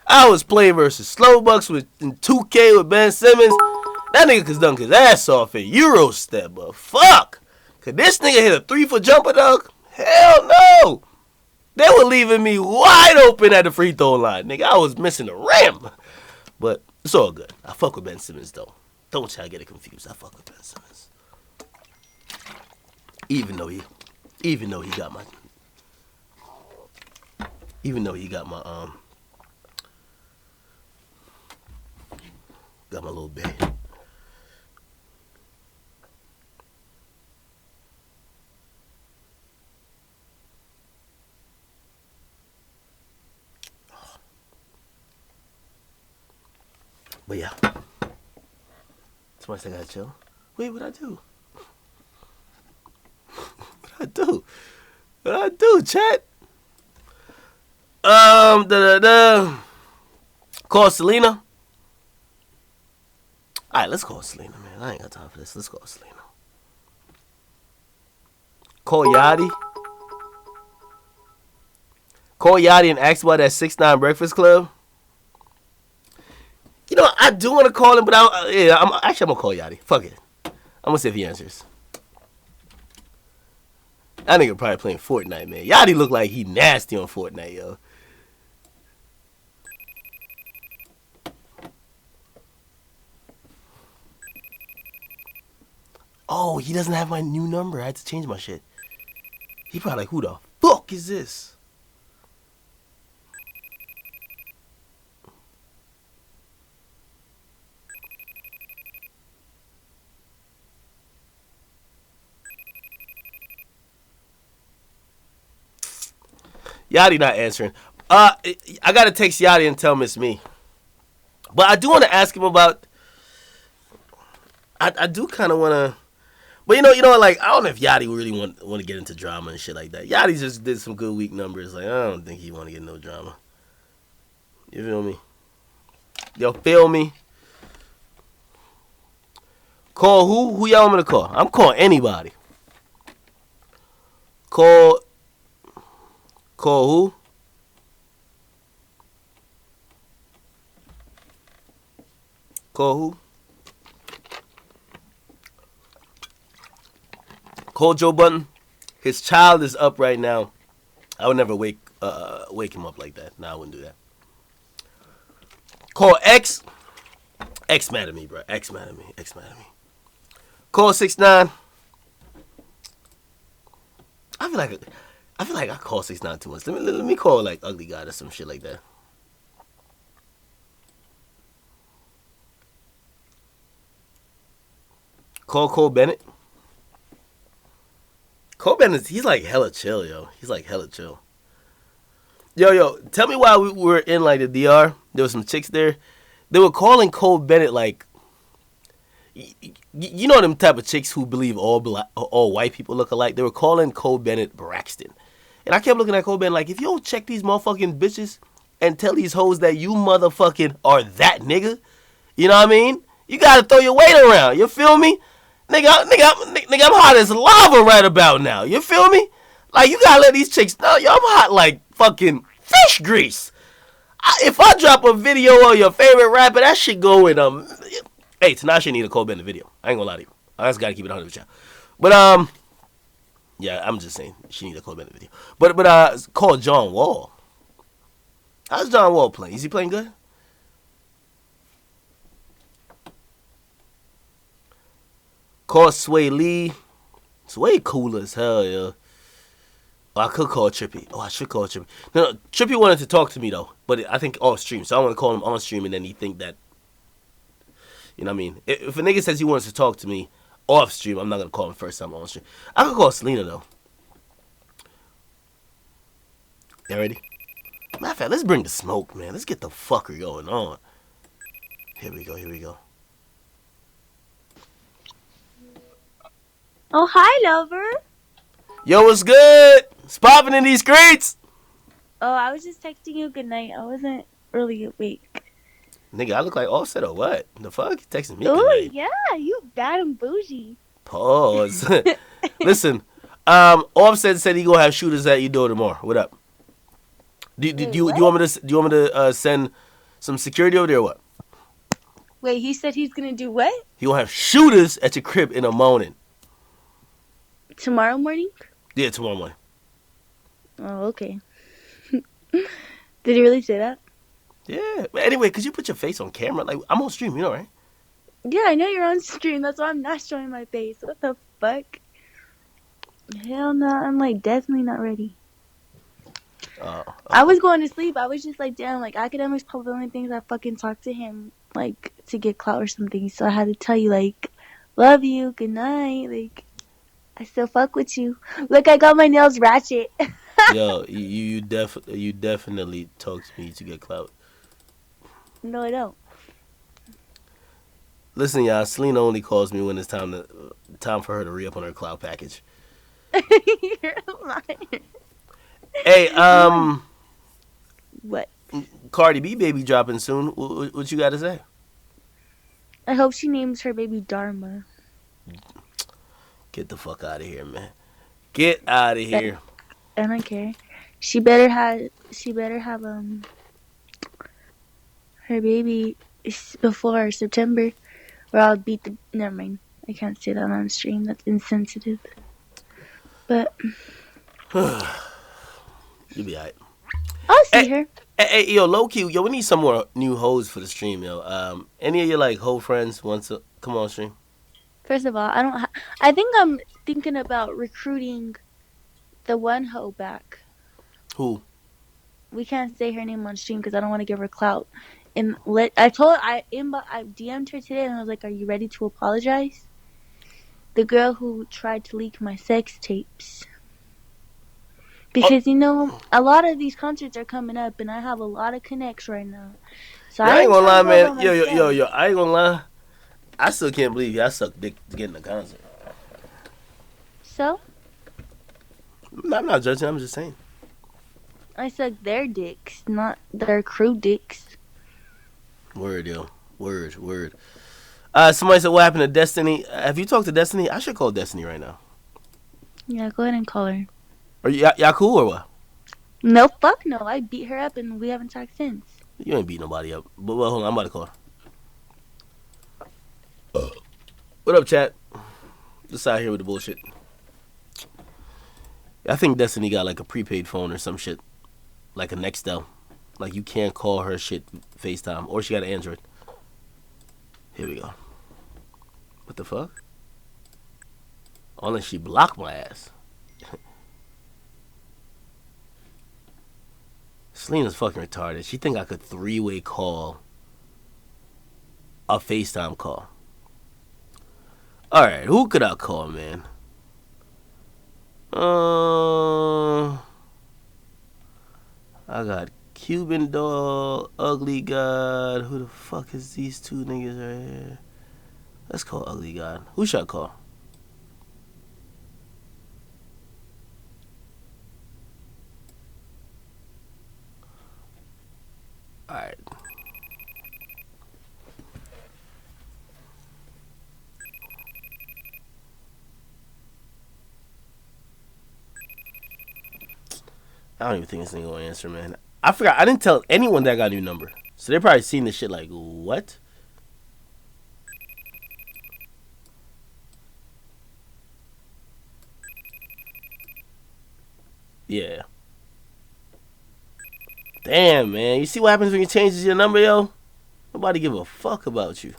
I was playing versus Slowbucks in 2K with Ben Simmons. That nigga could dunk his ass off at Euro step, but fuck. Could this nigga hit a 3-foot jumper, dog? Hell no. They were leaving me wide open at the free throw line, nigga. I was missing the rim. But it's all good. I fuck with Ben Simmons, though. Don't y'all get it confused. I fuck with Ben Simmons. Even though he got my little bit. But yeah. Somebody said I gotta chill. Wait, what'd I do? What'd I do, chat? Call Selena. Alright, let's call Selena, man. I ain't got time for this. Let's call Selena. Call Yachty. Call Yachty and ask about that 6ix9ine Breakfast Club. You know, I do want to call him, but I'm gonna call Yachty. Fuck it. I'm gonna see if he answers. That nigga probably playing Fortnite, man. Yachty look like he nasty on Fortnite, yo. Oh, he doesn't have my new number. I had to change my shit. He probably like, who the fuck is this? Yachty not answering. I gotta text Yachty and tell him it's me. But I do want to ask him about. I do kind of want to. But you know, like I don't know if Yachty really want to get into drama and shit like that. Yachty just did some good week numbers. Like I don't think he want to get no drama. You feel me? Yo, feel me? Call who? Who y'all want me to call? I'm calling anybody. Call who? Call who? Call Joe Button. His child is up right now. I would never wake him up like that. Nah, I wouldn't do that. Call X. X mad at me, bro. X mad at me. Call 6ix9ine. I feel like I call 6ix9ine too much. Let me call like Ugly God or some shit like that. Call Cole Bennett. Cole Bennett, he's like hella chill, yo. He's like hella chill. Yo, tell me why we were in like the DR. There was some chicks there. They were calling Cole Bennett like, you know them type of chicks who believe all white people look alike. They were calling Cole Bennett Braxton. And I kept looking at Cole Bennett like, if you don't check these motherfucking bitches and tell these hoes that you motherfucking are that nigga, you know what I mean? You gotta throw your weight around. You feel me? Nigga, I'm hot as lava right about now. You feel me? Like, you gotta let these chicks know, yo, I'm hot like fucking fish grease. If I drop a video on your favorite rapper, that shit go in, hey, Tinashe need a Cole Bennett video. I ain't gonna lie to you. I just gotta keep it 100 with y'all. But, yeah, I'm just saying, she need a Cole Bennett video. But, it's called John Wall. How's John Wall playing? Is he playing good? Call Sway Lee. Sway cool as hell, yo. Oh, I could call Trippy. Oh, I should call Trippy. No, Trippy wanted to talk to me, though. But I think off stream. So I want to call him on stream, and then he think that... You know what I mean? If a nigga says he wants to talk to me off stream, I'm not going to call him first time on stream. I could call Selena, though. You ready? Matter of fact, let's bring the smoke, man. Let's get the fucker going on. Here we go. Oh, hi, lover. Yo, what's good? It's popping in these streets. Oh, I was just texting you good night. I wasn't really awake. Nigga, I look like Offset or what? The fuck? You texting me Oh, good night. yeah, you bad and bougie. Pause. Listen, Offset said he gonna have shooters at your door tomorrow. What up? Do you want me to send some security over there or what? Wait, he said he's gonna do what? He gonna have shooters at your crib in the morning. Tomorrow morning? Yeah, tomorrow morning. Oh, okay. Did he really say that? Yeah. But anyway, could you put your face on camera? Like, I'm on stream, you know, right? Yeah, I know you're on stream. That's why I'm not showing my face. What the fuck? Hell no, I'm like definitely not ready. I was going to sleep. I was just like, damn, like Akademiks probably the only things I fucking talked to him like to get clout or something. So I had to tell you like, love you, good night. Like, I still fuck with you. Look, I got my nails ratchet. Yo, you definitely talk to me to get clout. No, I don't. Listen, y'all, Selena only calls me when it's time for her to re-up on her cloud package. You're a liar. Hey, What? Cardi B baby dropping soon. What you got to say? I hope she names her baby Dharma. Get the fuck out of here, man. Get out of here. I don't care. She better have her baby before September, or I'll beat the. Never mind. I can't say that on stream. That's insensitive. But You be alright. I'll see her. Hey, yo, low key, yo, we need some more new hoes for the stream, yo. Any of your like hoe friends want to come on stream? First of all, I think I'm thinking about recruiting the one hoe back. Who? We can't say her name on stream because I don't want to give her clout. And I DM'd her today and I was like, "Are you ready to apologize?" The girl who tried to leak my sex tapes. Because you know, a lot of these concerts are coming up, and I have a lot of connects right now. So I ain't gonna lie, man. Yo, I ain't gonna lie. I still can't believe y'all suck dick to get in a concert. So? I'm not judging. I'm just saying. I suck their dicks, not their crew dicks. Word, yo. Word. Somebody said, what happened to Destiny? Have you talked to Destiny? I should call Destiny right now. Yeah, go ahead and call her. Are y'all cool or what? No, fuck no. I beat her up and we haven't talked since. You ain't beat nobody up. But well, hold on. I'm about to call her. What up, chat? Just out here with the bullshit. I think Destiny got like a prepaid phone or some shit. Like a Nextel. Like you can't call her shit FaceTime. Or she got an Android. Here we go. What the fuck? Unless she blocked my ass. Selena's fucking retarded. She think I could three-way call a FaceTime call. Alright, who could I call, man? I got Cuban Doll, Ugly God. Who the fuck is these two niggas right here? Let's call Ugly God. Who should I call? Alright. I don't even think this nigga gonna answer, man. I forgot. I didn't tell anyone that I got a new number. So they probably seen this shit like, what? Yeah. Damn, man. You see what happens when you change your number, yo? Nobody give a fuck about you.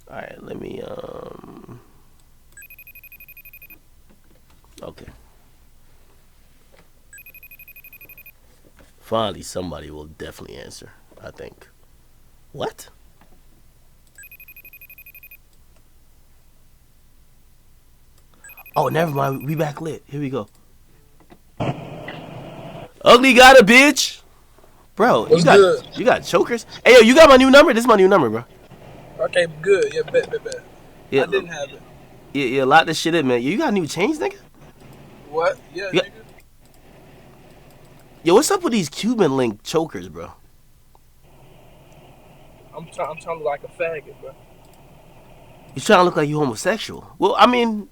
Alright, let me, okay. Finally, somebody will definitely answer, I think. What? Oh, never mind. We back lit. Here we go. Ugly got a bitch. Bro, you got chokers? Hey, yo, you got my new number? This is my new number, bro. Okay, good. Yeah, bet. Yeah, I didn't have it. Yeah, lock this shit in, man. You got new chains, nigga? What? Yeah, nigga. Yo, what's up with these Cuban link chokers, bro? I'm trying to look like a faggot, bro. You trying to look like you homosexual? Well, I mean,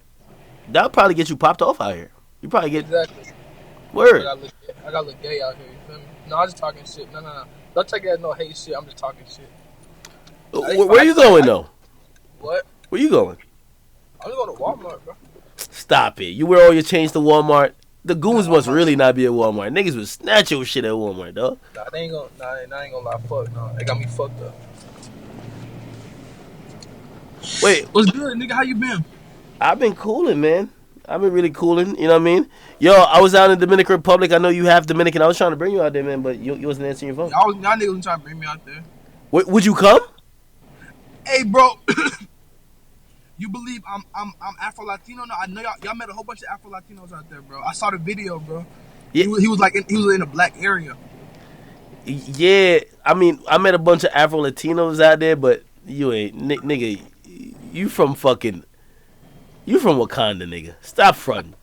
that'll probably get you popped off out here. You probably get exactly. Word. I gotta look gay out here. You feel me? No, I'm just talking shit. No. Don't take it as no hate shit. I'm just talking shit. Where you going though? What? Where you going? I'm just going to Walmart, bro. Stop it. You wear all your chains to Walmart. The goons must really not be at Walmart. Niggas would snatch your shit at Walmart, dog. Nah, they ain't gonna. I ain't gonna lie. Fuck no. They got me fucked up. Wait, what's good, nigga? How you been? I've been cooling, man. I've been really cooling. You know what I mean? Yo, I was out in the Dominican Republic. I know you have Dominican. I was trying to bring you out there, man, but you wasn't answering your phone. Y'all niggas was trying to bring me out there. Would you come? Hey, bro. You believe I'm Afro Latino? No, I know y'all met a whole bunch of Afro Latinos out there, bro. I saw the video, bro. Yeah. He was in a black area. Yeah, I mean, I met a bunch of Afro Latinos out there, but you ain't nigga. You from Wakanda, nigga. Stop fronting.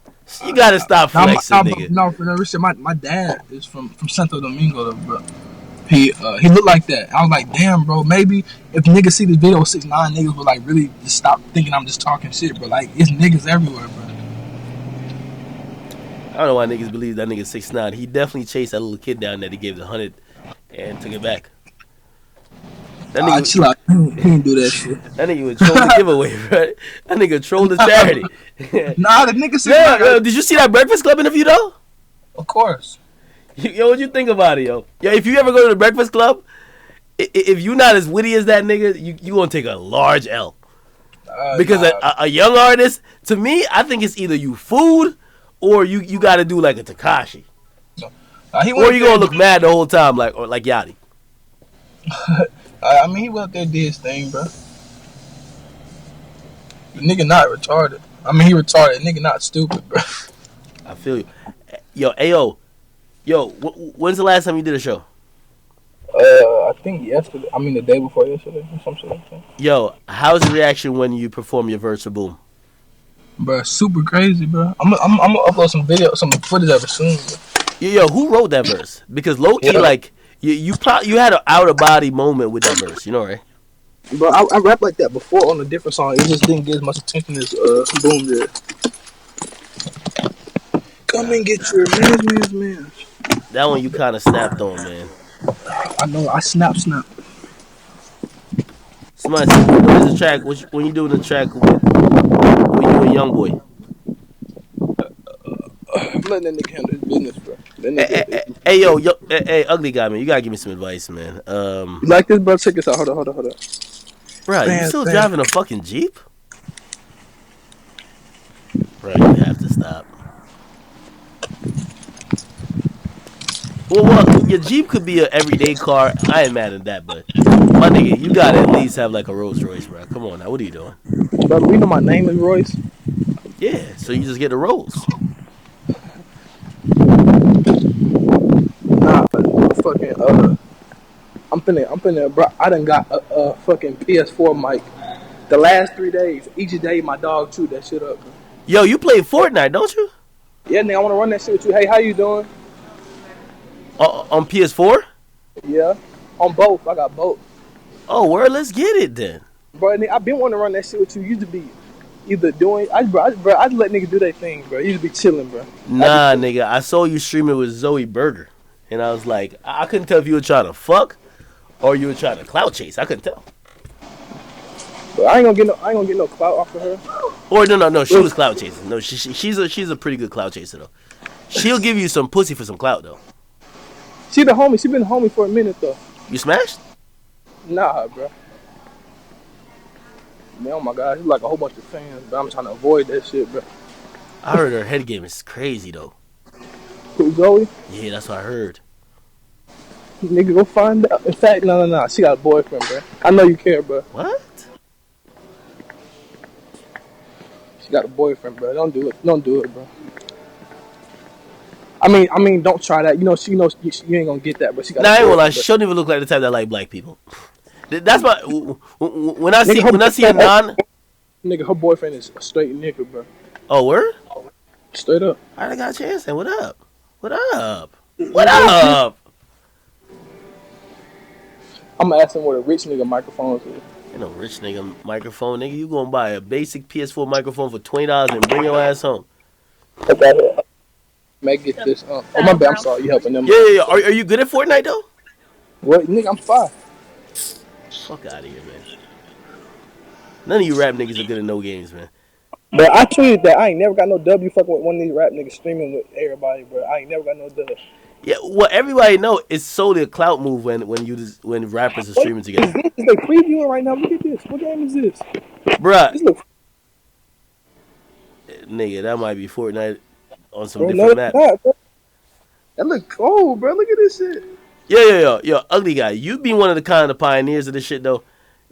You gotta stop flexing, nigga. No, for no reason. My dad is from Santo Domingo, though, bro. He looked like that. I was like, damn, bro. Maybe if niggas see this video with 6ix9ine, niggas would like really just stop thinking I'm just talking shit, bro. Like, it's niggas everywhere, bro. I don't know why niggas believe that nigga 6ix9ine. He definitely chased that little kid down there. He gave the 100 and took it back. That nigga, chill out. He didn't do that shit. That nigga would troll the giveaway, right? That nigga trolled the charity. Nah, the nigga said. Yo, did you see that Breakfast Club interview though? Of course. Yo, what you think about it, yo? Yo, if you ever go to the Breakfast Club, if you not as witty as that nigga, you gonna take a large L. Because a young artist, to me, I think it's either you food or you got to do like a Tekashi. Or you gonna look mad the whole time like Yachty. I mean, he went up there and did his thing, bro. The nigga not retarded. I mean, he retarded. The nigga not stupid, bro. I feel you. Yo, ayo. Yo, when's the last time you did a show? I think yesterday. I mean, the day before yesterday or some shit like that. Yo, how's the reaction when you perform your verse or boom? Bro, super crazy, bro. I'm gonna upload some footage of it soon, bro. Yo, who wrote that verse? Because low-key, like, you had an out-of-body moment with that verse, you know, right? Bro, I rapped like that before on a different song. It just didn't get as much attention as Boom did. Come and get your man. That one you kind of snapped on, man. I know, I snap. Somebody said, what is the track, when you doing the track with you and Youngboy? I'm letting that nigga handle his business, bro. Hey, yo, hey, ugly guy, man, you gotta give me some advice, man. You like this, bro? Check this out. Hold on. Bro, you still driving a fucking Jeep? Bro, you have to stop. Well, your Jeep could be an everyday car. I ain't mad at that, but my nigga, you gotta at least have like a Rolls Royce, bro. Come on now, what are you doing? Brother, we know my name is Royce. Yeah, so you just get a Rolls. Nah, fucking I'm finna, bro. I done got a fucking PS4 mic. The last 3 days, each day my dog chewed that shit up, bro. Yo, you play Fortnite, don't you? Yeah, nigga, I wanna run that shit with you. Hey, how you doing? On PS4? Yeah, on both. I got both. Oh, word, let's get it then. Bro, nigga, I've been wanting to run that shit with you. You either doing. I just let niggas do their thing, bro. You just be chilling, bro. Nah, nigga, I saw you streaming with Zoe Berger, and I was like, I couldn't tell if you were trying to fuck or you were trying to clout chase. I couldn't tell. But I ain't gonna get no clout off of her. Or no, she was clout chasing. No, she's a pretty good clout chaser though. She'll give you some pussy for some clout though. She the homie. She been the homie for a minute though. You smashed? Nah, bro. Man, oh my god, he's like a whole bunch of fans, but I'm trying to avoid that shit, bro. I heard her head game is crazy though. Who, Zoe? Yeah, that's what I heard. Nigga, go find out. In fact, no. She got a boyfriend, bro. I know you care, bro. What? She got a boyfriend, bro. Don't do it, bro. I mean, don't try that. You know, she knows you ain't gonna get that, but she got. Nah, I ain't gonna lie. She don't even look like the type that like black people. That's my when I see a non. Nigga, her boyfriend is a straight nigga, bro. Oh, word? Straight up. I got a chance. And what up? What up? What up? I'm gonna ask him what a rich nigga microphone is. Ain't no rich nigga microphone, nigga. You gonna buy a basic PS4 microphone for $20 and bring your ass home? Make get this. Oh my bad. I'm sorry. You helping them? Yeah. Are you good at Fortnite though? What, nigga? I'm fine. Fuck out of here, man. None of you rap niggas are good at no games, man. But I tweeted that I ain't never got no W fucking with one of these rap niggas streaming with everybody, bro. I ain't never got no W. Yeah, well, everybody know it's solely a clout move when rappers are streaming together. Is they previewing right now? Look at this. What game is this? Bruh. This look... Nigga, that might be Fortnite on some different map. That look cold, bro. Look at this shit. Yo, ugly guy. You be one of the kind of pioneers of this shit, though.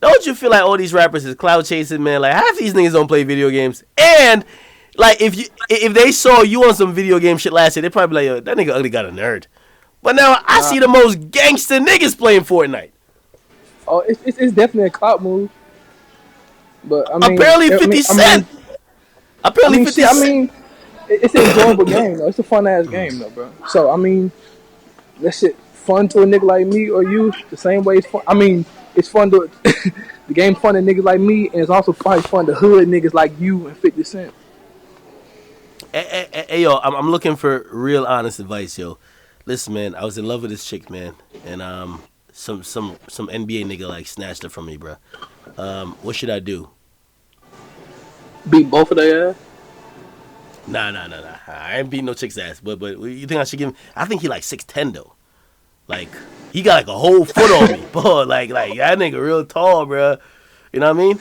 Don't you feel like all these rappers is clout chasing, man? Like, half these niggas don't play video games. And, like, if they saw you on some video game shit last year, they'd probably be like, yo, that nigga ugly got a nerd. But now I see the most gangster niggas playing Fortnite. Oh, it's definitely a clout move. But, I mean... Apparently 50 Cent. Apparently 50 Cent. I mean, it's an enjoyable game, though. It's a fun-ass game, though, bro. So, I mean, that shit fun to a nigga like me or you the same way it's fun. I mean, it's fun to... the game fun to niggas like me, and it's also probably fun to hood niggas like you and 50 Cent. Hey, yo, I'm looking for real honest advice, yo. Listen, man, I was in love with this chick, man, and some NBA nigga like snatched her from me, bro. What should I do? Beat both of their ass? Nah. I ain't beating no chick's ass, but you think I should give him? I think he like 6'10" though. Like he got like a whole foot on me, boy. Like that nigga real tall, bro. You know what I mean?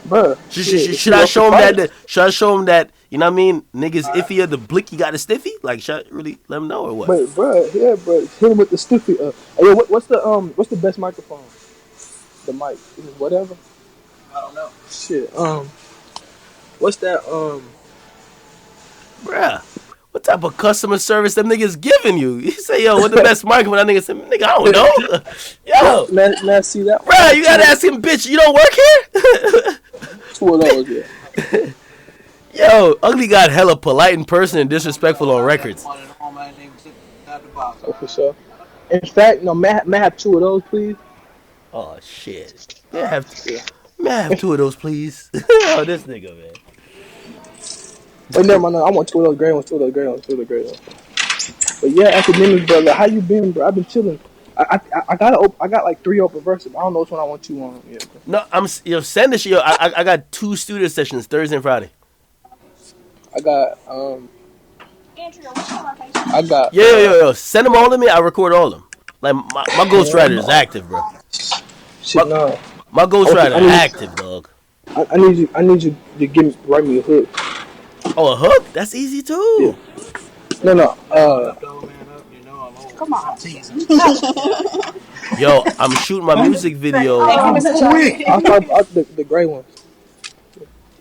Bro, should I show him that? Should I show him that? You know what I mean? Niggas iffy of the blick, he got a stiffy. Like, should I really let him know or what? But bro, yeah, bro, hit him with the stiffy. Hey, what's the best microphone? The mic, whatever. I don't know. Shit. What's that? Bruh, what type of customer service them niggas giving you? You say, yo, what the best microphone? That nigga say, nigga, I don't know. Yo, man, see that? Bruh, you gotta ask him, bitch. You don't work here? 2 of those, yeah. Yo, ugly got hella polite in person and disrespectful on records. Oh, for sure. In fact, no, may I have 2 of those, please? Oh shit. May I have 2 of those, please? Oh, this nigga, man. Wait, never mind. No, I want 2 of those gray ones. 2 of those gray ones. 2 of those gray ones. But yeah, Akademiks, bro. Like, how you been, bro? I've been chilling. I got like 3 open verses. I don't know which one I want 2 on. Yeah, no, send this. I got 2 studio sessions Thursday and Friday. I got Yo, send them all to me. I record all of them. Like my ghostwriter is active, bro. Shit, no. My ghostwriter is active, dog. I need you to write me a hook. Oh, a hook? That's easy too. Yeah. No. Come on. Yo, I'm shooting my music video. I'll the gray ones.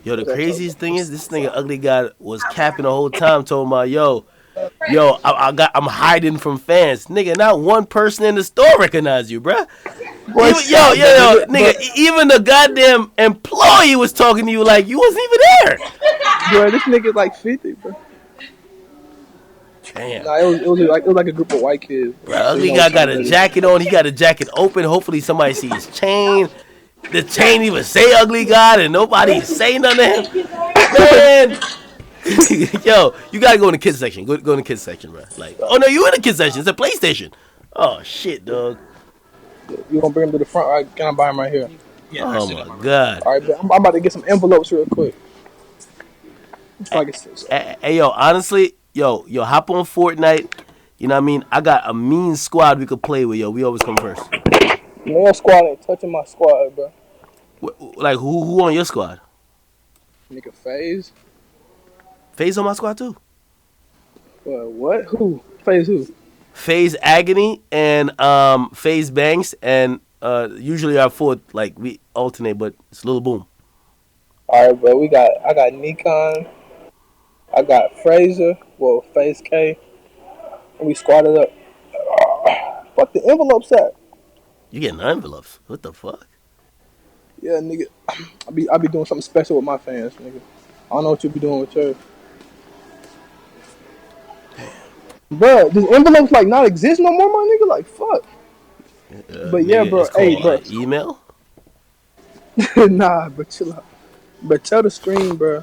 Yo, the craziest thing is this nigga ugly guy was capping the whole time, talking about yo, I'm hiding from fans, nigga. Not one person in the store recognized you, bruh. Yo, nigga. Even the goddamn employee was talking to you like you wasn't even there. Bro, this nigga's like 50, bro. Damn. Nah, it was like a group of white kids. Bro, ugly guy got a jacket on. He got a jacket open. Hopefully somebody see his chain. the chain even say ugly God and nobody say nothing to him. Man, yo, you gotta go in the kids section. Go in the kids section, bro. Like, oh no, you in the kids section? It's a PlayStation. Oh shit, dog. You gonna bring him to the front? All right, can I buy him right here? Oh my god. All right, but I'm about to get some envelopes real quick. It's like it's Hey, yo, honestly, yo, hop on Fortnite. You know what I mean? I got a mean squad we could play with, yo. We always come first. your squad ain't touching my squad, bro. Like, who on your squad? Nigga, Phase. FaZe on my squad too. What? Who? Phase who? FaZe Agony and FaZe Banks and usually our fourth, like we alternate, but it's Lil Boom. All right, bro. I got Nikon. I got Fraser. Well, Phase K. And we squatted up. Fuck the envelopes at. You getting envelopes? What the fuck? Yeah, nigga. I be doing something special with my fans, nigga. I don't know what you be doing with yours. Bro, does envelopes like not exist no more, my nigga? Like fuck. But yeah, bro. Hey, bro. Email? Nah, but chill out. But tell the stream, bro.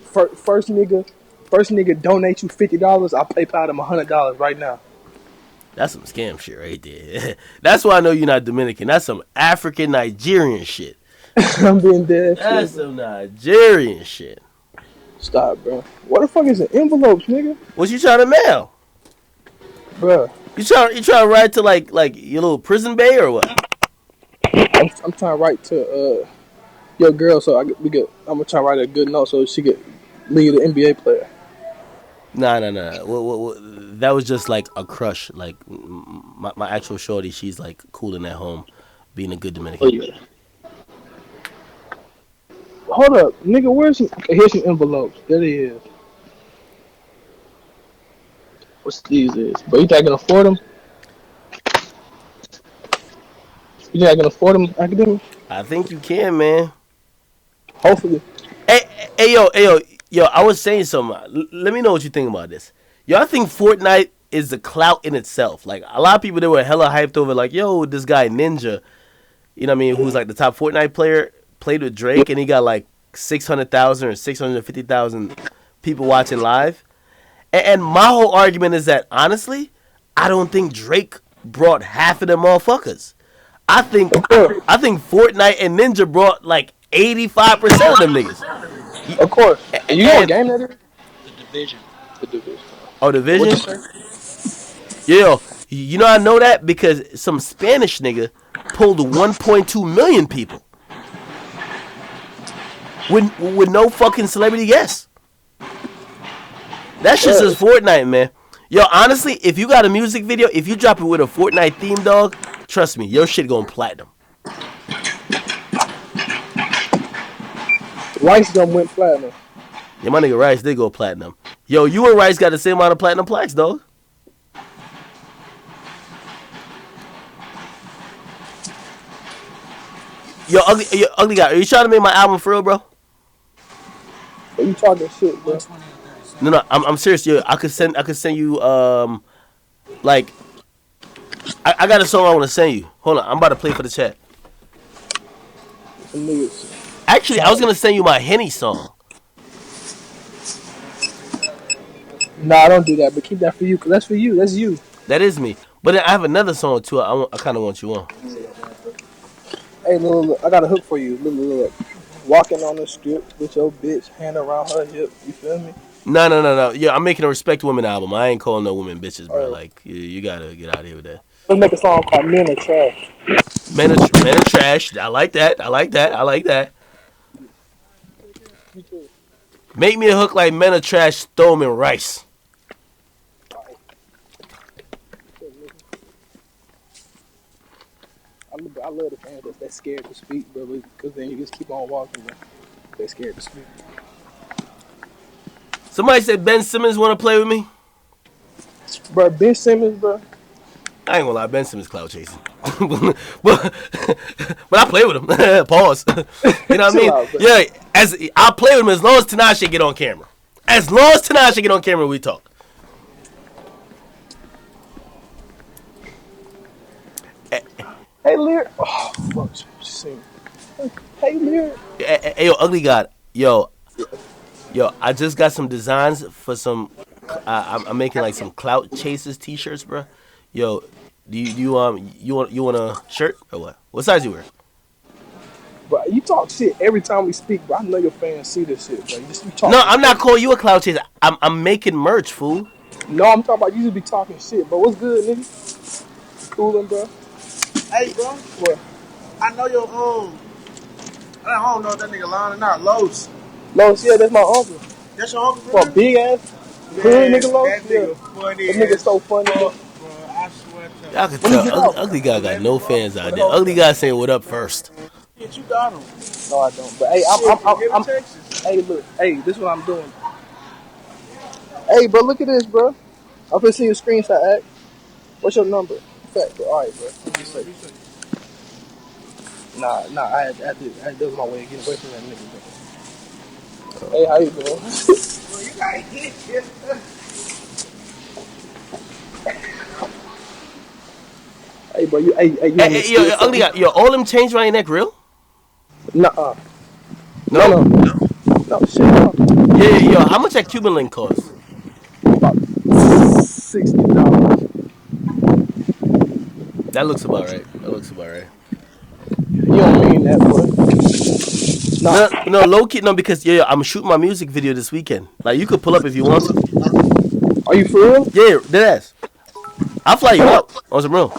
First nigga donate you $50. I'll PayPal them $100 right now. That's some scam shit right there. That's why I know you're not Dominican. That's some African Nigerian shit. I'm being dead. That's some Nigerian shit. Stop, bro. What the fuck is the envelopes, nigga? What you trying to mail? Bro. You trying to write to like your little prison bay or what? I'm trying to write to your girl so I'm gonna try to write a good note so she could lead an NBA player. Nah. That was just like a crush. Like my actual shorty, she's like cooling at home, being a good Dominican. Oh, yeah. Hold up, nigga. Where's some? Okay, here's some envelopes. There he is. What's these is? But you think I can afford them? You think I can afford them, Akademiks? I think you can, man. Hopefully. Hey, yo, I was saying something. Let me know what you think about this. Yo, I think Fortnite is the clout in itself. Like, a lot of people, they were hella hyped over, like, yo, this guy Ninja, you know what I mean, who's like the top Fortnite player, played with Drake, and he got like 600,000 or 650,000 people watching live. And my whole argument is that, honestly, I don't think Drake brought half of them motherfuckers. I think Fortnite and Ninja brought like 85% of them niggas. Of course. And you know what game that is? The Division. The Division. Oh, Division? Yo, you know I know that because some Spanish nigga pulled 1.2 million people with no fucking celebrity guests. That shit says Fortnite, man. Yo, honestly, if you got a music video, if you drop it with a Fortnite theme, dog, trust me, your shit going platinum. Rice done went platinum. Yeah, my nigga Rice did go platinum. Yo, you and Rice got the same amount of platinum plaques, dog. Yo, ugly guy, are you trying to make my album for real, bro? Are you talking shit, bro? No, I'm serious. Yo, I could send you like I got a song I want to send you. Hold on, I'm about to play for the chat. Actually, I was gonna send you my Henny song. Nah, don't do that. But keep that for you, cause that's for you. That's you. That is me. But then I have another song too. I kind of want you on. Hey, look, I got a hook for you. Look. Walking on the strip with your bitch, hand around her hip. You feel me? No. Yeah, I'm making a Respect Women album. I ain't calling no women bitches, bro. Like, you gotta get out of here with that. Let's make a song called Men Are Trash. Men are trash. I like that. Make me a hook like Men Are Trash, throw 'em in rice. I love the fans that's scared to speak, bro, because then you just keep on walking, bro. They're scared to speak. Somebody said Ben Simmons want to play with me. Bro, Ben Simmons, bro. I ain't gonna lie, Ben Simmons cloud chasing. but I play with him. Pause. You know what I mean? Out, yeah, I'll play with him as long as Tinashe get on camera. As long as Tinashe get on camera, we talk. Hey, Lear. Oh, fuck. She seen me. Hey, Lear. Hey, yo, ugly god. Yo, I just got some designs for some. I'm making like some clout chasers t-shirts, bro. Yo, do you want a shirt or what? What size you wear? But you talk shit every time we speak, bro. I know your fans see this shit, bro. You No, talking I'm not shit. calling you a clout chaser. I'm making merch, fool. No, I'm talking about you just be talking shit, bro. What's good, nigga? Coolin', bro. Hey, bro, What? I know your I don't know if that nigga lying or not. Los, Los, yeah, that's my uncle. that's your uncle for What, real? big ass hood Man, nigga Los? that Yeah. nigga funny That nigga as so funny, bro. fuck, bro. I swear to Y'all can God. When he tell get ugly, out? ugly guy got no fans When out the there. whole Ugly guy saying what up first. Shit, you got him. No, I don't. But hey, Shit, from here to Texas. hey, look, hey, this is what I'm doing. Hey, bro, look at this, bro. I'm gonna see your screenshot, Act. What's your number? Fact, bro. All right, bro. Let me say. Nah, that was my way of getting away from that nigga, bro. Hey, how you doing? Bro, you got hit. Hey, bro, you want me to Yo, steal ugly something? guy. Yo, all them chains around your neck real? Nuh-uh. No. No, shit, no. Yeah, yo, how much that Cuban link cost? About $60. That looks about right. That looks about right. You don't mean that, boy. No, Nah. no, low key, no, because I'm shooting my music video this weekend. Like you could pull up if you want to. Are you for real? Yeah, dead ass. I'll fly you out on some real.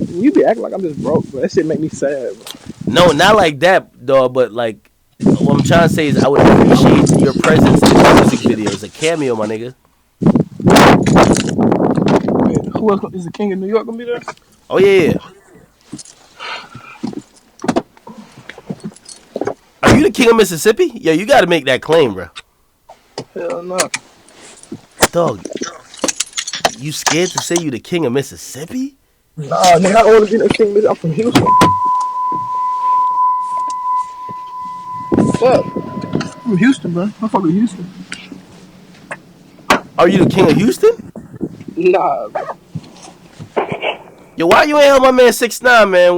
You be acting like I'm just broke, but that shit make me sad, bro. No, not like that, dog. But like, what I'm trying to say is, I would appreciate your presence in the music video. It's a cameo, my nigga. Who else is the king of New York gonna be there? Oh yeah. Are you the king of Mississippi? Yo, you got to make that claim, bro. Hell no. Dog, you scared to say you the king of Mississippi? Nah, nigga, I don't want to be no king. I'm from Houston. Fuck. I'm from Houston, bro. I'm from Houston. Are you the king of Houston? Nah, bro. Yo, why you ain't help my man 6ix9ine, man,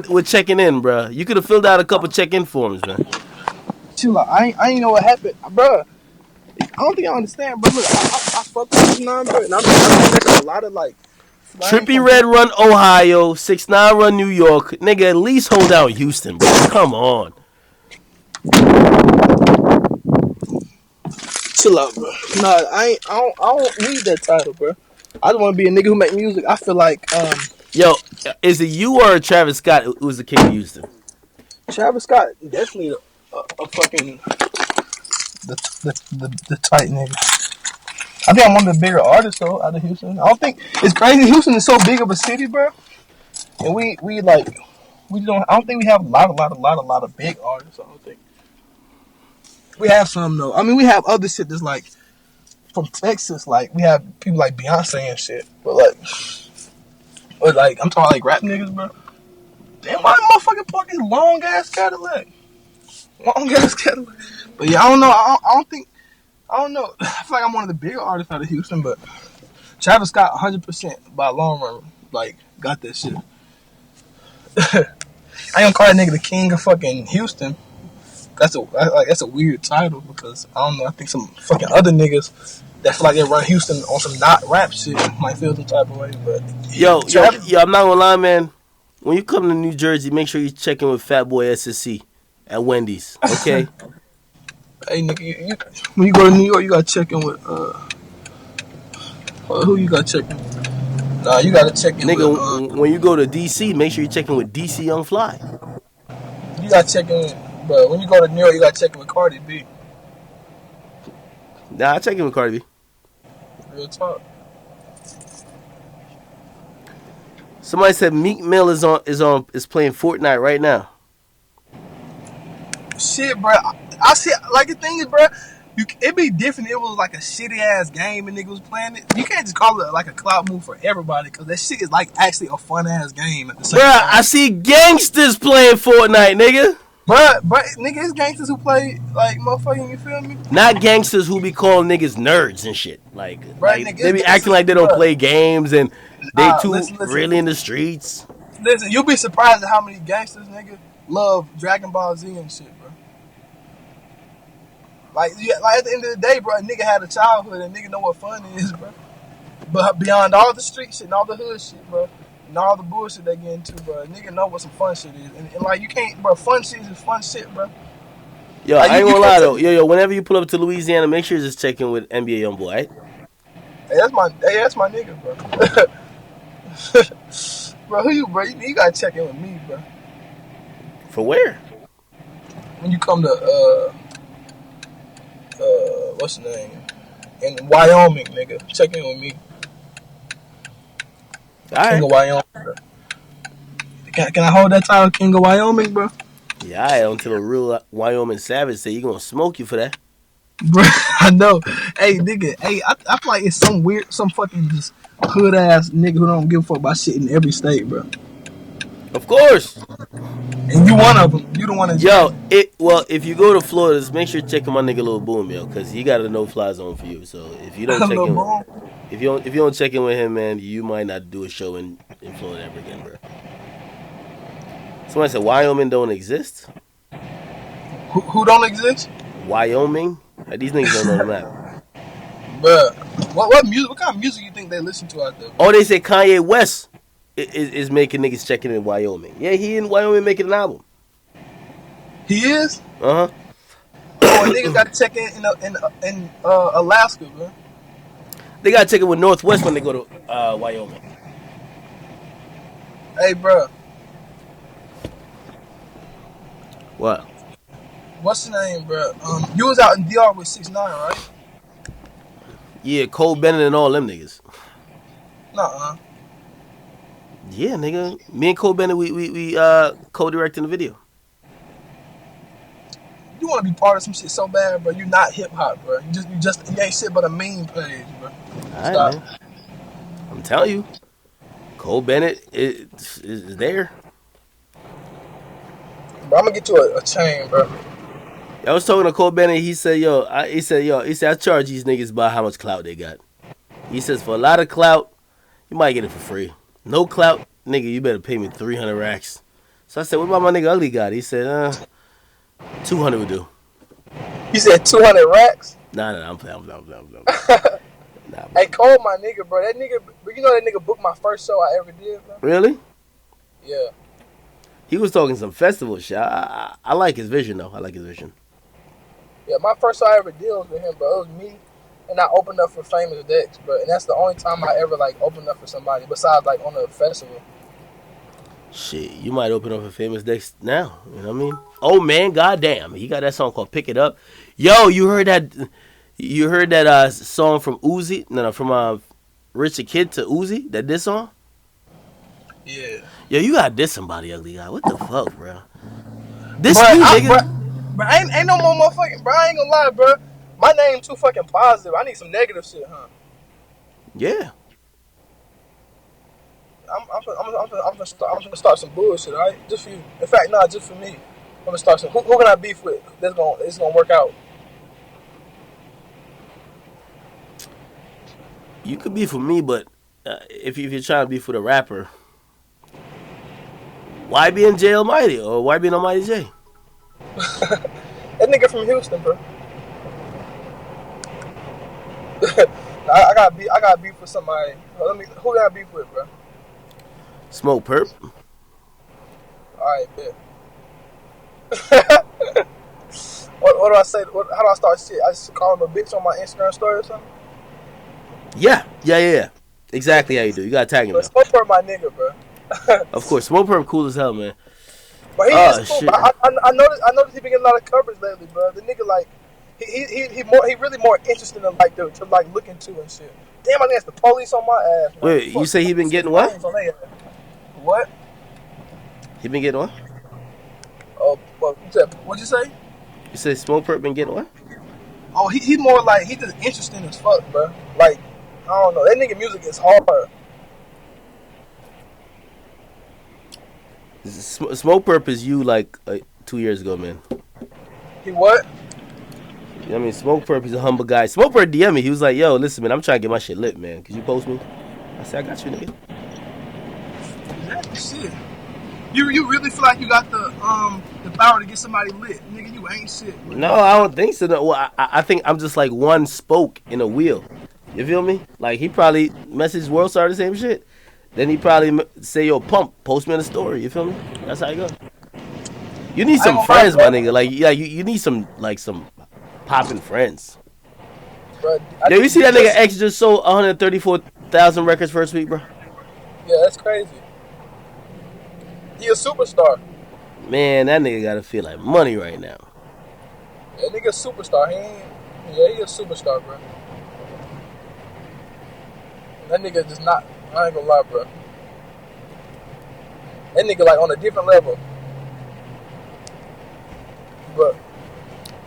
with checking in, bro? You could have filled out a couple check-in forms, man. Chill out. I ain't know what happened, bro. I don't think I understand, bro. Look, I fuck with this nine, bro, and I think there's a lot of like slang Trippy from Red Houston. run Ohio, 6ix9ine run New York. Nigga, at least hold down Houston, bro. Come on. Chill out, bro. Nah, I don't need that title, bro. I just want to be a nigga who make music. I feel like Yo, is it you or Travis Scott who's the king of Houston? Travis Scott definitely a fucking the tight nigga. I think I'm one of the bigger artists though out of Houston. I don't think it's crazy. Houston is so big of a city, bro, and we like we don't. I don't think we have a lot of big artists. I don't think we have some though. I mean, we have other shit that's like from Texas. Like we have people like Beyonce and shit, but like I'm talking like rap niggas, bro. Damn, why motherfucking parking long ass Cadillac? Long ass Cadillac. But yeah, I don't know. I don't think. I don't know. I feel like I'm one of the bigger artists out of Houston, but Travis Scott 100% by a long run. Like, got that shit. I ain't gonna call that nigga the king of fucking Houston. That's a weird title because I don't know. I think some fucking other niggas that feel like they run Houston on some not rap shit might feel some type of way. But Travis, Yo, I'm not gonna lie, man. When you come to New Jersey, make sure you check in with Fat Boy SSC at Wendy's, okay? hey nigga, when you go to New York, you gotta check in with who you gotta check in with? Nah, you gotta check in with Nigga, when you go to DC, make sure you check in with DC Young Fly. you gotta check in. But when you go to New York, you gotta check in with Cardi B. Nah, I check in with Cardi B. Real talk. Somebody said Meek Mill is playing Fortnite right now. Shit, bro. I see. Like the thing is, bro, it'd be different. If it was like a shitty ass game and niggas was playing it. You can't just call it like a clout move for everybody because that shit is like actually a fun ass game at the same Bruh, time. I see gangsters playing Fortnite, nigga. But nigga, it's gangsters who play like motherfucking. You feel me? Not gangsters who be calling niggas nerds and shit. Nigga, They be it's acting gangsters, like they don't bruh. play games and they too Listen. really in the streets. Listen, you'll be surprised at how many gangsters, nigga, love Dragon Ball Z and shit, bro. Like at the end of the day, bro, a nigga had a childhood and nigga know what fun is, bro. But beyond all the street shit and all the hood shit, bro, and all the bullshit they get into, bro, a nigga know what some fun shit is. And like, you can't, bro, fun shit is fun shit, bro. Yo, like, I ain't gonna lie though. Yo, whenever you pull up to Louisiana, make sure you just check in with NBA YoungBoy, right? Hey, that's my nigga, bro. Bro, who you, bro? You gotta check in with me, bro. For where? When you come to what's the name? In Wyoming, nigga. Check in with me. King of Wyoming, bro. Can I hold that title, King of Wyoming, bro? Yeah, I until a real Wyoming savage say he gonna smoke you for that. Bro, I know. Hey, nigga. Hey, I feel like it's some weird, some fucking just hood ass nigga who don't give a fuck about shit in every state, bro. Of course. And you one of them. You the one that. Yo, if you go to Florida, just make sure you check on my nigga Lil Boom, yo, because he got a no-fly zone for you. So if you don't check in, if you don't check in with him, man, you might not do a show in Florida ever again, bro. Somebody said Wyoming don't exist. Who don't exist? Wyoming. Like, these niggas don't know the map. Bruh, what music? What kind of music you think they listen to out there? Oh, they say Kanye West is making niggas checking in Wyoming. Yeah, he in Wyoming making an album. He is? Uh-huh. Oh, niggas got to check in Alaska, bro. They got to check in with Northwest when they go to Wyoming. Hey, bro. What? What's the name, bro? You was out in DR with 6ix9ine, right? Yeah, Cole Bennett and all them niggas. Nuh-uh. Yeah, nigga. Me and Cole Bennett, we co-directing the video. You want to be part of some shit so bad, bro. You not hip hop, bro. You ain't shit but a meme page, bro. All right, man. I'm telling you, Cole Bennett is there. Bro, I'm gonna get you a chain, bro. I was talking to Cole Bennett. He said, I charge these niggas by how much clout they got. He says, for a lot of clout, you might get it for free. No clout, nigga, you better pay me 300 racks. So I said, what about my nigga Ugly God? He said, 200 would do. You said 200 racks? Nah, I'm playing. Nah, hey, Cole, my nigga, bro. That nigga, you know that nigga booked my first show I ever did, bro? Really? Yeah. He was talking some festival shit. I like his vision, though. I like his vision. Yeah, my first show I ever did was with him, bro. It was me, and I opened up for Famous Dex, bro. And that's the only time I ever, like, opened up for somebody besides, like, on a festival. Shit, you might open up a Famous Dex now. You know what I mean? Oh, man, goddamn. He got that song called Pick It Up. Yo, you heard that song from Uzi? No, from Rich the Kid to Uzi? That diss song? Yeah. Yo, you gotta diss somebody, Ugly guy. What the fuck, bro? This you, nigga. Bro, ain't no more motherfucking, bro. I ain't gonna lie, bro. My name too fucking positive. I need some negative shit, huh? Yeah. I'm gonna start some bullshit, all right? Just for you. In fact, nah, just for me. I'm gonna start some. Who can I beef with? It's gonna work out. You could beef with me, but if you're trying to beef with a rapper, why be in J Almighty or why be in Almighty J? That nigga from Houston, bro. I got beef with somebody. Who got beef with, bro? Smoke Perp. Alright, bet. What do I say? How do I start shit? I just call him a bitch on my Instagram story or something? Yeah. Exactly how you do. You gotta tag him. Smoke Perp, my nigga, bro. Of course, Smoke Perp cool as hell, man. But he is cool. But I noticed he been getting a lot of coverage lately, bro. The nigga like he really more interested in like to like look into and shit. Damn, I think that's the police on my ass. Man. Wait, you say he been getting what? What? He been getting what? Oh, what'd you say? You say Smoke Perp been getting what? Oh, he more like he just interesting as fuck, bro. Like I don't know, that nigga music is hard. Smoke Perp is you like 2 years ago, man. He what? I mean, Smoke Perp, he's a humble guy. Smoke Perp DM me. He was like, yo, listen, man, I'm trying to get my shit lit, man. Could you post me? I said, I got you, nigga. Shit. You really feel like you got the power to get somebody lit, nigga? You ain't shit. Bro. No, I don't think so. No. Well, I think I'm just like one spoke in a wheel. You feel me? Like he probably messaged World Star the same shit. Then he probably say, "Yo, pump, post me in the story." You feel me? That's how you go. You need some friends, my nigga. Like, yeah, you need some popping friends. Bro, Yo, you see that nigga X just sold 134,000 records first week, bro? Yeah, that's crazy. He a superstar. Man, that nigga gotta feel like money right now. That nigga a superstar. He a superstar, bro. That nigga just not. I ain't gonna lie, bro. That nigga like on a different level. But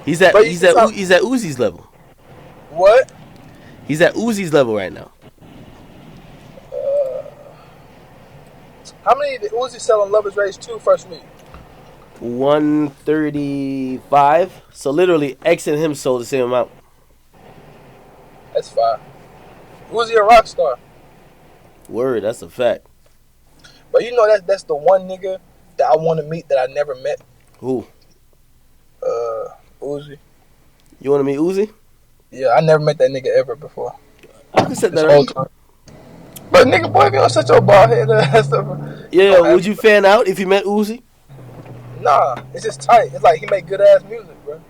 he's at Uzi's level. What? He's at Uzi's level right now. How many did Uzi sell on Love Is Rage 2 first week? 135. So literally, X and him sold the same amount. That's fine. Uzi a rock star. Word, that's a fact. But you know that's the one nigga that I want to meet that I never met. Who? Uzi. You want to meet Uzi? Yeah, I never met that nigga ever before. I can set that up. But nigga, boy, if you don't shut your bald head ass up. Yeah, would you fan out if you met Uzi? Nah, it's just tight. It's like he make good ass music, bro.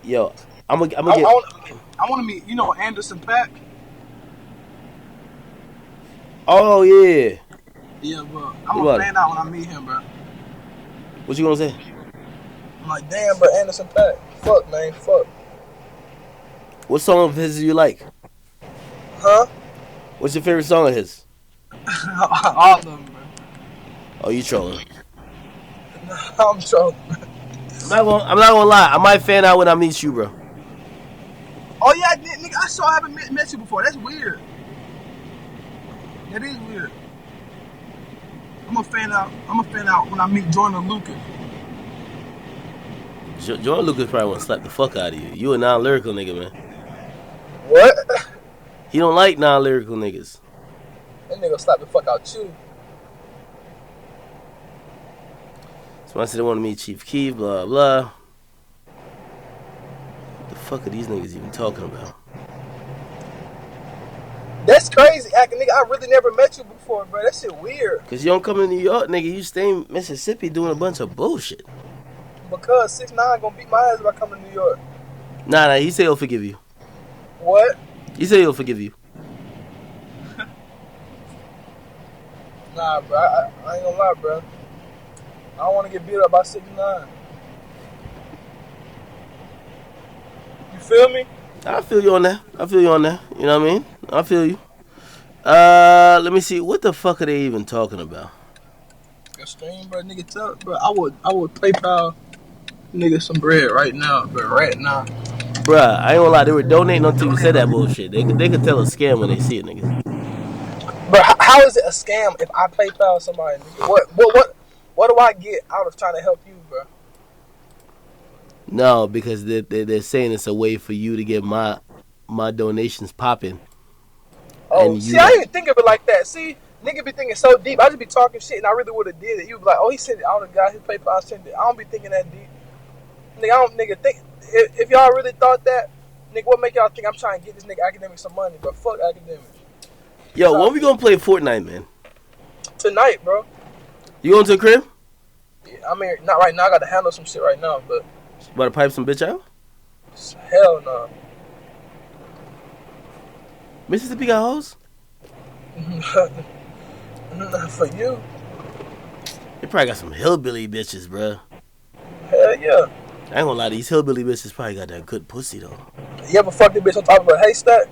Yo, I'm gonna get. I want to meet, you know, Anderson .Paak. Oh yeah. Yeah, bro. I'm gonna fan out when I meet him, bro. What you gonna say? I'm like, damn, bro, Anderson .Paak. Fuck, man, fuck. What song of his do you like? Huh? What's your favorite song of his? All of them, bro. Oh, you trolling? I'm trolling. I'm not gonna lie. I might fan out when I meet you, bro. Oh yeah, nigga, I haven't met you before. That's weird. That is weird. I'm gonna fan out when I meet Jordan Lucas. Jordan Lucas probably want to slap the fuck out of you. You a non-lyrical nigga, man. What? He don't like non-lyrical niggas. That nigga slap the fuck out you. So I said they want to meet Chief Keef, blah blah. The fuck are these niggas even talking about? That's crazy, acting nigga. I really never met you before, bro. That shit weird. Cause you don't come to New York, nigga. You stay in Mississippi doing a bunch of bullshit. Because 6ix9ine gonna beat my ass if I come to New York. Nah, he say he'll forgive you. What? He say he'll forgive you. Nah, bro. I ain't gonna lie, bro. I don't want to get beat up by 6ix9ine. You feel me? I feel you on that. You know what I mean? I feel you. Let me see. What the fuck are they even talking about? A stream, bro, nigga. Tell, bro. I would PayPal nigga some bread right now, bro. Right now. Bruh, I ain't gonna lie. They were donating until you said that bullshit. They could tell a scam when they see it, nigga. Bro, how is it a scam if I PayPal somebody? Nigga? What do I get out of trying to help you, bro? No, because they're saying it's a way for you to get my donations popping. Oh, see, I didn't think of it like that. See, nigga be thinking so deep. I just be talking shit, and I really would have did it. You be like, oh, he sent it. I would have got his PayPal sent it. I don't be thinking that deep. Nigga, think if y'all really thought that, nigga, what make y'all think I'm trying to get this nigga Akademiks some money? But fuck Akademiks. Yo, when we gonna play Fortnite, man? Tonight, bro. You going to the crib? Yeah, I mean, not right now. I got to handle some shit right now, but. About to pipe some bitch out? Hell no. Mississippi got hoes? For you. They probably got some hillbilly bitches, bro. Hell yeah. I ain't gonna lie, these hillbilly bitches probably got that good pussy, though. You ever fucked a bitch on top of a haystack?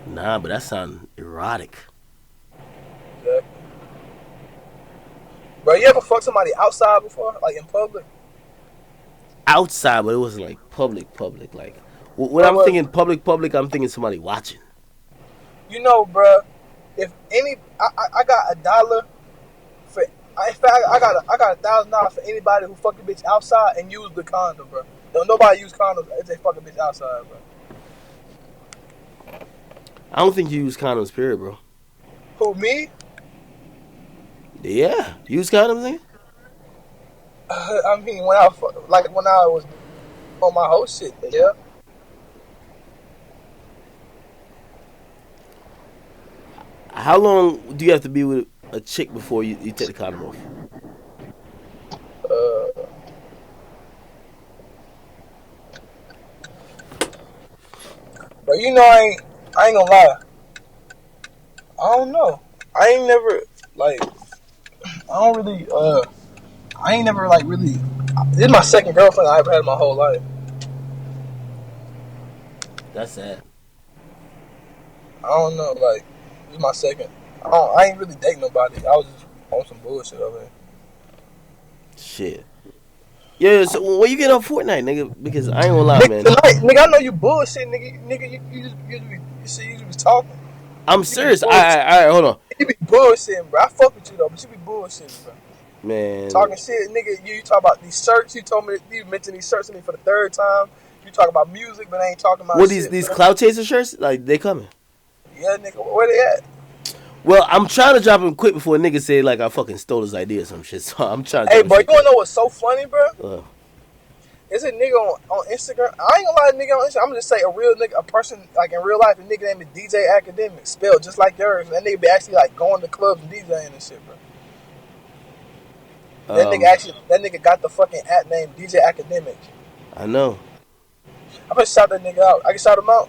Nah, but that sound erotic. Exactly. Bro, you ever fucked somebody outside before? Like in public? Outside, but it wasn't like public. Like, when I'm thinking public, I'm thinking somebody watching. You know, bro, if any, I got $1 for, in fact, I got $1,000 for anybody who fuck a bitch outside and use the condom, bro. Don't nobody use condoms if they fuck a bitch outside, bro. I don't think you use condoms, period, bro. Who, me? Yeah. Use condoms, nigga? I mean, when I was on my whole shit, yeah. How long do you have to be with a chick before you take the condom off? But I ain't gonna lie. I don't know. I ain't never like. I don't really. I ain't never like really. This is my second girlfriend I ever had in my whole life. That's sad. I don't know. Like, this is my second. I ain't really dating nobody. I was just on some bullshit over here. Shit. Yeah, so when you get on Fortnite, nigga, because I ain't gonna lie, man. Tonight, nigga, I know you bullshit, nigga. You was talking. I'm serious. All right, hold on. You be bullshitting, bro. I fuck with you though, but you be bullshitting, bro. Man. Talking shit, nigga. You talk about these shirts. You told me you mentioned these shirts to me for the third time. You talk about music, but I ain't talking about What shit, these bro. cloud chaser shirts? Like they coming? Yeah, nigga. Where they at? Well, I'm trying to drop him quick before a nigga say like I fucking stole his idea or some shit. So I'm trying to. Hey, bro, you wanna know what's so funny, bro? There's a nigga on Instagram. I ain't gonna lie, nigga on Instagram. I'm gonna just say a real nigga, a person like in real life. A nigga named DJ Akademiks, spelled just like yours. That nigga be actually like going to clubs and DJing and shit, bro. That nigga got the fucking app name DJ Akademiks. I know. I'm gonna shout that nigga out. I can shout him out.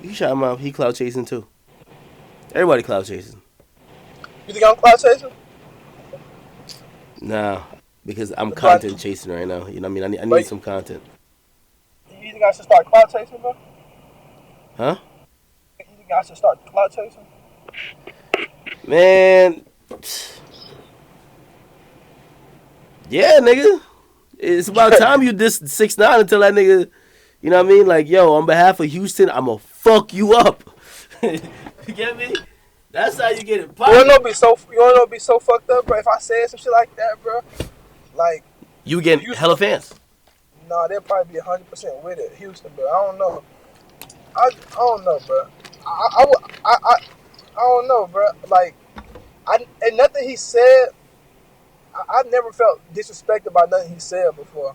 You shout him out. He cloud chasing too. Everybody cloud chasing. You think I'm cloud chasing? Nah, because I'm content chasing right now. You know what I mean? I need some content. You think I should start cloud chasing, bro? Huh? You think I should start cloud chasing? Man. Yeah, nigga. It's about time you diss 6ix9ine and tell that nigga, you know what I mean? Like, yo, on behalf of Houston, I'm gonna fuck you up. You get me? That's how you get it. You wanna know be so fucked up, bro? If I said some shit like that, bro, like you get hella fans. Nah, they'll probably be 100% with it, Houston, but I don't know. I don't know, bro. I don't know, bro. Like, and nothing he said. I never felt disrespected by nothing he said before,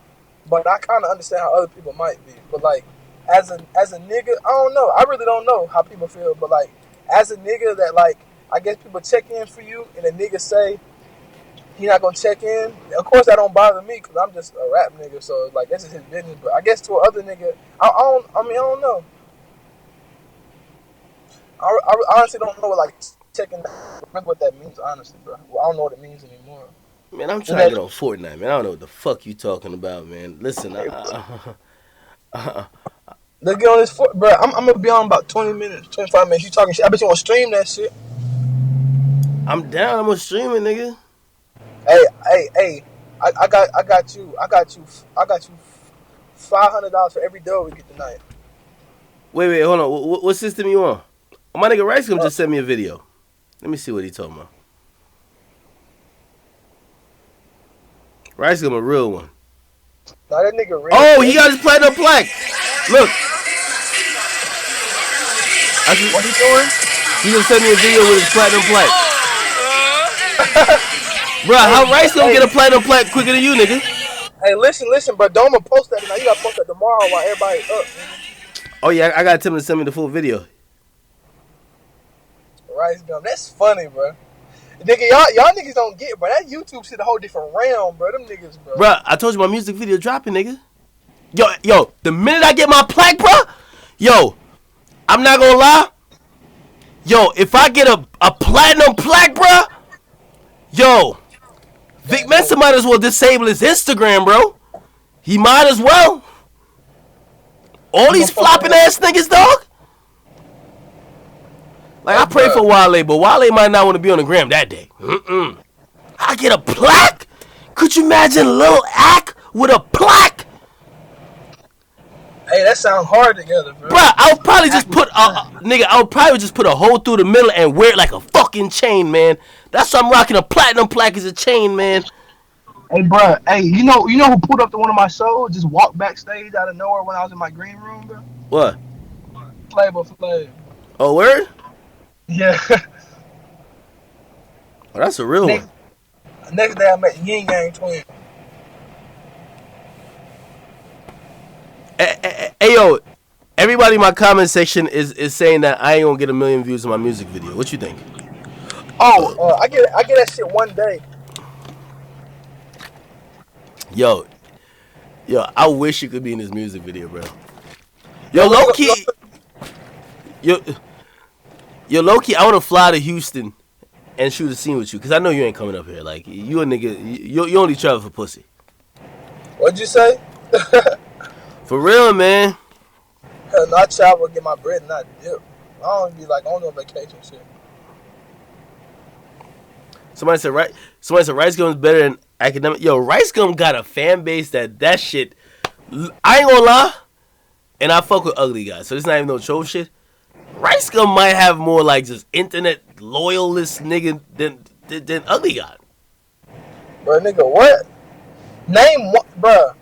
but I kind of understand how other people might be. But like, as a nigga, I don't know. I really don't know how people feel. But like, as a nigga that like, I guess people check in for you, and a nigga say he not gonna check in. Of course, that don't bother me because I'm just a rap nigga. So like, that's just his business. But I guess to another nigga, I don't know. I honestly don't know what like checking. Remember what that means, honestly, bro. Well, I don't know what it means anymore. Man, I'm trying to get on Fortnite, man. I don't know what the fuck you talking about, man. Listen, Let's get on this, bro. I'm gonna be on about 20 minutes, 25 minutes. You talking shit? I bet you want to stream that shit. I'm down. I'm gonna stream it, nigga. Hey. I got you $500 for every dub we get tonight. Wait, hold on. What system you on? My nigga Rice gonna just send me a video. Let me see what he talking about. Rice gonna a real one. Nah, that nigga real. Oh, he got his platinum plaque. Look. What he doing? He just sent me a video with his platinum plaque. Bro, how Rice gonna get a platinum plaque quicker than you, nigga? Hey, listen, but don't post that tonight. You gotta post that tomorrow while everybody's up, nigga. Oh yeah, I got Tim to send me the full video. Rice gum. That's funny, bro. Nigga, y'all niggas don't get, bro. That YouTube shit a whole different realm, bro. Them niggas, bro. Bro, I told you my music video dropping, nigga. Yo, the minute I get my plaque, bro, yo, I'm not gonna lie. Yo, if I get a platinum plaque, bro, yo, Vic Mensa might as well disable his Instagram, bro. He might as well. All these flopping ass niggas, dog. Like, I pray for Wale, but Wale might not want to be on the gram that day. I get a plaque? Could you imagine Lil Ack with a plaque? Hey, that sounds hard together, bro. Bruh, I would probably just put a hole through the middle and wear it like a fucking chain, man. That's why I'm rocking a platinum plaque as a chain, man. Hey, bro. Hey, you know who pulled up to one of my shows? Just walked backstage out of nowhere when I was in my green room, bro. What? Flavor. Oh, word? Yeah. Oh, that's a real one. Next day I met Yin Yang Twin. Hey yo, everybody in my comment section is saying that I ain't gonna get 1 million views on my music video. What you think? Oh, I get that shit one day. Yo, I wish you could be in this music video, bro. Yo, Yo, low key, yo, low key, I wanna fly to Houston and shoot a scene with you, cause I know you ain't coming up here. Like you a nigga, you only travel for pussy. what'd you say? For real, man. Hell no, I travel, get my bread, and not dip. I don't be like on no vacation shit. Somebody said Rice Gum's better than Academic. Yo, Rice Gum got a fan base that shit. I ain't gonna lie, and I fuck with ugly guys, so it's not even no troll shit. Rice Gum might have more like just internet loyalist nigga than ugly guy. Bro, nigga, what? Name what, bruh.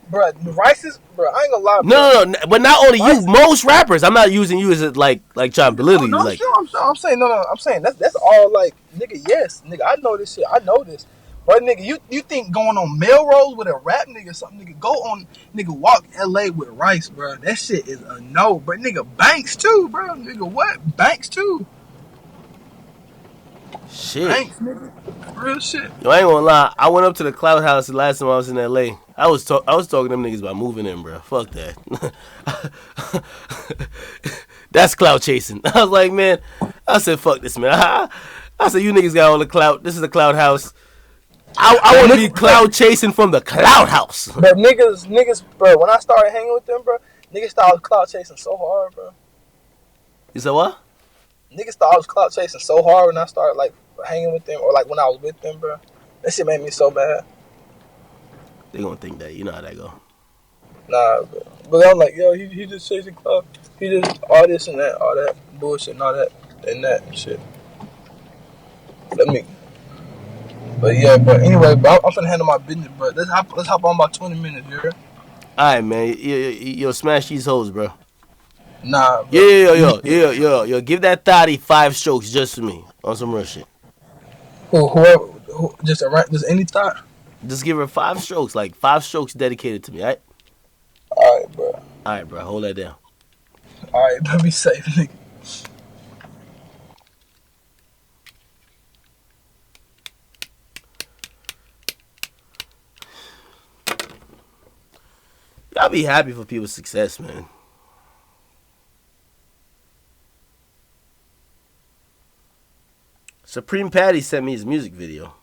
Bruh, Rice is, bruh, I ain't gonna lie, bro. No, but not only you, most rappers. I'm not using you as like trying to belittle you. No, Like, I'm saying, no, I'm saying that's all like, nigga, yes, nigga, I know this shit, I know this. But nigga, you think going on Melrose with a rap nigga, something, nigga, go on, nigga, walk LA with Rice, bro. That shit is a no, but nigga, Banks too, bro. Nigga, what? Banks too. shit. Banks, nigga. Real shit. Yo, I ain't gonna lie. I went up to the Cloud House the last time I was in LA. I was talking to them niggas about moving in, bro. Fuck that. That's clout chasing. I was like, man. I said, fuck this, man. I said, you niggas got all the clout. This is the Cloud House. I want to be cloud chasing from the Cloud House. But niggas, bro. When I started hanging with them, bro, niggas thought I was clout chasing so hard, bro. You said what? Niggas thought I was clout chasing so hard when I started like hanging with them, or like when I was with them, bro. That shit made me so mad. They gonna think that. You know how that go. Nah, bro. But I'm like, yo, he just chasing clout. He just all this and that, all that bullshit and all that and that and shit. But yeah, but anyway, bro, I'm finna handle my business, bro. Let's hop on about 20 minutes, you heard? Alright, man. Yo, smash these hoes, bro. Nah, bro. Yo. Give that thotty 5 strokes just for me on some real shit. Who just any thought? Just give her 5 strokes, like 5 strokes dedicated to me, alright? Alright, bro. Alright, bro. Hold that down. Alright, bro. Be safe, nigga. Y'all be happy for people's success, man. Supreme Patty sent me his music video.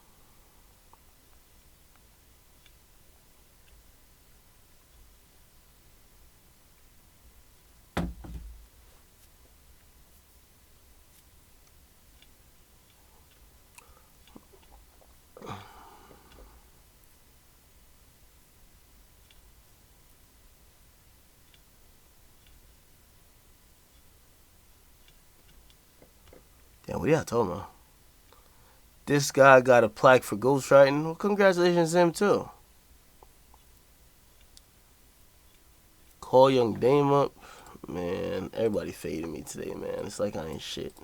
Damn, what y'all talking about? This guy got a plaque for ghostwriting. Well, congratulations to him, too. Call Young Dame up. Man, everybody faded me today, man. It's like I ain't shit.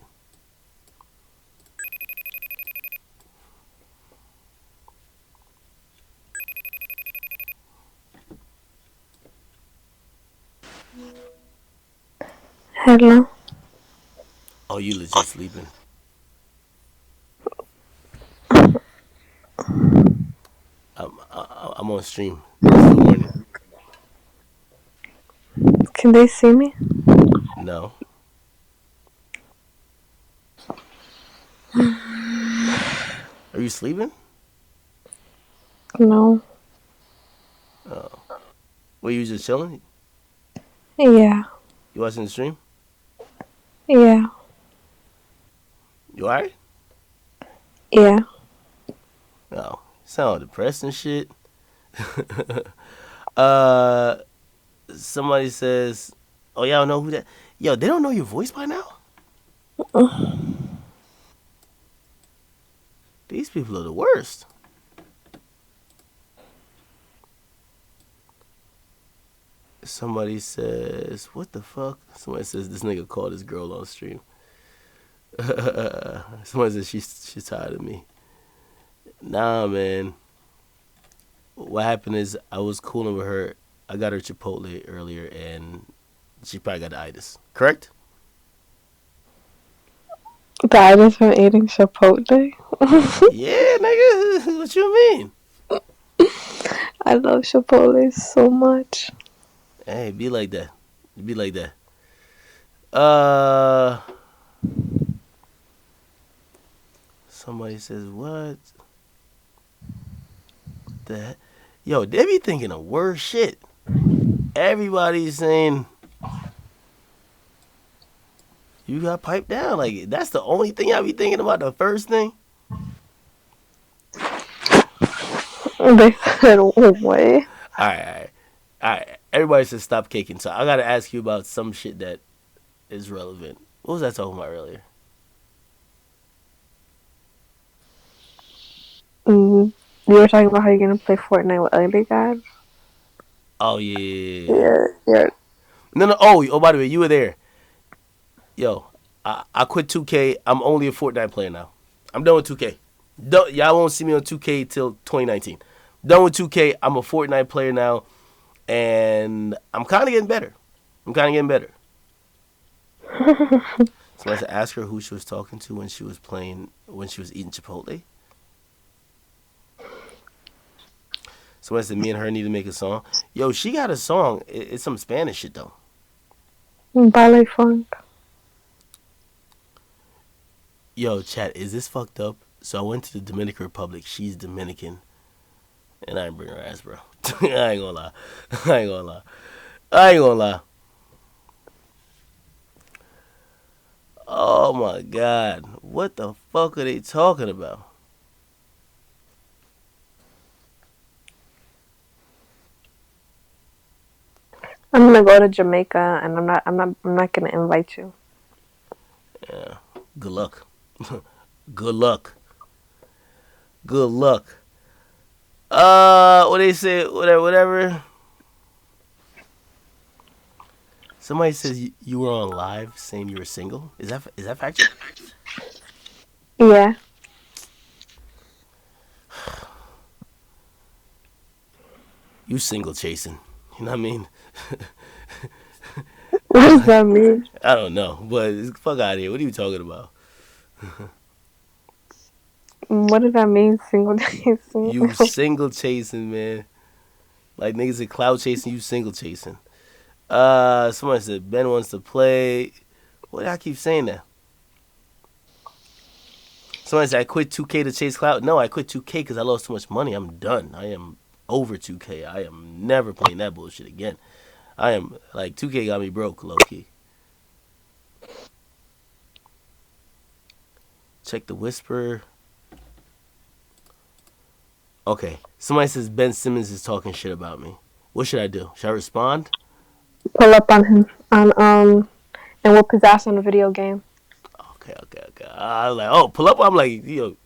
Hello. Oh, you legit sleeping? I'm on stream. It's the morning. Can they see me? No. Are you sleeping? No. Oh. Were you just chilling? Yeah. You watching the stream? Yeah. You alright? Yeah. No. Sound depressed and shit. Somebody says, oh, y'all know who that? Yo, they don't know your voice by now? These people are the worst. Somebody says, what the fuck? Somebody says this nigga called his girl on stream. Somebody says she's tired of me. Nah, man. What happened is I was cooling with her. I got her Chipotle earlier, and she probably got the itis. Correct? That is from eating Chipotle. Yeah, nigga. What you mean? I love Chipotle so much. Hey, be like that. Be like that. Uh, somebody says what? The heck? Yo, they be thinking of worse shit. Everybody's saying you got piped down. Like that's the only thing I be thinking about. The first thing. They said, what? All right. Everybody says stop caking. So I gotta ask you about some shit that is relevant. What was I talking about earlier? You were talking about how you're gonna play Fortnite with ugly guys. Oh yeah. Yeah. No. Oh, by the way, you were there. Yo, I quit 2K. I'm only a Fortnite player now. I'm done with 2K. Y'all won't see me on 2K till 2019. Done with 2K. I'm a Fortnite player now, and I'm kind of getting better. So I had to ask her who she was talking to when she was eating Chipotle. So I said me and her need to make a song. Yo, she got a song. It's some Spanish shit though. Ballet funk. Yo, chat, is this fucked up? So I went to the Dominican Republic. She's Dominican. And I ain't bring her ass, bro. I ain't gonna lie. Oh my god. What the fuck are they talking about? I'm gonna go to Jamaica, and I'm not gonna invite you. Yeah. Good luck. Good luck. What they say? Whatever. Somebody says you were on live saying you were single. Is that factual? Yeah. You single chasing. You know what I mean? What does that mean? I don't know, but fuck out of here. What are you talking about? What does that mean? Single chasing? You single chasing, man. Like niggas are cloud chasing, you single chasing. Somebody said Ben wants to play. What do I keep saying that? Somebody said I quit 2K to chase cloud. No, I quit 2K because I lost too much money. I'm done. I am over 2K. I am never playing that bullshit again. I am like 2K got me broke, low key. Check the whisper. Okay. Somebody says Ben Simmons is talking shit about me. What should I do? Should I respond? Pull up on him and whoop his ass on a video game. Okay. I was like, oh, pull up. I'm like, yo,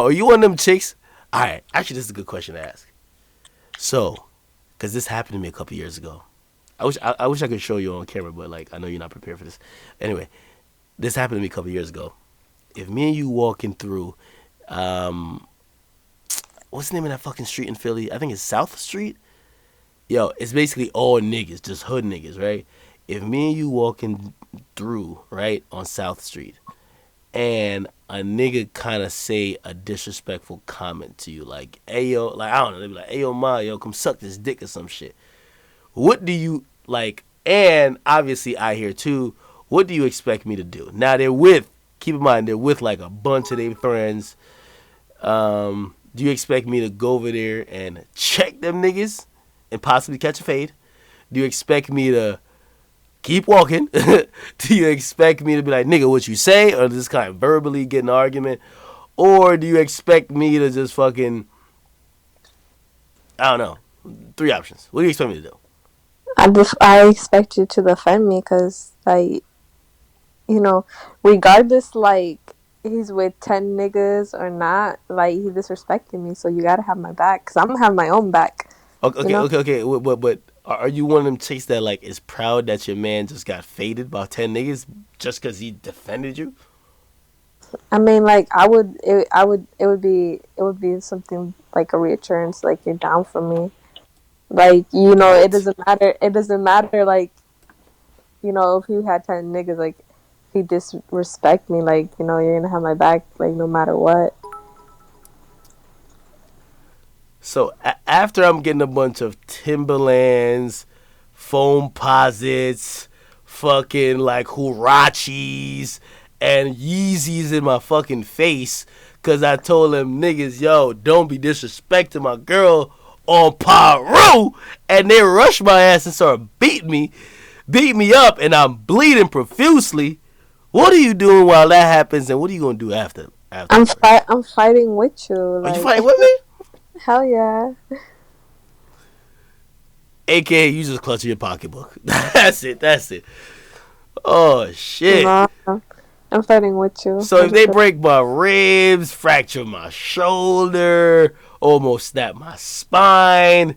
are you one of them chicks? All right. Actually, this is a good question to ask. So, because this happened to me a couple years ago. I wish I could show you on camera, but like I know you're not prepared for this. Anyway, this happened to me a couple years ago. If me and you walking through, what's the name of that fucking street in Philly? I think it's South Street. Yo, it's basically all niggas, just hood niggas, right? If me and you walking through, right, on South Street, and a nigga kind of say a disrespectful comment to you, like, hey, yo, like, I don't know, they be like, hey, yo, ma, yo, come suck this dick or some shit. What do you, like, and obviously I hear too, what do you expect me to do? Now, keep in mind, they're with, like, a bunch of their friends. Do you expect me to go over there and check them niggas and possibly catch a fade? Do you expect me to keep walking? Do you expect me to be like, nigga, what you say? Or just kind of verbally get an argument? Or do you expect me to just fucking, I don't know. 3 options. What do you expect me to do? I expect you to defend me because, like, regardless, like, he's with 10 niggas or not, like, he disrespecting me, so you gotta have my back because I'm gonna have my own back. Okay. But are you one of them chicks that like is proud that your man just got faded by 10 niggas just because he defended you? I mean, like it would be something like a reassurance, like you're down for me. Like, it What? doesn't matter. It doesn't matter. Like, if you had 10 niggas, like, if you disrespect me, like, you're gonna have my back, like, no matter what. So after I'm getting a bunch of Timberlands, foam posits, fucking like Huaraches, and Yeezys in my fucking face, cause I told them niggas, yo, don't be disrespecting my girl on Paru, and they rushed my ass and started beat me up, and I'm bleeding profusely. What are you doing while that happens, and what are you gonna do afterwards? I'm fighting with you, Are you like, fighting with me? hell yeah. AKA, you just clutching your pocketbook. That's it. That's it. Oh shit. Nah, I'm fighting with you. So if they break my ribs, fracture my shoulder, almost snap my spine,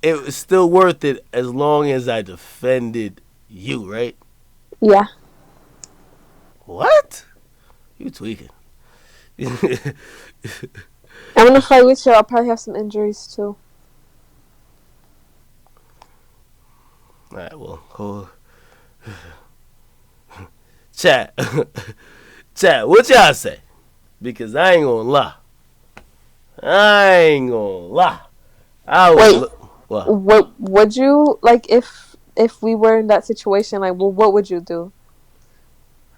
it was still worth it as long as I defended you, right? Yeah. What? You tweaking? I'm gonna fight with you. I'll probably have some injuries too. All right. Well, hold. Chat, chat. What y'all say? Because I ain't gonna lie. I ain't gonna lie. I would Wait, look. What? what would you like if we were in that situation? Like, well, what would you do?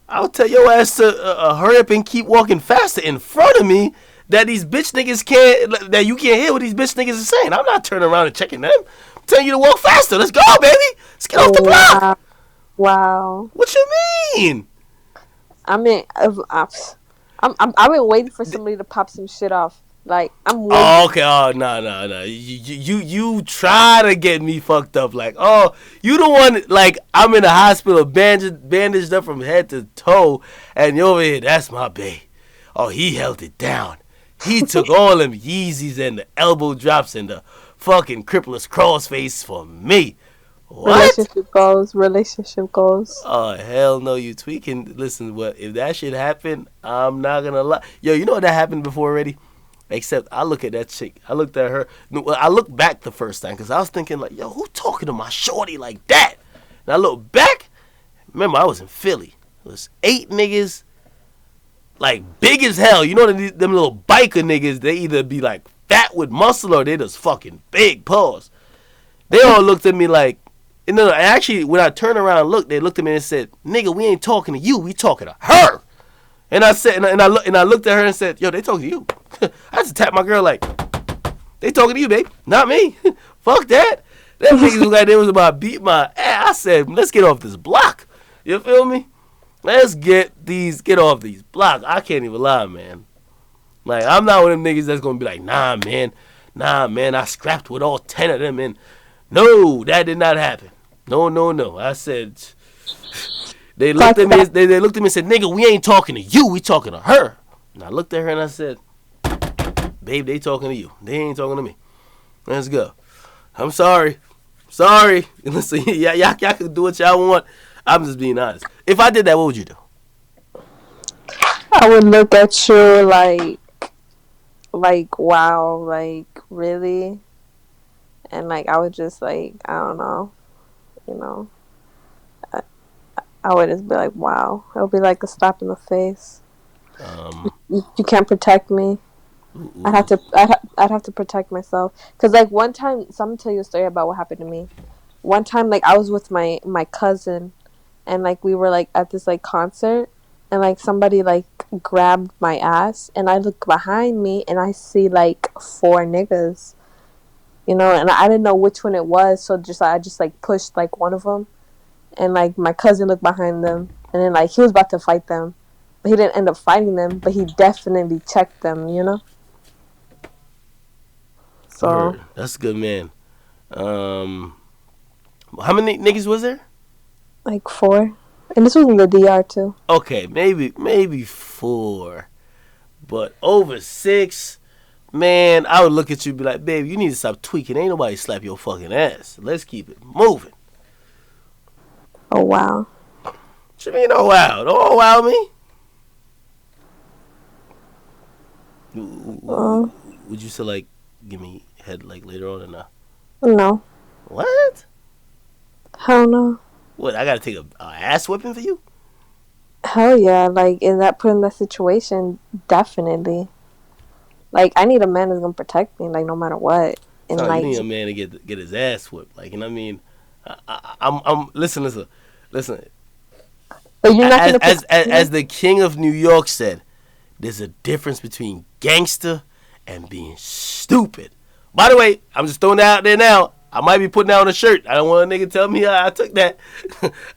I'll tell your ass to hurry up and keep walking faster in front of me. That these bitch niggas can't. That you can't hear what these bitch niggas are saying. I'm not turning around and checking them. I'm telling you to walk faster. Let's go, baby. Let's get off the block. Wow. What you mean? I mean, I've been waiting for somebody to pop some shit off. Like, I'm waiting. Oh, okay. Oh, no. You try to get me fucked up. Like, oh, you the one. Like, I'm in the hospital, bandaged up from head to toe, and you over here. That's my bae. Oh, he held it down. He took all them Yeezys and the elbow drops and the fucking crippler's crossface for me. What? Relationship goals. Oh, hell no, you tweaking. Listen, if that shit happened, I'm not gonna lie. Yo, you know what that happened before already? Except I look at that chick. I looked at her. No, I looked back the first time because I was thinking like, yo, who talking to my shorty like that? And I looked back. Remember, I was in Philly. It was 8 niggas, like big as hell. You know them little biker niggas. They either be like fat with muscle or they just fucking big paws. They all looked at me like. No, actually, when I turned around and looked, they looked at me and said, "Nigga, we ain't talking to you. We talking to her." And I said, and I looked at her and said, "Yo, they talking to you." I just tapped my girl like, "They talking to you, babe, not me." Fuck that. Them niggas was like they was about to beat my ass. I said, "Let's get off this block." You feel me? Let's get off these blocks. I can't even lie, man. Like, I'm not one of them niggas that's gonna be like, nah, man, I scrapped with all 10 of them, and no, that did not happen. No. I said, they looked at me. They looked at me and said, "Nigga, we ain't talking to you. We talking to her." And I looked at her and I said, "Babe, they talking to you. They ain't talking to me. Let's go." I'm sorry. Listen, y'all can do what y'all want. I'm just being honest. If I did that, what would you do? I would look at you like wow, like really, and like I would just like I don't know, I would just be like wow. It would be like a slap in the face. You can't protect me. I'd have to protect myself. Cause like one time, so I'm gonna tell you a story about what happened to me. One time, like I was with my cousin, and like we were like at this like concert, and like somebody like grabbed my ass, and I look behind me and I see like 4 niggas, and I didn't know which one it was, so I just like pushed like one of them, and like my cousin looked behind them, and then like he was about to fight them, but he didn't end up fighting them, but he definitely checked them. So That's a good man. How many niggas was there? like 4, and this was in the DR too. Okay, maybe 4, but over 6, man, I would look at you and be like, "Babe, you need to stop tweaking. Ain't nobody slap your fucking ass. Let's keep it moving." Oh wow. What you mean, oh wow? Don't oh wow me. Uh, would you still like give me head like later on or not? no. What? Hell no. What? I gotta take a ass whipping for you? Hell yeah. Like, in that situation, definitely. Like, I need a man that's gonna protect me, like, no matter what. Sound And, like you like, need a man to get his ass whipped. Like, you know what I mean? I'm listen. but you're not As, gonna as protect as me? as the king of New York said, there's a difference between gangster and being stupid. By the way, I'm just throwing that out there now. I might be putting that on a shirt. I don't want a nigga to tell me I took that.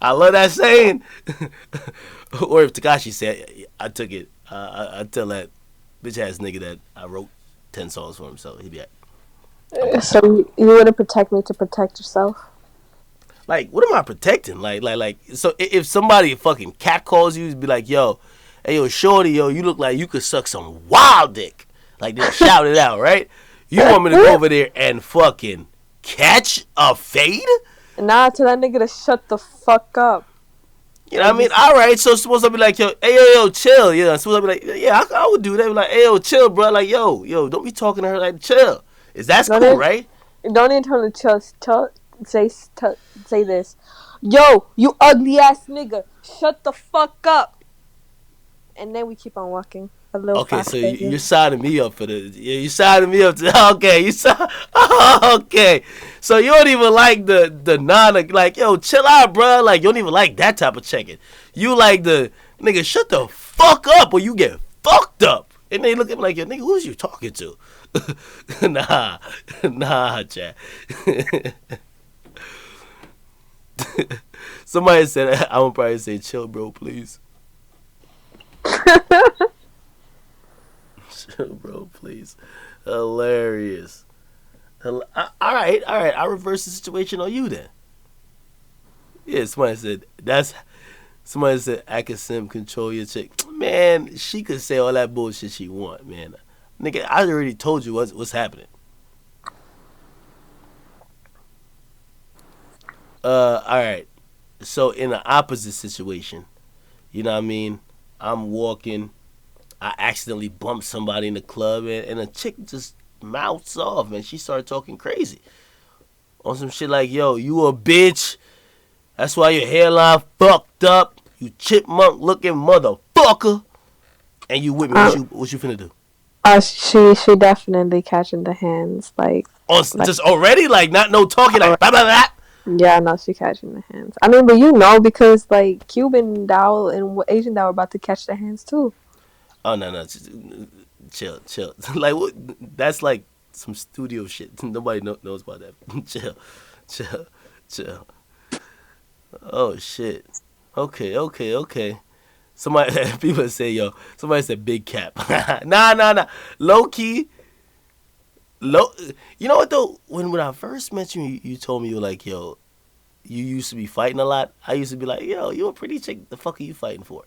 I love that saying. Or if Takashi said I took it, I tell that bitch ass nigga that I wrote 10 songs for him, so he'd be like, I'm putting So that on. you wouldn't protect me to protect yourself? Like, what am I protecting? Like. So if somebody fucking cat calls you, be like, yo, hey, yo, shorty, yo, you look like you could suck some wild dick. Like, just shout it out, right? You want me to go over there and fucking catch a fade? Nah, tell that nigga to shut the fuck up. You know what I mean? All right, so supposed to be like, yo, hey, yo, chill. You know, supposed to be like, yeah, I would do that. Be like, hey, yo, chill, bro. Like, yo, don't be talking to her like, chill. That's Don't cool, even, right? don't even tell him to say this. Yo, you ugly ass nigga, shut the fuck up. And then we keep on walking a little Okay, so faster. you're signing me up for this. You're signing me up to. Okay, okay. So you don't even like the non like yo chill out, bro. Like you don't even like that type of checking. You like the nigga shut the fuck up or you get fucked up. And they look at me like yo nigga who's you talking to? nah, chat. Somebody said I would probably say chill, bro, please. Chill, bro, please. Hilarious. All right. I'll reverse the situation on you then. Yeah, somebody said I can sim control your chick. Man, she could say all that bullshit she want, man. Nigga, I already told you what's happening. All right. So in the opposite situation, you know what I mean? I'm walking. I accidentally bumped somebody in the club, and a chick just mouths off, man. She started talking crazy on some shit like, "Yo, you a bitch. That's why your hairline fucked up. You chipmunk looking motherfucker." And you with me? What you finna do? She definitely catching the hands, Oh, like just already? Like not no talking alright. like blah blah blah. Yeah, no, she catching the hands. I mean, but you know, because like Cuban doll and Asian doll are about to catch the hands too. Oh no, chill. Like what? That's like some studio shit. Nobody knows about that. Chill. Oh shit. Okay. Somebody people say yo. Somebody said big cap. Nah. Low key. Low. You know what though? When I first met you, you told me you were like yo. You used to be fighting a lot. I used to be like yo, you a pretty chick. The fuck are you fighting for?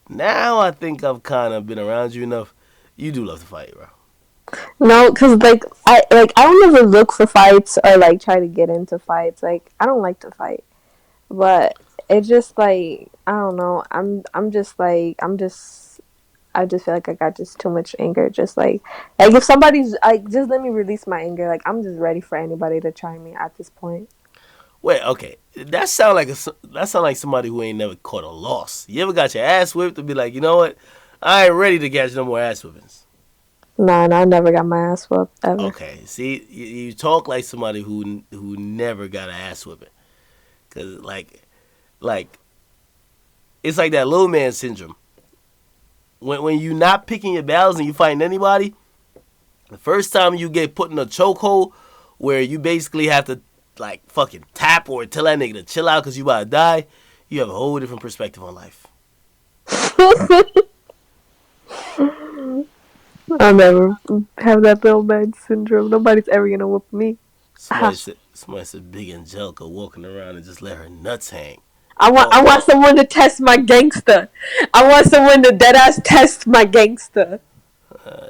Now I think I've kind of been around you enough. You do love to fight, bro. No, because I don't ever look for fights or like try to get into fights. Like I don't like to fight, but it's just like I don't know. I just feel like I got just too much anger. Just like if somebody's like, just let me release my anger. Like I'm just ready for anybody to try me at this point. Wait, okay. That sound like somebody who ain't never caught a loss. You ever got your ass whipped and be like, you know what? I ain't ready to catch no more ass whippings. Nah, I never got my ass whooped ever. Okay, see, you talk like somebody who never got an ass whipping, cause like it's like that little man syndrome. When you not picking your battles and you fighting anybody, the first time you get put in a chokehold where you basically have to like fucking tap or tell that nigga to chill out because you about to die, you have a whole different perspective on life. I'll never have that little man syndrome. Nobody's ever gonna whoop me. Somebody said Big Angelica walking around and just let her nuts hang. I want someone to test my gangster. I want someone to deadass test my gangster.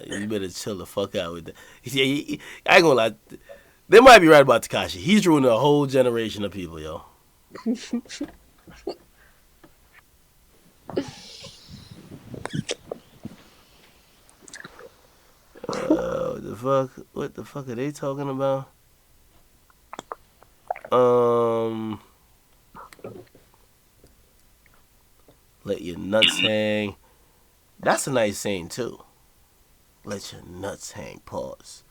You better chill the fuck out with that. Yeah, I ain't gonna lie. They might be right about Takashi. He's ruining a whole generation of people, yo. fuck? What the fuck are they talking about? Let your nuts hang. That's a nice saying too. Let your nuts hang. Pause.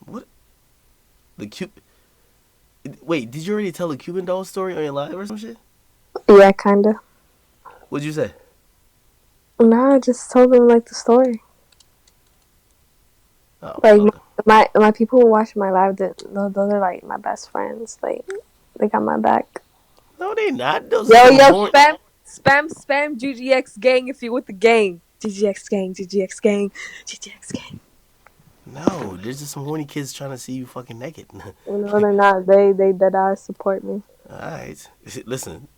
What? The Cuban. Wait, did you already tell the Cuban doll story on your live or some shit? Yeah, kinda. What'd you say? Nah, I just told them like the story. Oh, Like okay. my people who watch my live, those are like my best friends. Like they got my back. No, they not. Those are Yo, some yo, horn. spam GGX gang if you with the gang. GGX gang, GGX gang, GGX gang. No, there's just some horny kids trying to see you fucking naked. No, they're not. They dead ass support me. Alright. Listen,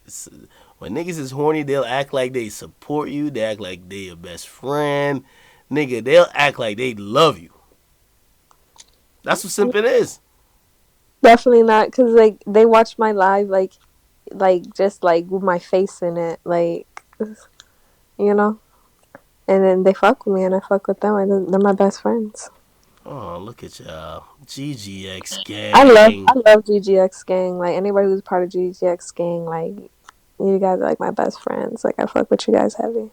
when niggas is horny, they'll act like they support you. They act like they your best friend. Nigga, they'll act like they love you. That's what simping is. Definitely not, cause like they watch my live like just like with my face in it, like you know, and then they fuck with me and I fuck with them. And they're my best friends. Oh, look at y'all. GGX I gang. love GGX gang. Like anybody who's part of GGX gang, like you guys are like my best friends. Like I fuck with you guys heavy.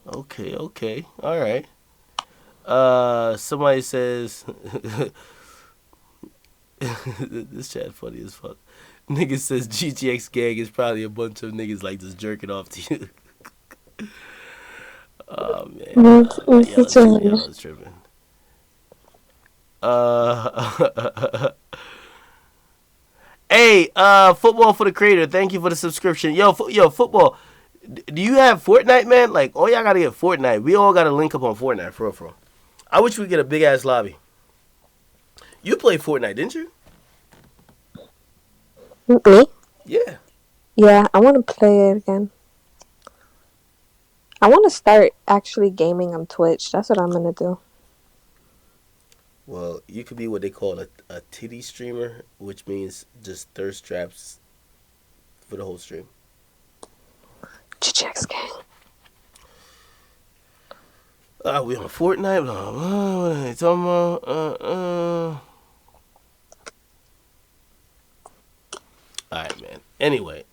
Okay. Alright. Somebody says this chat funny as fuck. Nigga says GTX gang is probably a bunch of niggas like just jerking off to you. Oh man, y'all is tripping. Hey, football for the creator. Thank you for the subscription. Yo, football. Do you have Fortnite, man? Like, all y'all gotta get Fortnite. We all gotta link up on Fortnite, for real. I wish we could get a big ass lobby. You played Fortnite, didn't you? Me? Yeah. Yeah, I want to play it again. I want to start actually gaming on Twitch. That's what I'm gonna do. Well, you could be what they call a titty streamer, which means just thirst traps for the whole stream. GGX gang. We on Fortnite? What are they talking about? Alright, man. Anyway,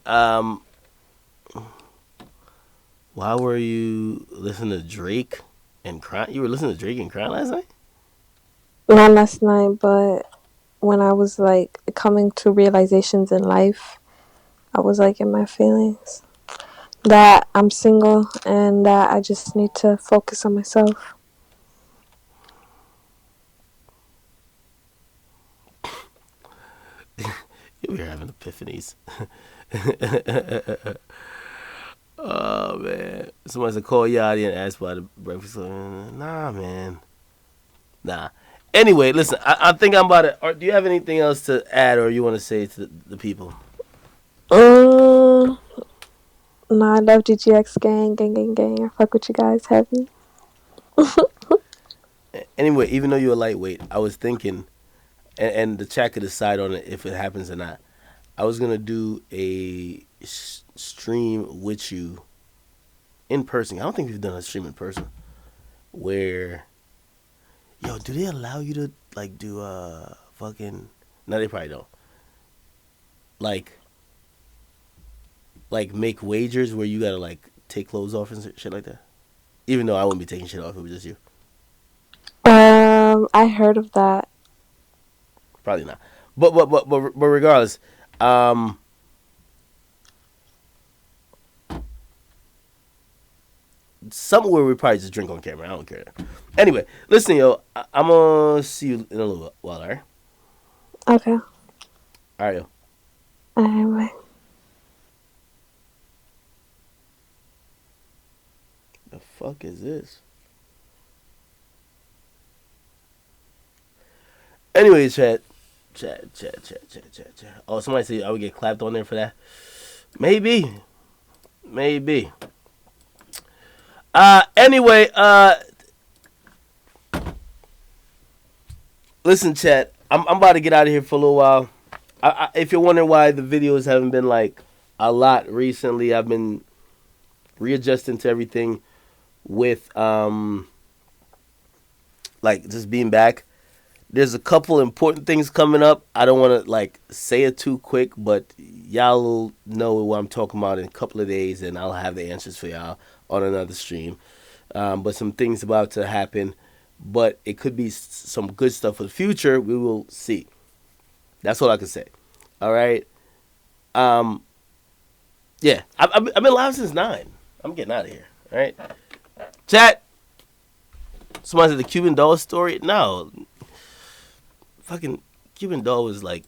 why were you listening to Drake and crying? You were listening to Drake and crying last night? Not last night, but when I was like coming to realizations in life, I was like in my feelings that I'm single and that I just need to focus on myself. You were having epiphanies. Oh man, somebody said call Yachty and ask about the breakfast. Nah, man. Nah. Anyway, listen. I think I'm about to. Or do you have anything else to add, or you want to say to the people? No, I love GGX gang. I fuck with you guys heavy. Anyway, even though you're a lightweight, I was thinking, and the chat could decide on it if it happens or not. I was gonna do a stream with you in person. I don't think we've done a stream in person. Where, yo, do they allow you to like do fucking? No, they probably don't. Like make wagers where you gotta like take clothes off and shit like that. Even though I wouldn't be taking shit off, if it was just you. I heard of that. Probably not. But regardless, somewhere we probably just drink on camera. I don't care. Anyway, listen, yo, I'm gonna see you in a little while, alright? Okay. Alright, yo. Anyway. The fuck is this? Anyway, chat. Oh, somebody said I would get clapped on there for that. Maybe. Anyway, listen, chat. I'm about to get out of here for a little while. if you're wondering why the videos haven't been like a lot recently, I've been readjusting to everything with like just being back. There's a couple important things coming up. I don't want to like say it too quick, but y'all will know what I'm talking about in a couple of days, and I'll have the answers for y'all on another stream. But some things about to happen, but it could be some good stuff for the future. We will see. That's all I can say. All right. Yeah, I've been live since 9. I'm getting out of here. All right. Chat. Somebody said the Cuban doll story. No. Fucking Cuban doll was like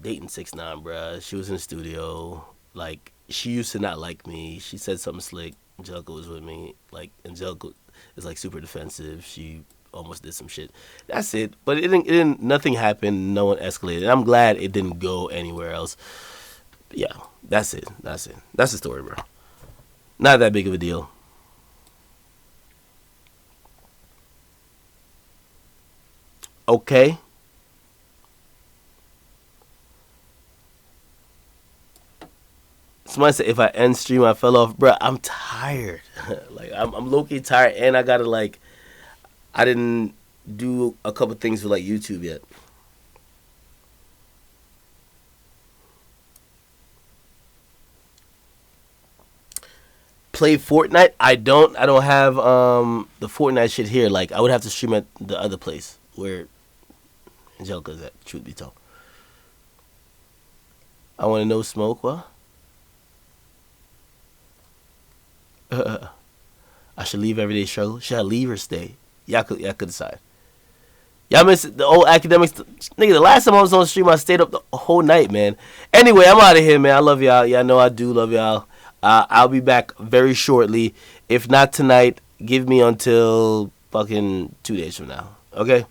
dating 6ix9ine, bruh. She was in the studio. Like, she used to not like me. She said something slick. Angelica was with me. Like, Angelica is like super defensive. She almost did some shit. That's it. But it didn't nothing happened. No one escalated. And I'm glad it didn't go anywhere else. But yeah, that's it. That's the story, bro. Not that big of a deal. Okay. Somebody said if I end stream I fell off, bro. I'm tired. Like I'm low-key tired, and I gotta like I didn't do a couple things for like YouTube yet. Play Fortnite? I don't have the Fortnite shit here. Like I would have to stream at the other place where Angelica's at, truth be told. I wanna know smoke, what? I should leave everyday struggle. Should I leave or stay? Y'all could decide. Y'all miss the old academics. Nigga, the last time I was on stream, I stayed up the whole night, man. Anyway, I'm out of here, man. I love y'all. Y'all know I do love y'all. I'll be back very shortly. If not tonight, give me until fucking 2 days from now. Okay?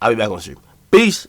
I'll be back on stream. Peace.